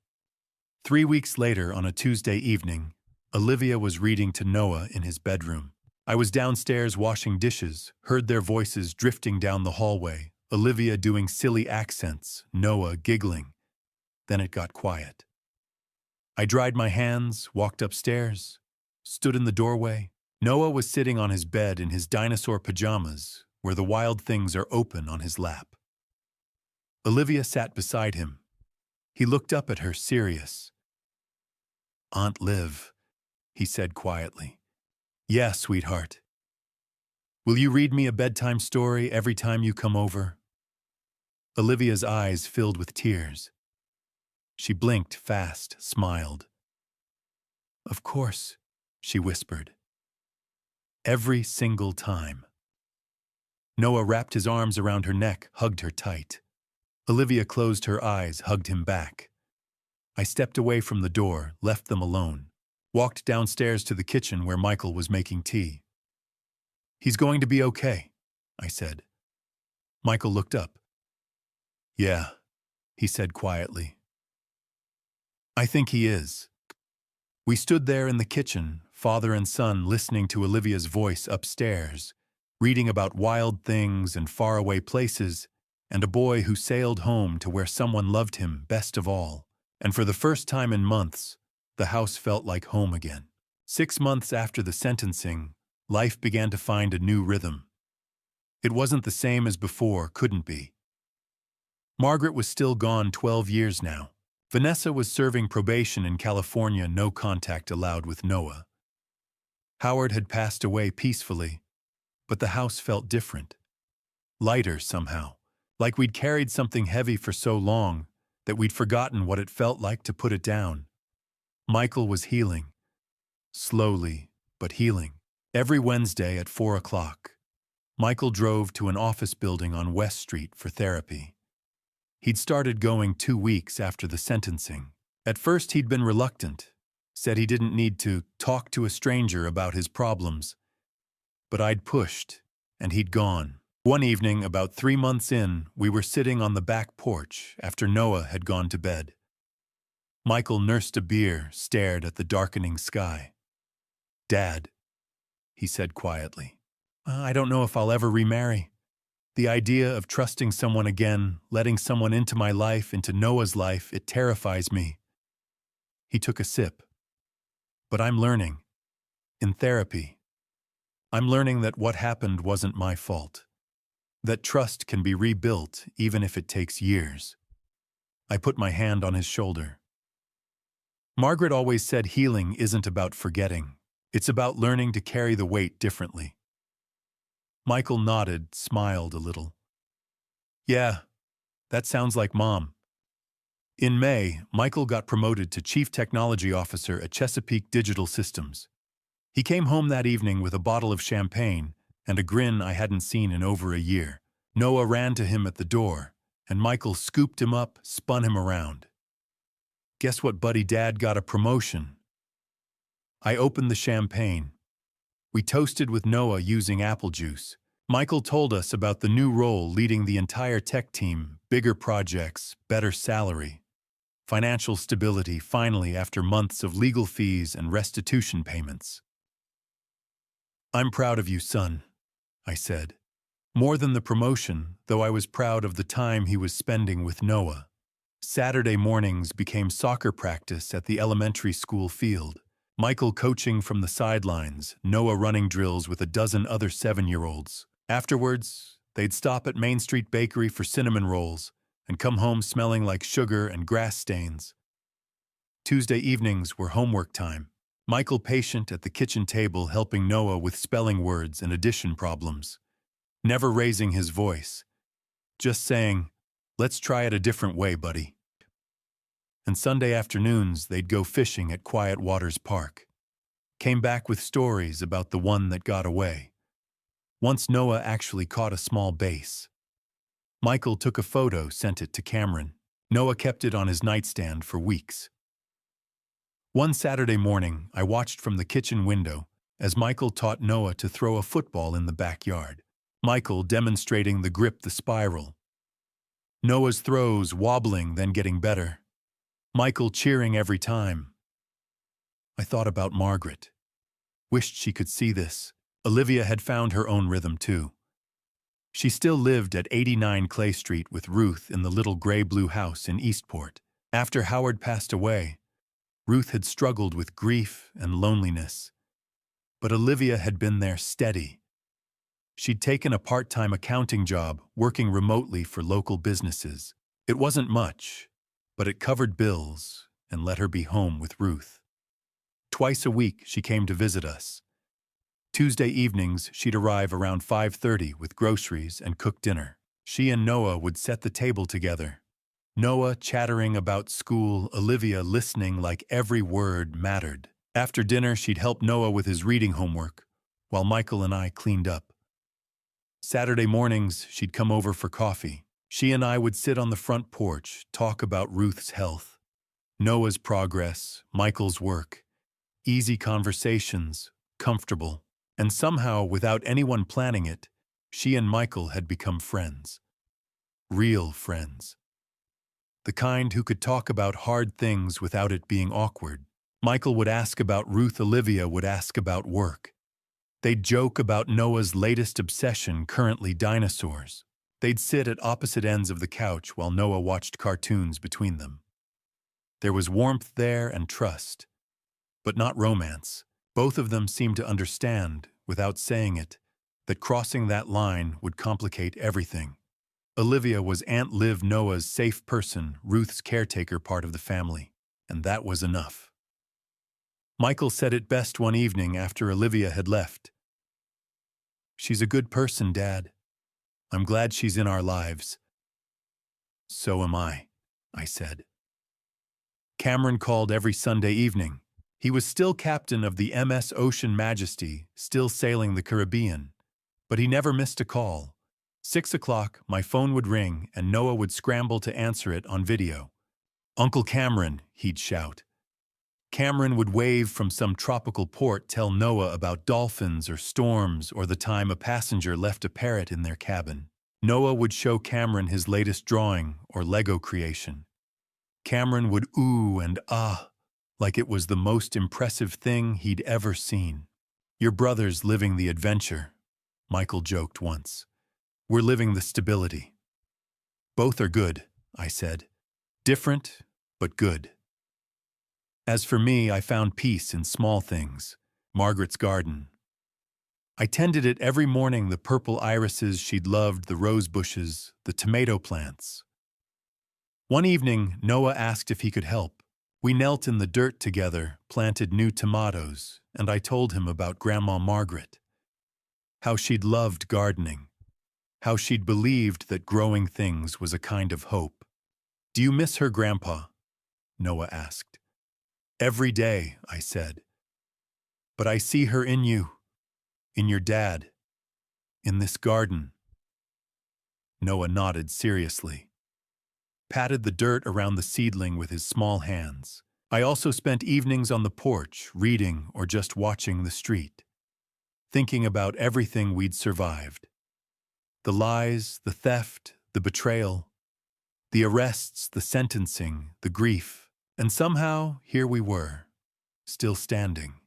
3 weeks later, on a Tuesday evening, Olivia was reading to Noah in his bedroom. I was downstairs washing dishes, heard their voices drifting down the hallway, Olivia doing silly accents, Noah giggling. Then it got quiet. I dried my hands, walked upstairs, stood in the doorway. Noah was sitting on his bed in his dinosaur pajamas, where the wild things are open on his lap. Olivia sat beside him. He looked up at her, serious. Aunt Liv, he said quietly. Yeah, sweetheart. Will you read me a bedtime story every time you come over? Olivia's eyes filled with tears. She blinked fast, smiled. Of course, she whispered. Every single time. Noah wrapped his arms around her neck, hugged her tight. Olivia closed her eyes, hugged him back. I stepped away from the door, left them alone, walked downstairs to the kitchen where Michael was making tea. He's going to be okay, I said. Michael looked up. Yeah, he said quietly. I think he is. We stood there in the kitchen, father and son, listening to Olivia's voice upstairs, reading about wild things and faraway places, and a boy who sailed home to where someone loved him best of all. And for the first time in months, the house felt like home again. 6 months after the sentencing, life began to find a new rhythm. It wasn't the same as before, couldn't be. Margaret was still gone 12 years now. Vanessa was serving probation in California, no contact allowed with Noah. Howard had passed away peacefully, but the house felt different. Lighter somehow, like we'd carried something heavy for so long that we'd forgotten what it felt like to put it down. Michael was healing. Slowly, but healing. Every Wednesday at 4 o'clock, Michael drove to an office building on West Street for therapy. He'd started going 2 weeks after the sentencing. At first he'd been reluctant, said he didn't need to talk to a stranger about his problems. But I'd pushed, and he'd gone. One evening, about 3 months in, we were sitting on the back porch after Noah had gone to bed. Michael nursed a beer, stared at the darkening sky. Dad, he said quietly, I don't know if I'll ever remarry. The idea of trusting someone again, letting someone into my life, into Noah's life, it terrifies me. He took a sip. But I'm learning. In therapy, I'm learning that what happened wasn't my fault. That trust can be rebuilt even if it takes years. I put my hand on his shoulder. Margaret always said healing isn't about forgetting. It's about learning to carry the weight differently. Michael nodded, smiled a little. Yeah, that sounds like Mom. In May, Michael got promoted to Chief Technology Officer at Chesapeake Digital Systems. He came home that evening with a bottle of champagne and a grin I hadn't seen in over a year. Noah ran to him at the door, and Michael scooped him up, spun him around. Guess what, buddy? Dad got a promotion. I opened the champagne. We toasted with Noah using apple juice. Michael told us about the new role leading the entire tech team, bigger projects, better salary, financial stability finally after months of legal fees and restitution payments. I'm proud of you, son, I said. More than the promotion, though I was proud of the time he was spending with Noah. Saturday mornings became soccer practice at the elementary school field. Michael coaching from the sidelines, Noah running drills with a dozen other 7-year-olds. Afterwards, They'd stop at Main Street Bakery for cinnamon rolls and come home smelling like sugar and grass stains. Tuesday evenings were homework time. Michael patient at the kitchen table helping Noah with spelling words and addition problems. Never raising his voice. Just saying, "Let's try it a different way, buddy." And Sunday afternoons, they'd go fishing at Quiet Waters Park. Came back with stories about the one that got away. Once Noah actually caught a small bass. Michael took a photo, sent it to Cameron. Noah kept it on his nightstand for weeks. One Saturday morning, I watched from the kitchen window as Michael taught Noah to throw a football in the backyard. Michael demonstrating the grip, the spiral. Noah's throws wobbling, then getting better. Michael cheering every time. I thought about Margaret. Wished she could see this. Olivia had found her own rhythm too. She still lived at 89 Clay Street with Ruth in the little gray-blue house in Eastport. After Howard passed away, Ruth had struggled with grief and loneliness. But Olivia had been there steady. She'd taken a part-time accounting job, working remotely for local businesses. It wasn't much, but it covered bills and let her be home with Ruth. Twice a week, she came to visit us. Tuesday evenings, she'd arrive around 5:30 with groceries and cook dinner. She and Noah would set the table together. Noah chattering about school, Olivia listening like every word mattered. After dinner, she'd help Noah with his reading homework, while Michael and I cleaned up. Saturday mornings, she'd come over for coffee. She and I would sit on the front porch, talk about Ruth's health, Noah's progress, Michael's work. Easy conversations, comfortable. And somehow, without anyone planning it, she and Michael had become friends. Real friends. The kind who could talk about hard things without it being awkward. Michael would ask about Ruth, Olivia would ask about work. They'd joke about Noah's latest obsession, currently dinosaurs. They'd sit at opposite ends of the couch while Noah watched cartoons between them. There was warmth there and trust, but not romance. Both of them seemed to understand, without saying it, that crossing that line would complicate everything. Olivia was Aunt Liv, Noah's safe person, Ruth's caretaker part of the family, and that was enough. Michael said it best one evening after Olivia had left. "She's a good person, Dad. I'm glad she's in our lives." "So am I," said. Cameron called every Sunday evening. He was still captain of the MS Ocean Majesty, still sailing the Caribbean, but he never missed a call. 6 o'clock, my phone would ring, and Noah would scramble to answer it on video. "Uncle Cameron," he'd shout. Cameron would wave from some tropical port, tell Noah about dolphins or storms or the time a passenger left a parrot in their cabin. Noah would show Cameron his latest drawing or Lego creation. Cameron would ooh and ah, like it was the most impressive thing he'd ever seen. "Your brother's living the adventure," Michael joked once. "We're living the stability." "Both are good," I said. "Different, but good." As for me, I found peace in small things. Margaret's garden. I tended it every morning, the purple irises she'd loved, the rose bushes, the tomato plants. One evening, Noah asked if he could help. We knelt in the dirt together, planted new tomatoes, and I told him about Grandma Margaret. How she'd loved gardening. How she'd believed that growing things was a kind of hope. "Do you miss her, Grandpa?" Noah asked. "Every day," I said. "But I see her in you, in your dad, in this garden." Noah nodded seriously. Patted the dirt around the seedling with his small hands. I also spent evenings on the porch, reading or just watching the street, thinking about everything we'd survived. The lies, the theft, the betrayal, the arrests, the sentencing, the grief. And somehow, here we were, still standing,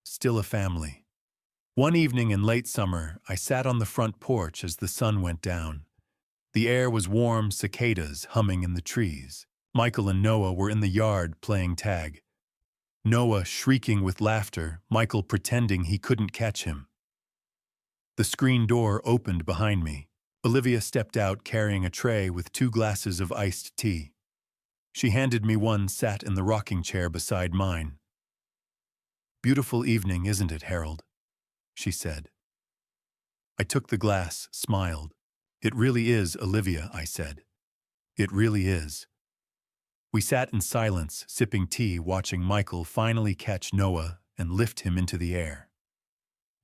still a family. One evening in late summer, I sat on the front porch as the sun went down. The air was warm, cicadas humming in the trees. Michael and Noah were in the yard playing tag. Noah shrieking with laughter, Michael pretending he couldn't catch him. The screen door opened behind me. Olivia stepped out carrying a tray with 2 glasses of iced tea. She handed me one, sat in the rocking chair beside mine. "Beautiful evening, isn't it, Harold?" she said. I took the glass, smiled. "It really is, Olivia," I said. "It really is." We sat in silence, sipping tea, watching Michael finally catch Noah and lift him into the air.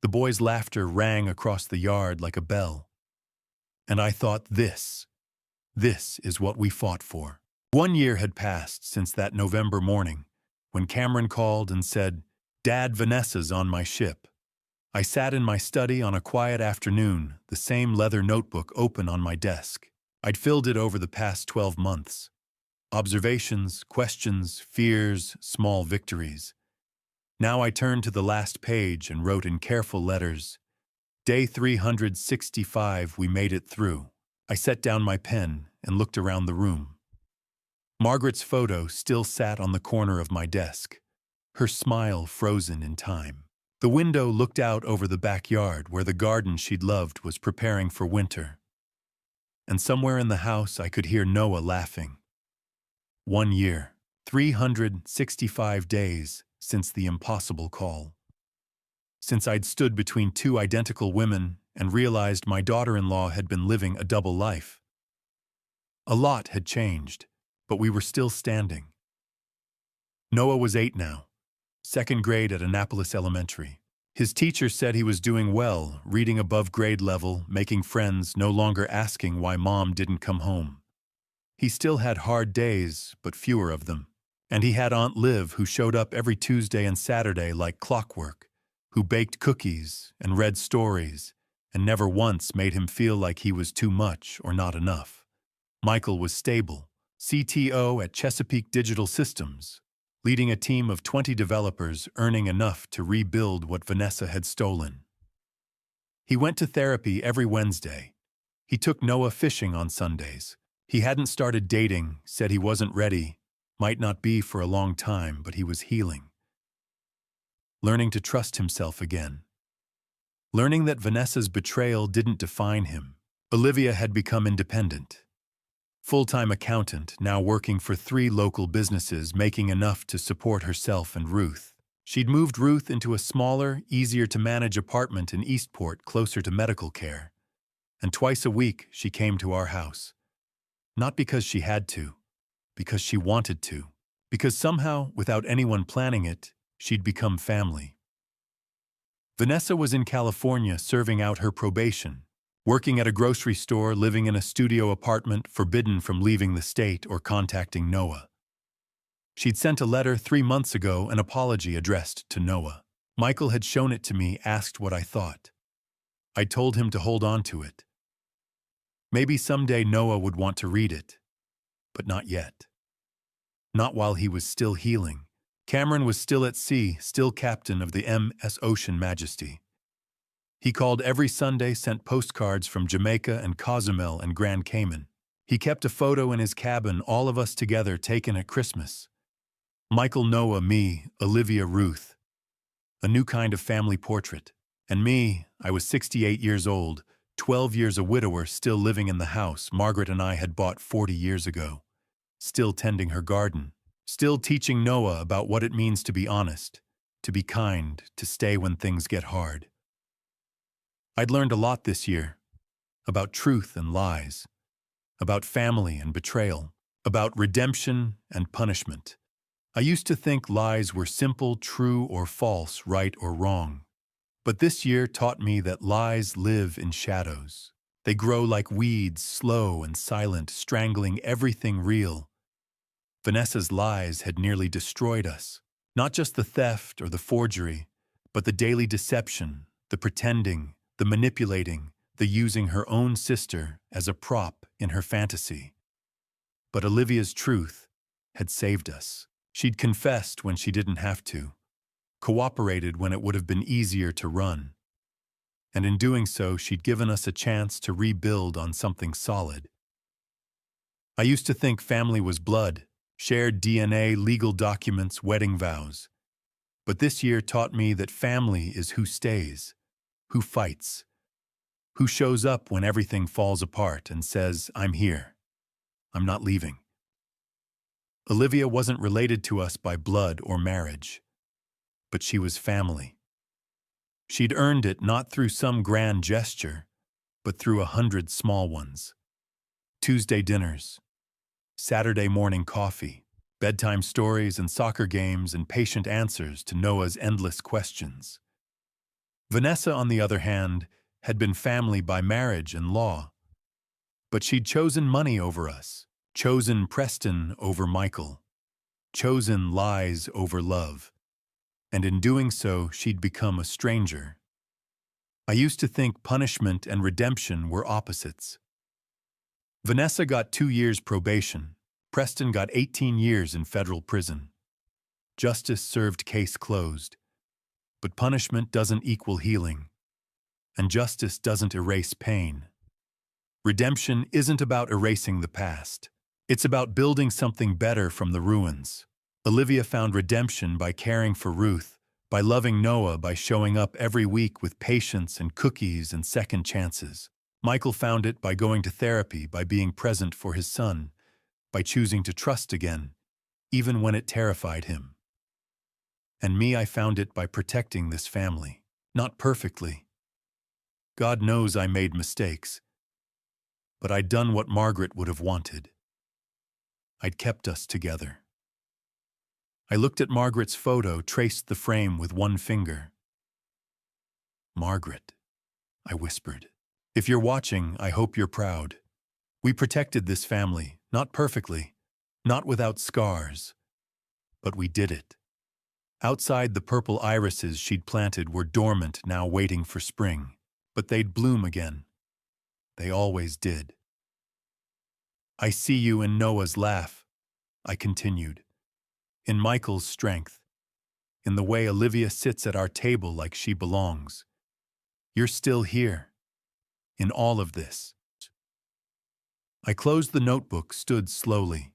The boy's laughter rang across the yard like a bell. And I thought, this is what we fought for. 1 year had passed since that November morning, when Cameron called and said, "Dad, Vanessa's on my ship." I sat in my study on a quiet afternoon, the same leather notebook open on my desk. I'd filled it over the past 12 months. Observations, questions, fears, small victories. Now I turned to the last page and wrote in careful letters, "Day 365, we made it through." I set down my pen and looked around the room. Margaret's photo still sat on the corner of my desk, her smile frozen in time. The window looked out over the backyard where the garden she'd loved was preparing for winter. And somewhere in the house I could hear Noah laughing. 1 year, 365 days since the impossible call. Since I'd stood between 2 identical women and realized my daughter-in-law had been living a double life. A lot had changed, but we were still standing. Noah was 8 now, 2nd grade at Annapolis Elementary. His teacher said he was doing well, reading above grade level, making friends, no longer asking why Mom didn't come home. He still had hard days, but fewer of them. And he had Aunt Liv, who showed up every Tuesday and Saturday like clockwork, who baked cookies and read stories, and never once made him feel like he was too much or not enough. Michael was stable, CTO at Chesapeake Digital Systems, leading a team of 20 developers earning enough to rebuild what Vanessa had stolen. He went to therapy every Wednesday. He took Noah fishing on Sundays. He hadn't started dating, said he wasn't ready, might not be for a long time, but he was healing. Learning to trust himself again. Learning that Vanessa's betrayal didn't define him. Olivia had become independent. Full-time accountant, now working for 3 local businesses, making enough to support herself and Ruth. She'd moved Ruth into a smaller, easier-to-manage apartment in Eastport, closer to medical care. And twice a week, she came to our house. Not because she had to, because she wanted to. Because somehow, without anyone planning it, she'd become family. Vanessa was in California serving out her probation, working at a grocery store, living in a studio apartment, forbidden from leaving the state or contacting Noah. She'd sent a letter 3 months ago, an apology addressed to Noah. Michael had shown it to me, asked what I thought. I told him to hold on to it. Maybe someday Noah would want to read it, but not yet. Not while he was still healing. Cameron was still at sea, still captain of the MS Ocean Majesty. He called every Sunday, sent postcards from Jamaica and Cozumel and Grand Cayman. He kept a photo in his cabin, all of us together, taken at Christmas. Michael, Noah, me, Olivia, Ruth. A new kind of family portrait. And me, I was 68 years old, 12 years a widower, still living in the house Margaret and I had bought 40 years ago. Still tending her garden. Still teaching Noah about what it means to be honest, to be kind, to stay when things get hard. I'd learned a lot this year. About truth and lies. About family and betrayal. About redemption and punishment. I used to think lies were simple, true or false, right or wrong. But this year taught me that lies live in shadows. They grow like weeds, slow and silent, strangling everything real. Vanessa's lies had nearly destroyed us. Not just the theft or the forgery, but the daily deception, the pretending, the manipulating, the using her own sister as a prop in her fantasy. But Olivia's truth had saved us. She'd confessed when she didn't have to, cooperated when it would have been easier to run. And in doing so, she'd given us a chance to rebuild on something solid. I used to think family was blood, shared DNA, legal documents, wedding vows. But this year taught me that family is who stays, who fights, Who shows up when everything falls apart and says, "I'm here. I'm not leaving." Olivia wasn't related to us by blood or marriage, but she was family. She'd earned it not through some grand gesture, but through 100 small ones. Tuesday dinners, Saturday morning coffee, bedtime stories and soccer games and patient answers to Noah's endless questions. Vanessa, on the other hand, had been family by marriage and law. But she'd chosen money over us, chosen Preston over Michael, chosen lies over love, and in doing so, she'd become a stranger. I used to think punishment and redemption were opposites. Vanessa got 2 years probation. Preston got 18 years in federal prison. Justice served, case closed. But punishment doesn't equal healing, and justice doesn't erase pain. Redemption isn't about erasing the past. It's about building something better from the ruins. Olivia found redemption by caring for Ruth, by loving Noah, by showing up every week with patience and cookies and second chances. Michael found it by going to therapy, by being present for his son, by choosing to trust again, even when it terrified him. And me, I found it by protecting this family. Not perfectly. God knows I made mistakes. But I'd done what Margaret would have wanted. I'd kept us together. I looked at Margaret's photo, traced the frame with one finger. "Margaret," I whispered. "If you're watching, I hope you're proud. We protected this family, not perfectly, not without scars, but we did it." Outside, the purple irises she'd planted were dormant, now waiting for spring. But they'd bloom again. They always did. "I see you in Noah's laugh," I continued. "In Michael's strength. In the way Olivia sits at our table like she belongs. You're still here. In all of this." I closed the notebook, stood slowly.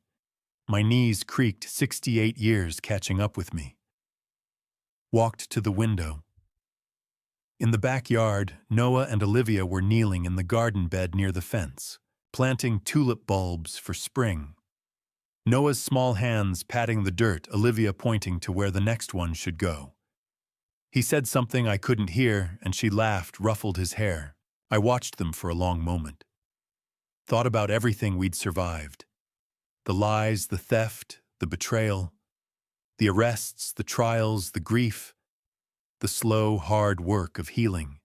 My knees creaked, 68 years catching up with me. Walked to the window. In the backyard, Noah and Olivia were kneeling in the garden bed near the fence, planting tulip bulbs for spring. Noah's small hands patting the dirt, Olivia pointing to where the next one should go. He said something I couldn't hear, and she laughed, ruffled his hair. I watched them for a long moment. Thought about everything we'd survived. The lies, the theft, the betrayal, the arrests, the trials, the grief, the slow, hard work of healing.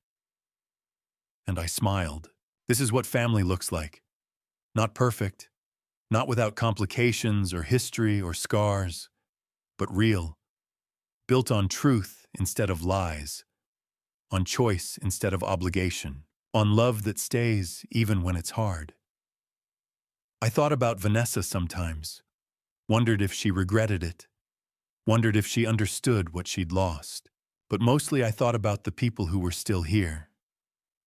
And I smiled. This is what family looks like. Not perfect, not without complications or history or scars, but real. Built on truth instead of lies, on choice instead of obligation, on love that stays even when it's hard. I thought about Vanessa sometimes, wondered if she regretted it, wondered if she understood what she'd lost. But mostly I thought about the people who were still here,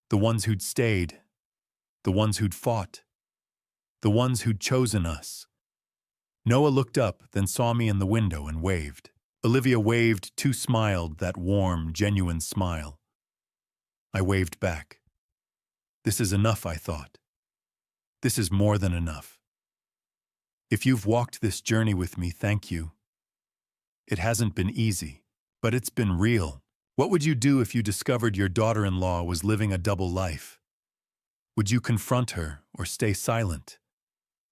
the ones who'd stayed, the ones who'd fought, the ones who'd chosen us. Noah looked up, then saw me in the window and waved. Olivia waved, too, smiled, that warm, genuine smile. I waved back. This is enough, I thought. This is more than enough. If you've walked this journey with me, thank you. It hasn't been easy, but it's been real. What would you do if you discovered your daughter-in-law was living a double life? Would you confront her or stay silent?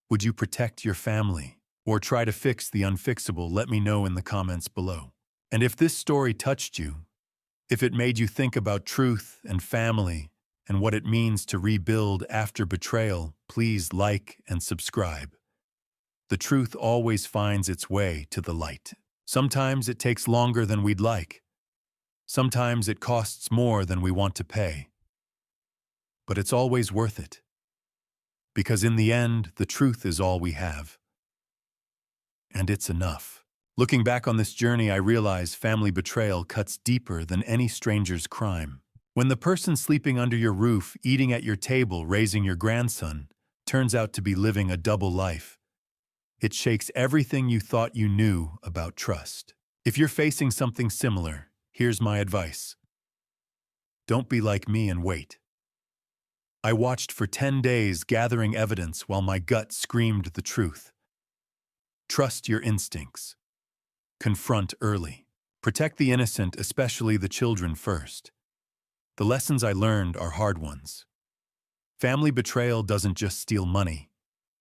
Would you protect your family or try to fix the unfixable? Let me know in the comments below. And if this story touched you, if it made you think about truth and family and what it means to rebuild after betrayal, please like and subscribe. The truth always finds its way to the light. Sometimes it takes longer than we'd like. Sometimes it costs more than we want to pay. But it's always worth it. Because in the end, the truth is all we have. And it's enough. Looking back on this journey, I realize family betrayal cuts deeper than any stranger's crime. When the person sleeping under your roof, eating at your table, raising your grandson, turns out to be living a double life, it shakes everything you thought you knew about trust. If you're facing something similar, here's my advice. Don't be like me and wait. I watched for 10 days, gathering evidence while my gut screamed the truth. Trust your instincts. Confront early. Protect the innocent, especially the children, first. The lessons I learned are hard ones. Family betrayal doesn't just steal money.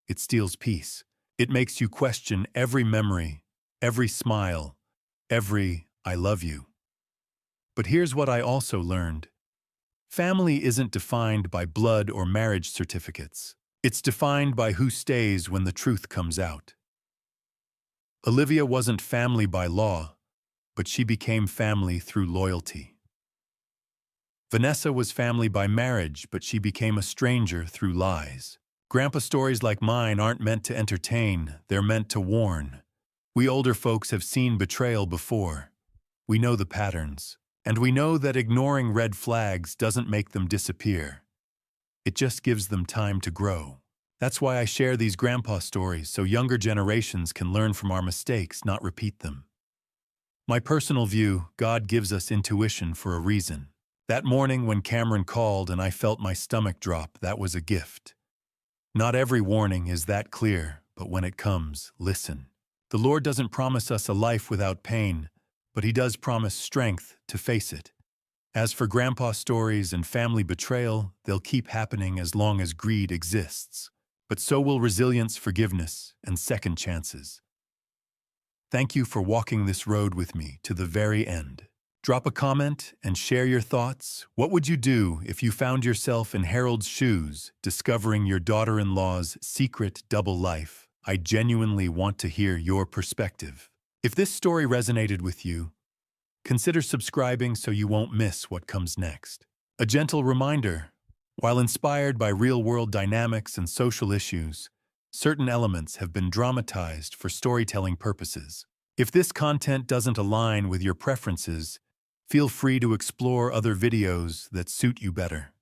It steals peace. It makes you question every memory, every smile, every "I love you." But here's what I also learned. Family isn't defined by blood or marriage certificates. It's defined by who stays when the truth comes out. Olivia wasn't family by law, but she became family through loyalty. Vanessa was family by marriage, but she became a stranger through lies. Grandpa stories like mine aren't meant to entertain, they're meant to warn. We older folks have seen betrayal before. We know the patterns, and we know that ignoring red flags doesn't make them disappear. It just gives them time to grow. That's why I share these grandpa stories, so younger generations can learn from our mistakes, not repeat them. My personal view, God gives us intuition for a reason. That morning when Cameron called and I felt my stomach drop, that was a gift. Not every warning is that clear, but when it comes, listen. The Lord doesn't promise us a life without pain, but He does promise strength to face it. As for grandpa stories and family betrayal, they'll keep happening as long as greed exists. But so will resilience, forgiveness, and second chances. Thank you for walking this road with me to the very end. Drop a comment and share your thoughts. What would you do if you found yourself in Harold's shoes, discovering your daughter-in-law's secret double life? I genuinely want to hear your perspective. If this story resonated with you, consider subscribing so you won't miss what comes next. A gentle reminder, while inspired by real-world dynamics and social issues, certain elements have been dramatized for storytelling purposes. If this content doesn't align with your preferences, feel free to explore other videos that suit you better.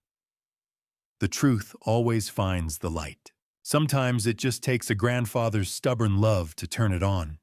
The truth always finds the light. Sometimes it just takes a grandfather's stubborn love to turn it on.